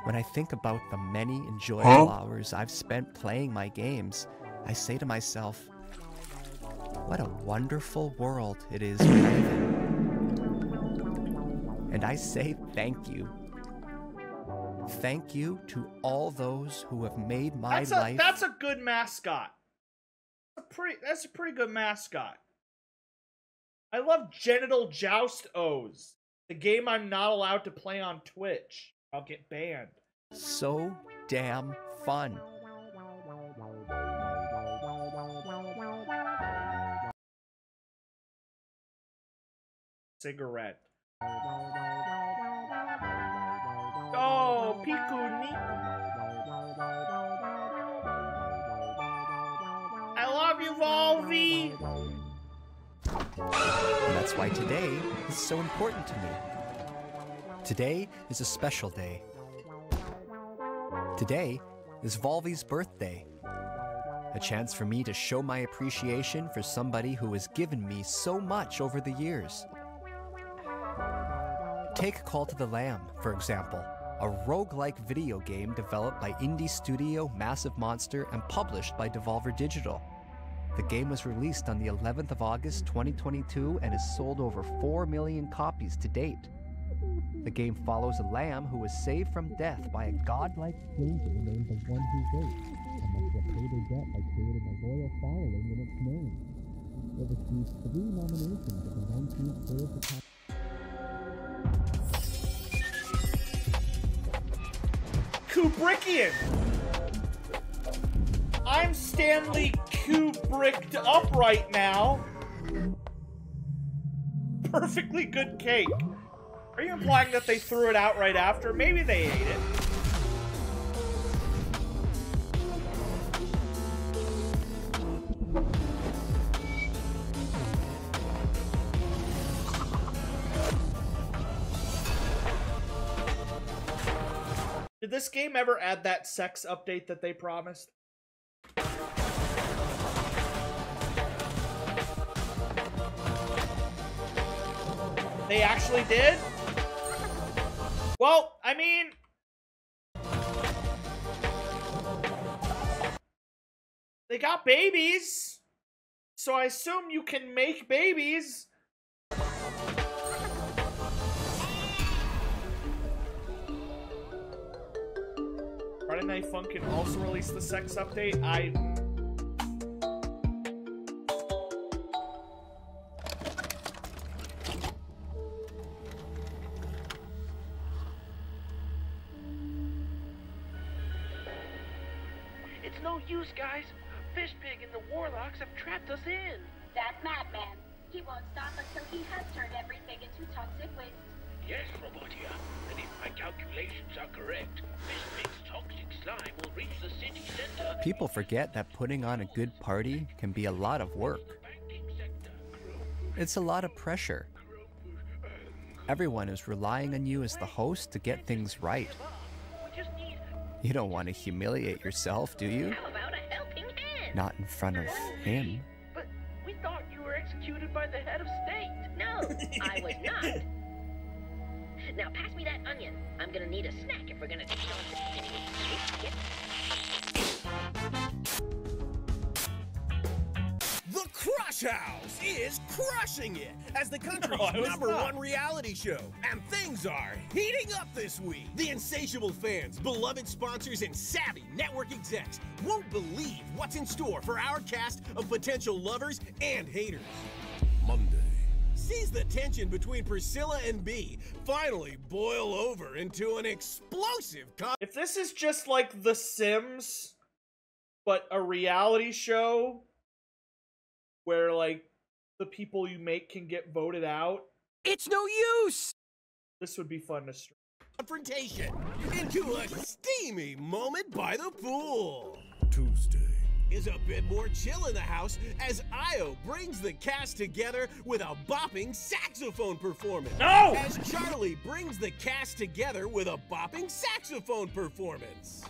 When I think about the many enjoyable hours I've spent playing my games, I say to myself, what a wonderful world it is we live in. And I say thank you. Thank you to all those who have made my life. That's a good mascot. That's a pretty good mascot. I love Genital Joust O's, the game I'm not allowed to play on Twitch. I'll get banned. So damn fun. Cigarette. Oh, Piku Niku. I love you, Volvy. And that's why today is so important to me. Today is a special day. Today is Volvy's birthday. A chance for me to show my appreciation for somebody who has given me so much over the years. Take Cult of the Lamb, for example, a roguelike video game developed by indie studio Massive Monster and published by Devolver Digital. The game was released on the 11th of August 2022 and has sold over 4 million copies to date. The game follows a lamb who was saved from death by a godlike savior named the One Who Waits, and must repay their debt by creating a loyal following in its name. It received 3 nominations at the 19th Brave Academy. Kubrickian! I'm Stanley Kubricked up right now. Perfectly good cake. Are you implying that they threw it out right after? Maybe they ate it. Did this game ever add that sex update that they promised? They actually did? Well, I mean... they got babies, so I assume you can make babies. Friday Night Funkin' also released the sex update. It's no use, guys. Fishpig and the Warlocks have trapped us in. That madman. He won't stop until he has turned everything into toxic waste. Yes, Robotia. And if my calculations are correct, Fishpig's toxic slime will reach the city center. People forget that putting on a good party can be a lot of work. It's a lot of pressure. Everyone is relying on you as the host to get things right. You don't want to humiliate yourself, do you? How about a helping hand? Not in front of him. But we thought you were executed by the head of state. No, I was not. Now pass me that onion. I'm gonna need a snack if we're gonna take on the city. The Crush House is crushing it as the country's #1 reality show. And things are heating up this week. The insatiable fans, beloved sponsors, and savvy network execs won't believe what's in store for our cast of potential lovers and haters. Monday sees the tension between Priscilla and B finally boil over into an explosive If this is just like The Sims, but a reality show where, like, the people you make can get voted out. It's no use! This would be fun to stream. Confrontation into a steamy moment by the pool. Tuesday is a bit more chill in the house as Io brings the cast together with a bopping saxophone performance. No! As Charlie brings the cast together with a bopping saxophone performance.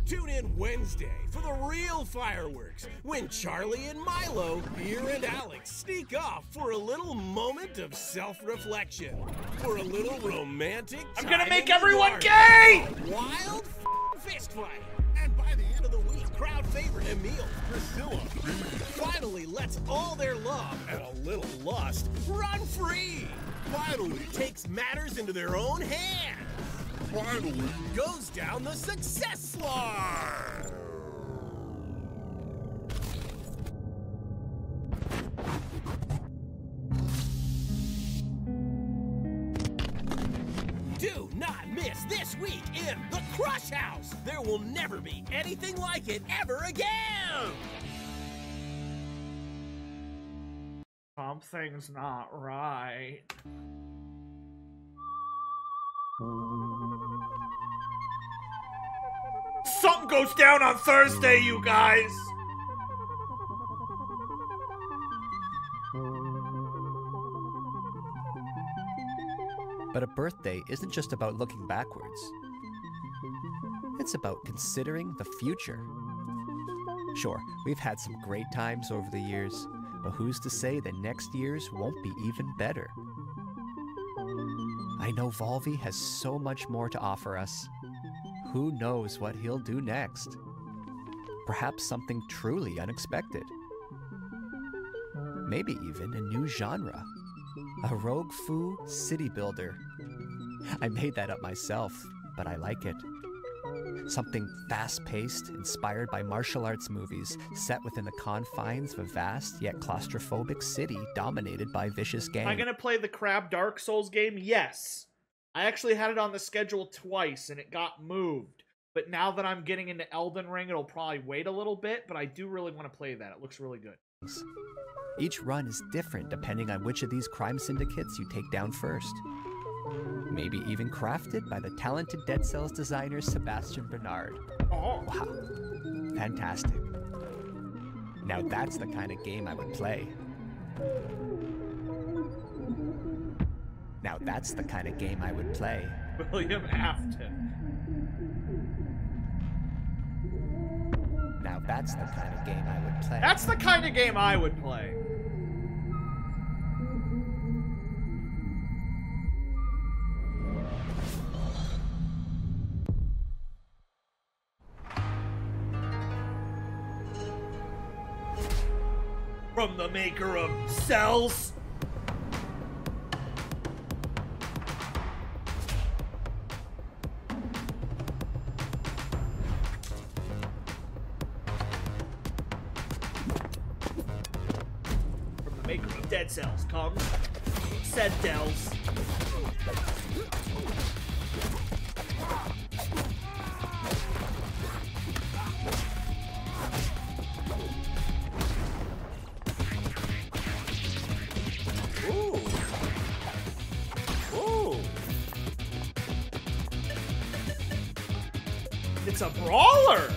Tune in Wednesday for the real fireworks when Charlie and Milo, Beer and Alex sneak off for a little moment of self-reflection. For a little romantic I'm gonna time make in the everyone dark. gay! A wild fist fight. And by the end of the week, crowd favorite Emil, Priscilla, finally lets all their love and a little lust run free. Finally takes matters into their own hands. Finally goes down the success slide. Do not miss this week in The Crush House. There will never be anything like it ever again. Something's not right. Something goes down on Thursday, you guys! But a birthday isn't just about looking backwards. It's about considering the future. Sure, we've had some great times over the years, but who's to say that next year's won't be even better? I know Volvi has so much more to offer us. Who knows what he'll do next? Perhaps something truly unexpected. Maybe even a new genre. A rogue foo city builder. I made that up myself, but I like it. Something fast-paced, inspired by martial arts movies, set within the confines of a vast yet claustrophobic city dominated by vicious gangs. Am I gonna play the Crab Dark Souls game? Yes. I actually had it on the schedule twice and it got moved. But now that I'm getting into Elden Ring, it'll probably wait a little bit, but I do really want to play that. It looks really good. Each run is different depending on which of these crime syndicates you take down first. Maybe even crafted by the talented Dead Cells designer Sebastian Bernard. Oh. Wow. Fantastic. Now that's the kind of game I would play. Now that's the kind of game I would play. William Afton. Now that's the kind of game I would play. That's the kind of game I would play. From the maker of Cells. From the maker of Dead Cells comes said Dells. It's a brawler!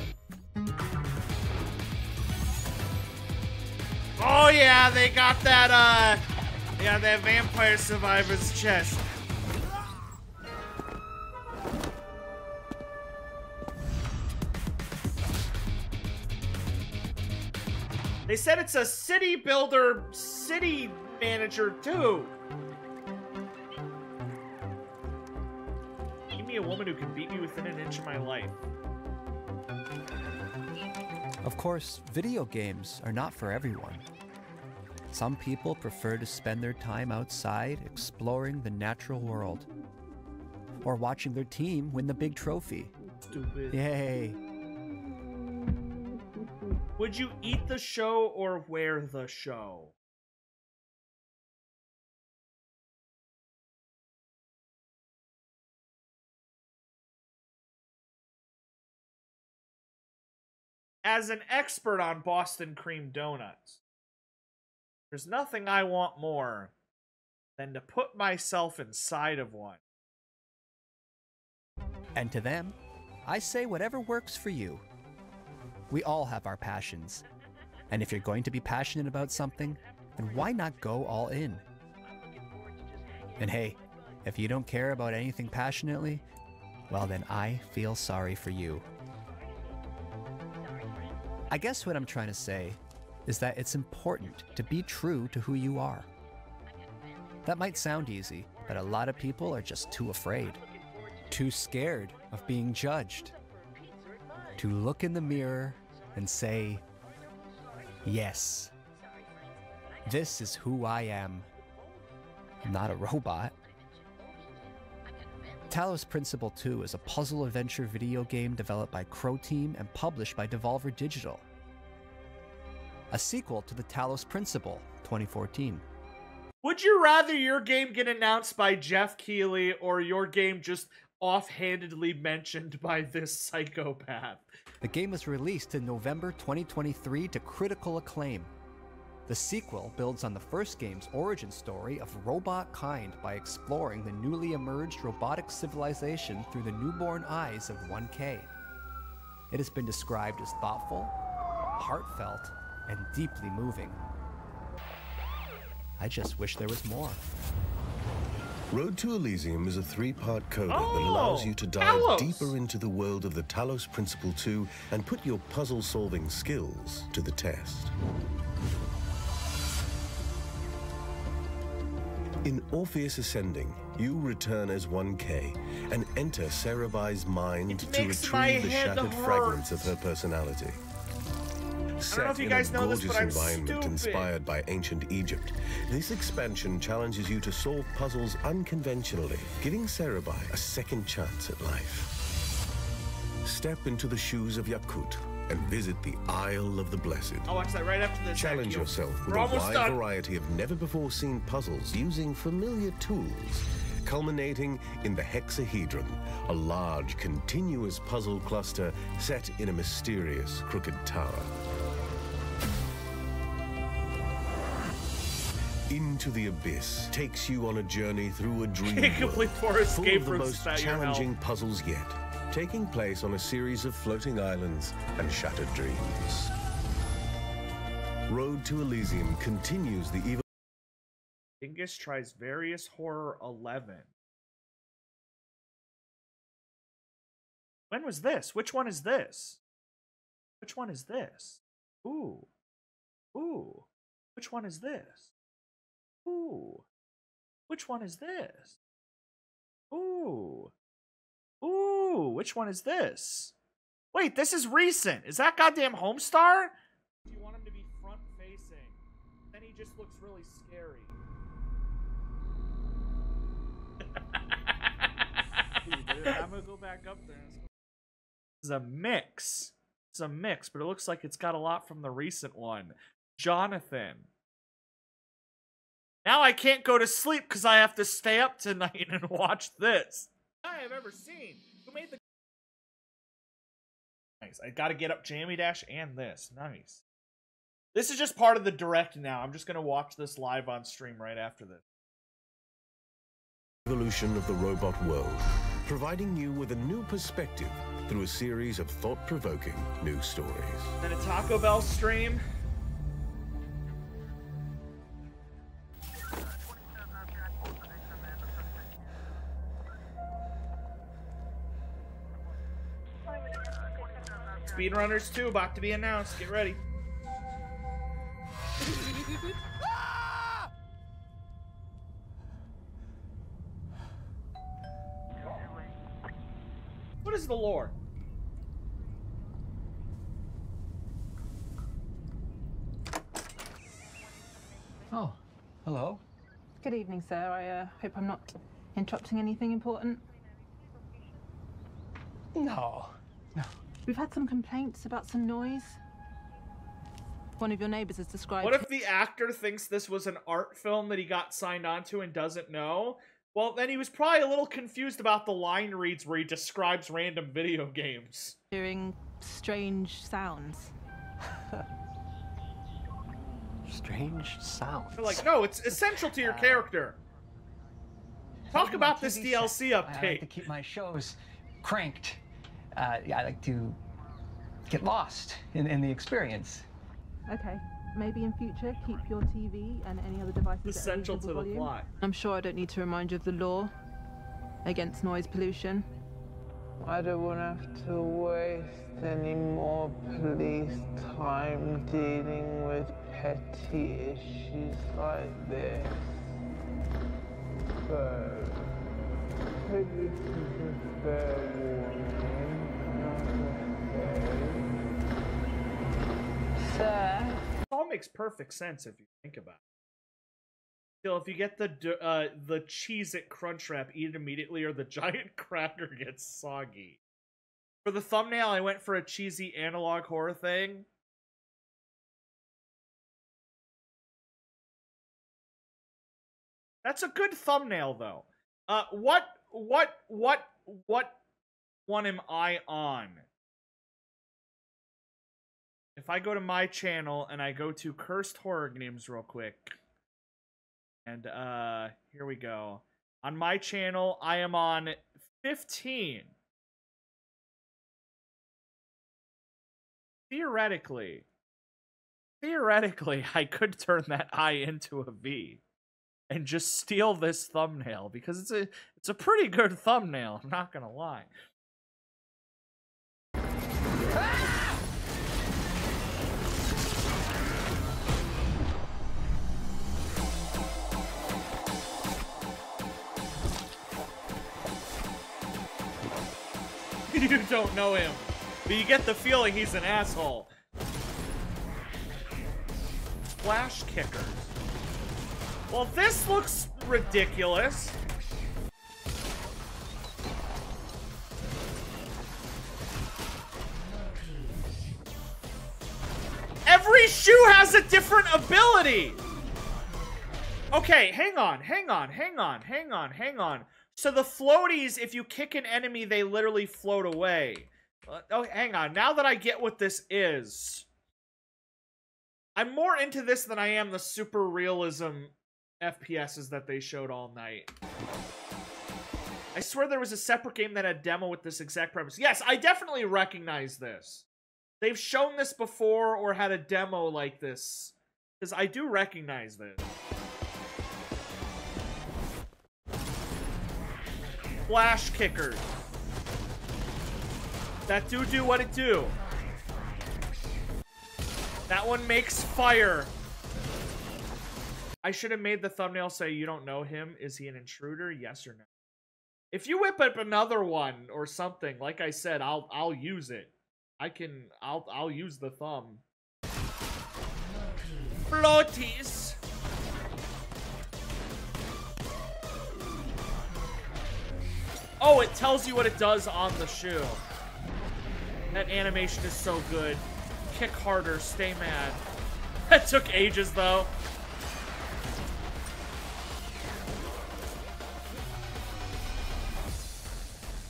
Oh yeah, they got that, that Vampire Survivor's chest. They said it's a city builder, city manager too. Give me a woman who can beat me within an inch of my life. Of course, video games are not for everyone. Some people prefer to spend their time outside exploring the natural world, or watching their team win the big trophy. Stupid. Yay! Would you eat the show or wear the show? As an expert on Boston cream donuts, there's nothing I want more than to put myself inside of one. And to them, I say whatever works for you. We all have our passions. And if you're going to be passionate about something, then why not go all in? And hey, if you don't care about anything passionately, well then I feel sorry for you. I guess what I'm trying to say is that it's important to be true to who you are. That might sound easy, but a lot of people are just too afraid, too scared of being judged, to look in the mirror and say, yes, this is who I am. I'm not a robot. Talos Principle 2 is a puzzle adventure video game developed by Crow Team and published by Devolver Digital. A sequel to the Talos Principle, 2014. Would you rather your game get announced by Jeff Keighley or your game just offhandedly mentioned by this psychopath? The game was released in November 2023 to critical acclaim. The sequel builds on the first game's origin story of robot kind by exploring the newly emerged robotic civilization through the newborn eyes of 1K. It has been described as thoughtful, heartfelt, and deeply moving. I just wish there was more. Road to Elysium is a 3-part coda that allows you to dive deeper into the world of the Talos Principle 2 and put your puzzle-solving skills to the test. In Orpheus Ascending, you return as 1K and enter Cerebi's mind to retrieve the shattered fragments of her personality. I don't know if you guys know this, but I'm environment inspired by ancient Egypt, this expansion challenges you to solve puzzles unconventionally, giving Cerebi a second chance at life. step into the shoes of Yakut and visit the Isle of the Blessed. I'll watch that right after this. Challenge yourself with We're a almost wide done. variety of never-before-seen puzzles using familiar tools, culminating in the Hexahedron, a large, continuous puzzle cluster set in a mysterious, crooked tower. Into the Abyss takes you on a journey through a dream Can't complete world, four full escape of the rooms most without your help. challenging puzzles yet, taking place on a series of floating islands and shattered dreams. Road to Elysium continues the evil. Dingus tries various horror 11. When was this? Which one is this? Which one is this? Ooh. Ooh. Which one is this? Ooh. Which one is this? Ooh. Ooh. Which one is this? Wait, this is recent. Is that goddamn Homestar? You want him to be front facing. Then he just looks really scary. I'm gonna go back up there. This is a mix. It's a mix, but it looks like it's got a lot from the recent one. Jonathan. Now I can't go to sleep because I have to stay up tonight and watch this. I have ever seen. Who made the... Nice. I gotta get up Jammy Dash and this. Nice. This is just part of the direct now. I'm just gonna watch this live on stream right after this. Evolution of the robot world, providing you with a new perspective through a series of thought-provoking new stories. Then a Taco Bell stream. Speedrunners 2 about to be announced. Get ready. What is the lore? Oh, hello. Good evening, sir. I hope I'm not interrupting anything important. No. We've had some complaints about some noise. One of your neighbors has described... What if the actor thinks this was an art film that he got signed onto and doesn't know? Well, then he was probably a little confused about the line reads where he describes random video games. Hearing strange sounds. Strange sounds. They're like, no, it's essential to your character. Talk about this DLC update. I like to keep my shows cranked. Yeah, I like to get lost in the experience. Okay. Maybe in future, keep your TV and any other devices essential at a to the volume. plot. I'm sure I don't need to remind you of the law against noise pollution. I don't want to have to waste any more police time dealing with petty issues like this. So, this is a fair warning, not a Sir? It all makes perfect sense if you think about it. Still, if you get the Cheez-It Crunchwrap, eat it immediately or the giant cracker gets soggy. For the thumbnail, I went for a cheesy analog horror thing. That's a good thumbnail, though. What one am I on? If I go to my channel and I go to Cursed Horror Games real quick, and here we go. On my channel, I am on 15. Theoretically, I could turn that I into a V and just steal this thumbnail because it's a pretty good thumbnail, I'm not gonna lie. You don't know him, but you get the feeling he's an asshole. Flash kickers. Well, this looks ridiculous. Every shoe has a different ability! Okay, hang on. So the floaties, if you kick an enemy, they literally float away. Oh, hang on. Now that I get what this is, I'm more into this than I am the super realism FPSs that they showed all night. I swear there was a separate game that had a demo with this exact premise. Yes, I definitely recognize this. They've shown this before or had a demo like this. Because I do recognize this. Flash kicker. That do what it do. That one makes fire. I should have made the thumbnail say you don't know him. Is he an intruder? Yes or no? If you whip up another one or something, like I said, I'll use it. I'll use the thumb. Floaties. Oh, it tells you what it does on the shoe. That animation is so good. Kick harder, stay mad. That took ages, though.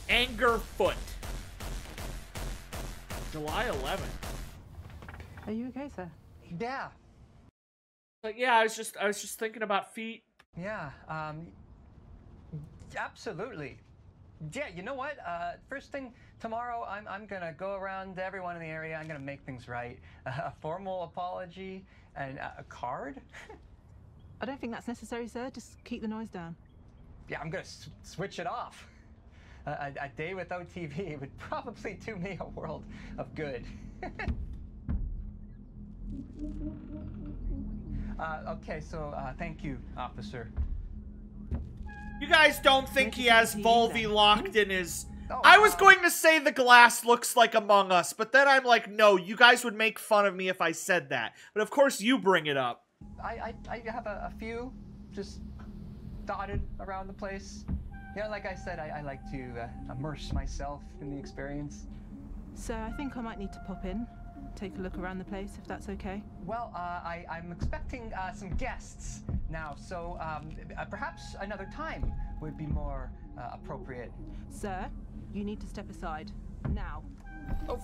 Anger Foot. July 11th. Are you okay, sir? Yeah. Like, yeah, I was just thinking about feet. Yeah, absolutely. Yeah, you know what? First thing tomorrow, I'm gonna go around to everyone in the area. I'm gonna make things right. A formal apology and a card. I don't think that's necessary, sir. Just keep the noise down. Yeah, I'm gonna switch it off. A day without TV would probably do me a world of good. Okay, so thank you, officer. You guys don't think he has Volvi locked in his... I was going to say the glass looks like Among Us, but then I'm like, no, you guys would make fun of me if I said that. But of course you bring it up. I have a few just dotted around the place. You know, like I said, I like to immerse myself in the experience. So I think I might need to pop in, take a look around the place, if that's okay. Well, I'm expecting some guests now, so perhaps another time would be more appropriate. Sir, you need to step aside. Now.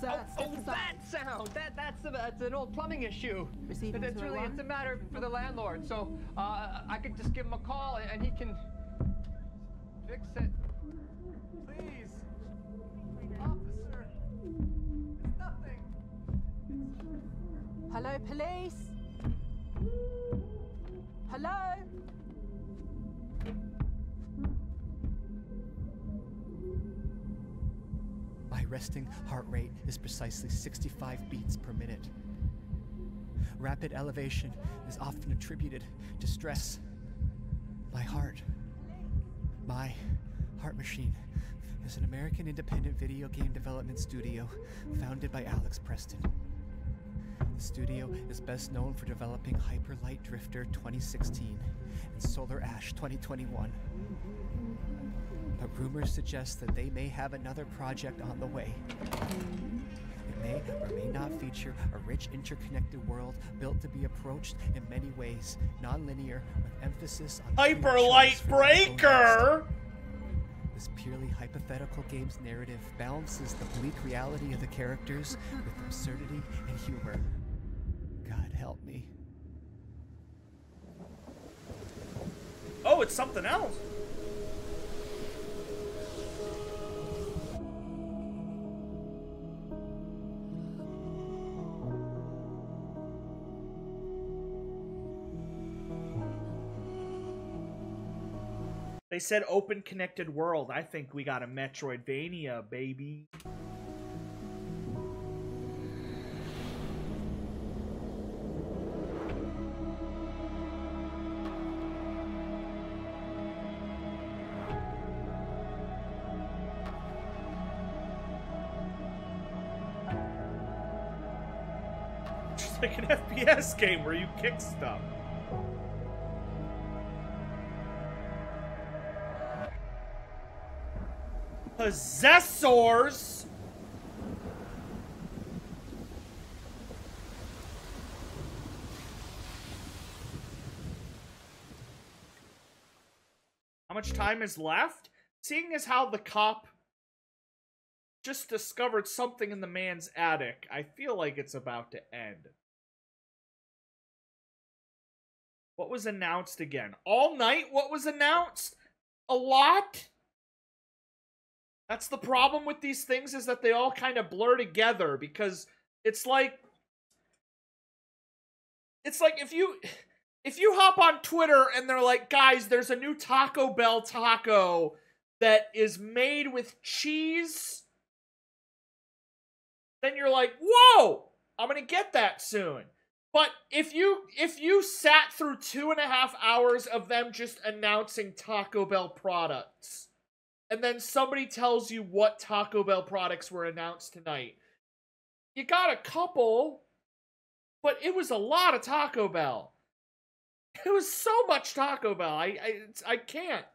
Sir, step aside. That sound! That's an old plumbing issue. Receiving it's really, it's a matter for the landlord, so I could just give him a call and he can fix it. Please. Officer. It's nothing. Hello, police? Hello? My resting heart rate is precisely 65 beats per minute. Rapid elevation is often attributed to stress. My heart machine is an American independent video game development studio founded by Alex Preston. The studio is best known for developing Hyper Light Drifter 2016 and Solar Ash 2021. But rumors suggest that they may have another project on the way. It may or may not feature a rich interconnected world built to be approached in many ways, non-linear, with emphasis on Hyper Light Breaker! This purely hypothetical game's narrative balances the bleak reality of the characters with absurdity and humor. God help me. Oh, it's something else. They said open connected world. I think we got a Metroidvania, baby. Just like an FPS game where you kick stuff. Possessors. time is left, seeing as how the cop just discovered something in the man's attic, I feel like it's about to end. What was announced again? All night, what was announced? A lot? That's the problem with these things, is that they all kind of blur together, because it's like if you hop on Twitter and they're like, guys, there's a new Taco Bell taco that is made with cheese, then you're like, whoa, I'm gonna get that soon. But if you sat through 2.5 hours of them just announcing Taco Bell products, and then somebody tells you what Taco Bell products were announced tonight, you got a couple, but it was a lot of Taco Bell. It was so much Taco Bell. I can't.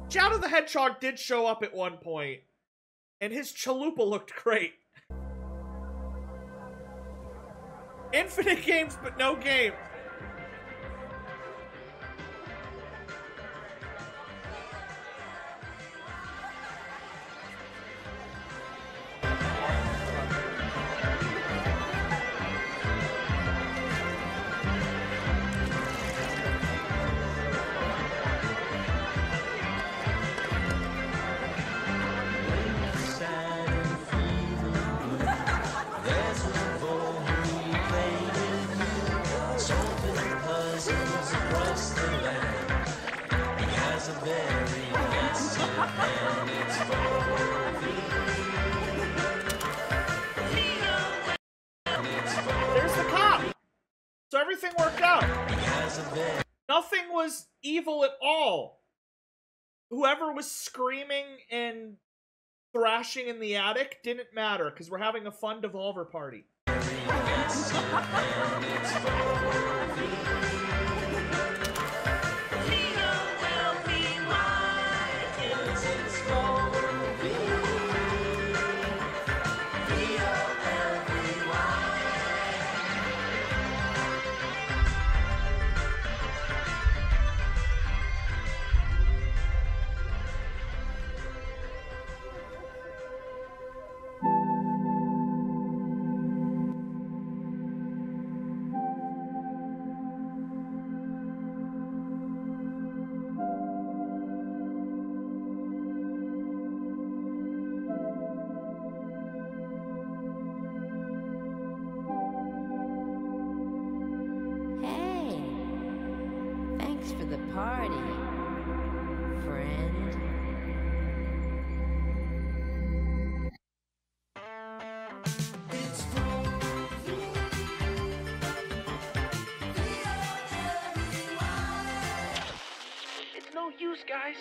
Shadow the Hedgehog did show up at one point, and his chalupa looked great. Infinite games, but no games. There's the cop. So everything worked out. Nothing was evil at all. Whoever was screaming and thrashing in the attic didn't matter, because we're having a fun Devolver party. Hey, thanks for the party, friend. It's no use, guys.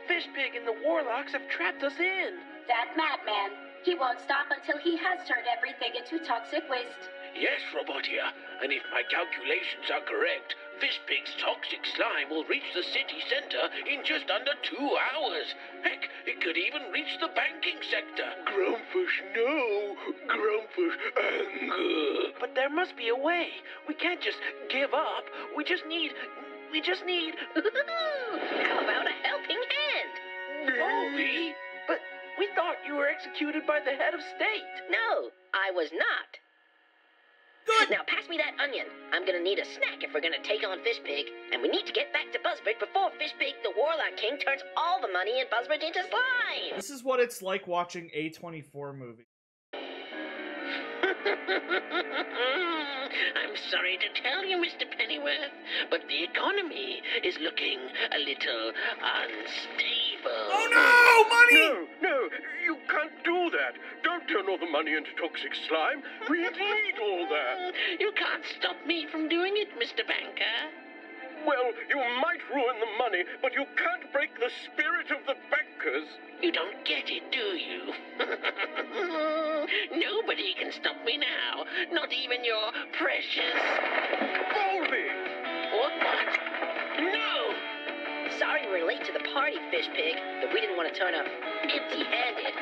Fishpig and the Warlocks have trapped us in. That madman. He won't stop until he has turned everything into toxic waste. Yes, Robotia, and if my calculations are correct, Fishpig's toxic slime will reach the city center in just under 2 hours. Heck, it could even reach the banking sector. Grumpfish, no. Grumpfish, anger. But there must be a way. We can't just give up. We just need... How about a helping hand? Movie? But we thought you were executed by the head of state. No, I was not. Good. Now pass me that onion. I'm gonna need a snack if we're gonna take on Fishpig. And we need to get back to Buzzbridge before Fishpig, the Warlock King, turns all the money in Buzzbridge into slime. This is what it's like watching A24 movies. I'm sorry to tell you, Mr. Pennyworth, but the economy is looking a little unstable. Oh no! Money! No, you can't do that. Don't turn all the money into toxic slime. We need all that. You can't stop me from doing it, Mr. Banker. Well, you might ruin the money, but you can't break the spirit of the bankers. You don't get it, do you? Nobody can stop me now, not even your precious... Volby! What? No! Sorry we're late to the party, Fishpig, but we didn't want to turn up empty-handed.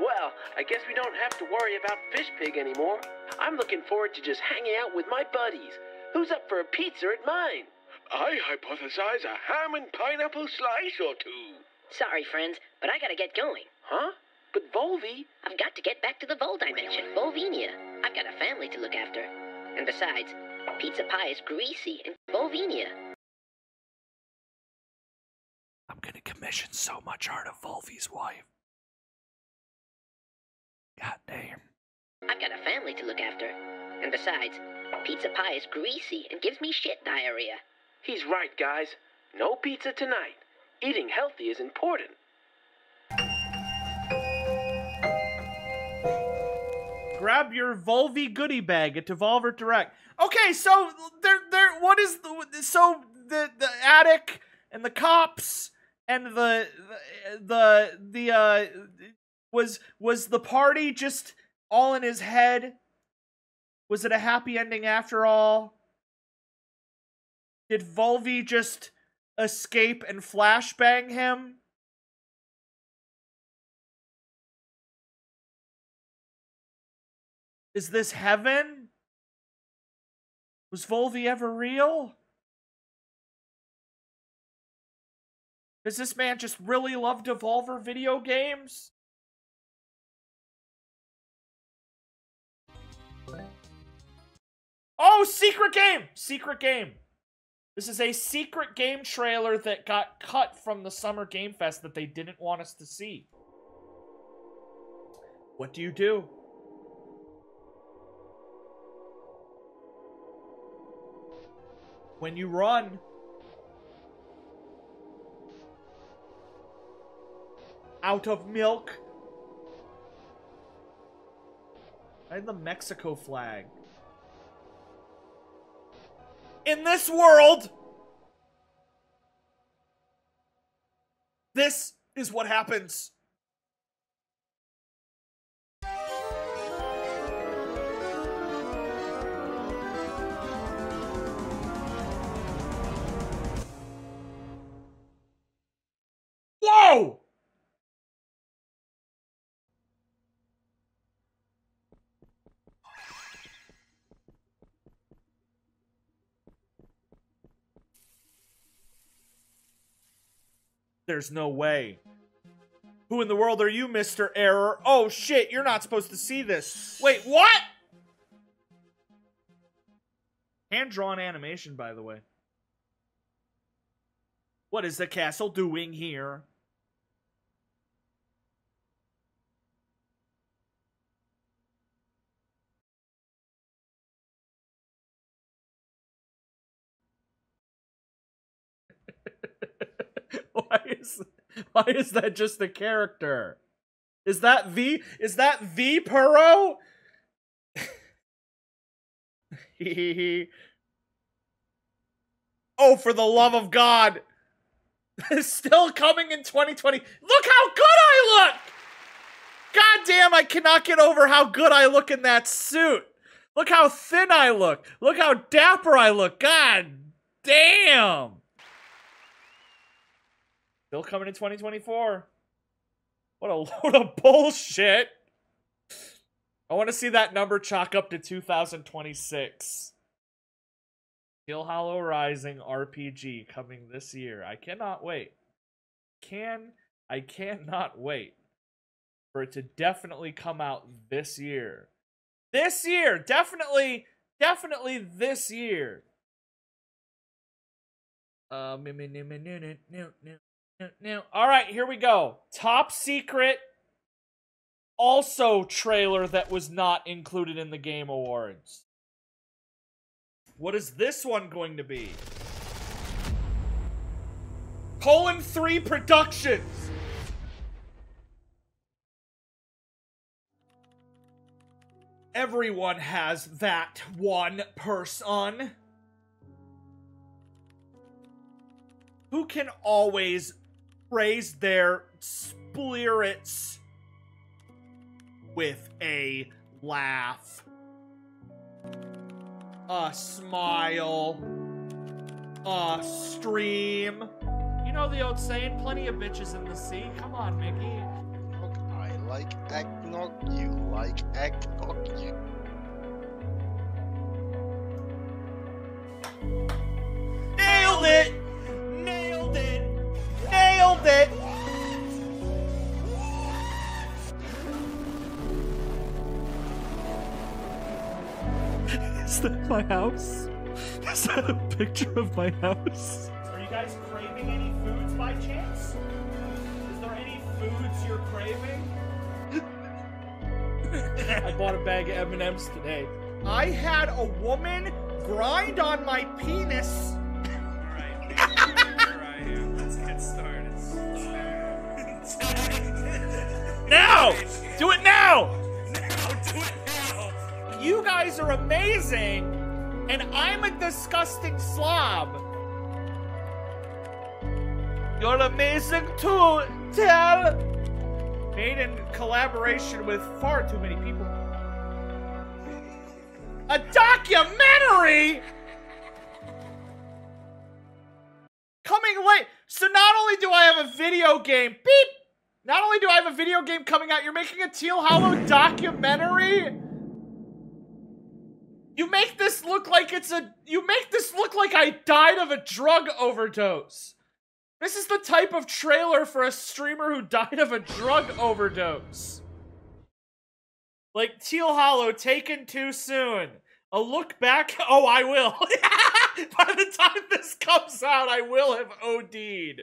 Well, I guess we don't have to worry about Fish Pig anymore. I'm looking forward to just hanging out with my buddies. Who's up for a pizza at mine? I hypothesize a ham and pineapple slice or two. Sorry, friends, but I gotta get going. Huh? But Volvi? I've got to get back to the Vol dimension, Volvinia. I've got a family to look after. And besides, pizza pie is greasy in Volvinia. I'm gonna commission so much art of Volvi's wife. God damn. I've got a family to look after. And besides, pizza pie is greasy and gives me shit diarrhea. He's right, guys. No pizza tonight. Eating healthy is important. Grab your Volvi goodie bag at Devolver Direct. Okay, so what is the attic and the cops and was the party just all in his head? Was it a happy ending after all? Did Volvi just escape and flashbang him? Is this heaven? Was Volvi ever real? Does this man just really love Devolver video games? Oh, secret game! Secret game. This is a secret game trailer that got cut from the Summer Game Fest that they didn't want us to see. What do you do? When you run, out of milk. I had the Mexico flag. In this world, this is what happens. Whoa! There's no way. Who in the world are you, Mr. Error? Oh shit, you're not supposed to see this. Wait, what? Hand-drawn animation, by the way. What is the castle doing here? Why is that just a character? Is that V Purro? Oh, for the love of God. It's still coming in 2020. Look how good I look! God damn, I cannot get over how good I look in that suit. Look how thin I look. Look how dapper I look. God damn. Still coming in 2024. What a load of bullshit. I want to see that number chalk up to 2026. Steel Hollow Rising RPG coming this year. I cannot wait. I cannot wait for it to definitely come out this year. This year! Definitely this year. Alright, here we go. Top Secret, also trailer that was not included in the Game Awards. What is this one going to be? Colon 3 Productions. Everyone has that one person who can always raise their spirits with a laugh, a smile, a stream. You know the old saying, plenty of bitches in the sea. Come on, Mickey. Look, I like eggnog, you like eggnog, you... Nailed it! Nailed it! Nailed it! Is that my house? Is that a picture of my house? Are you guys craving any foods by chance? Is there any foods you're craving? I bought a bag of M&Ms today. I had a woman grind on my penis. Alright, where are you? Let's get started. Now! Do it now! Do it now! You guys are amazing, and I'm a disgusting slob. You're amazing too, Tell. Made in collaboration with far too many people. A documentary? Coming late. So not only do I have a video game, beep! Not only do I have a video game coming out, you're making a Teal Hollow documentary? You make this look like you make this look like I died of a drug overdose. This is the type of trailer for a streamer who died of a drug overdose. Like Teal Hollow taken too soon. A look back. Oh, I will. By the time this comes out, I will have OD'd.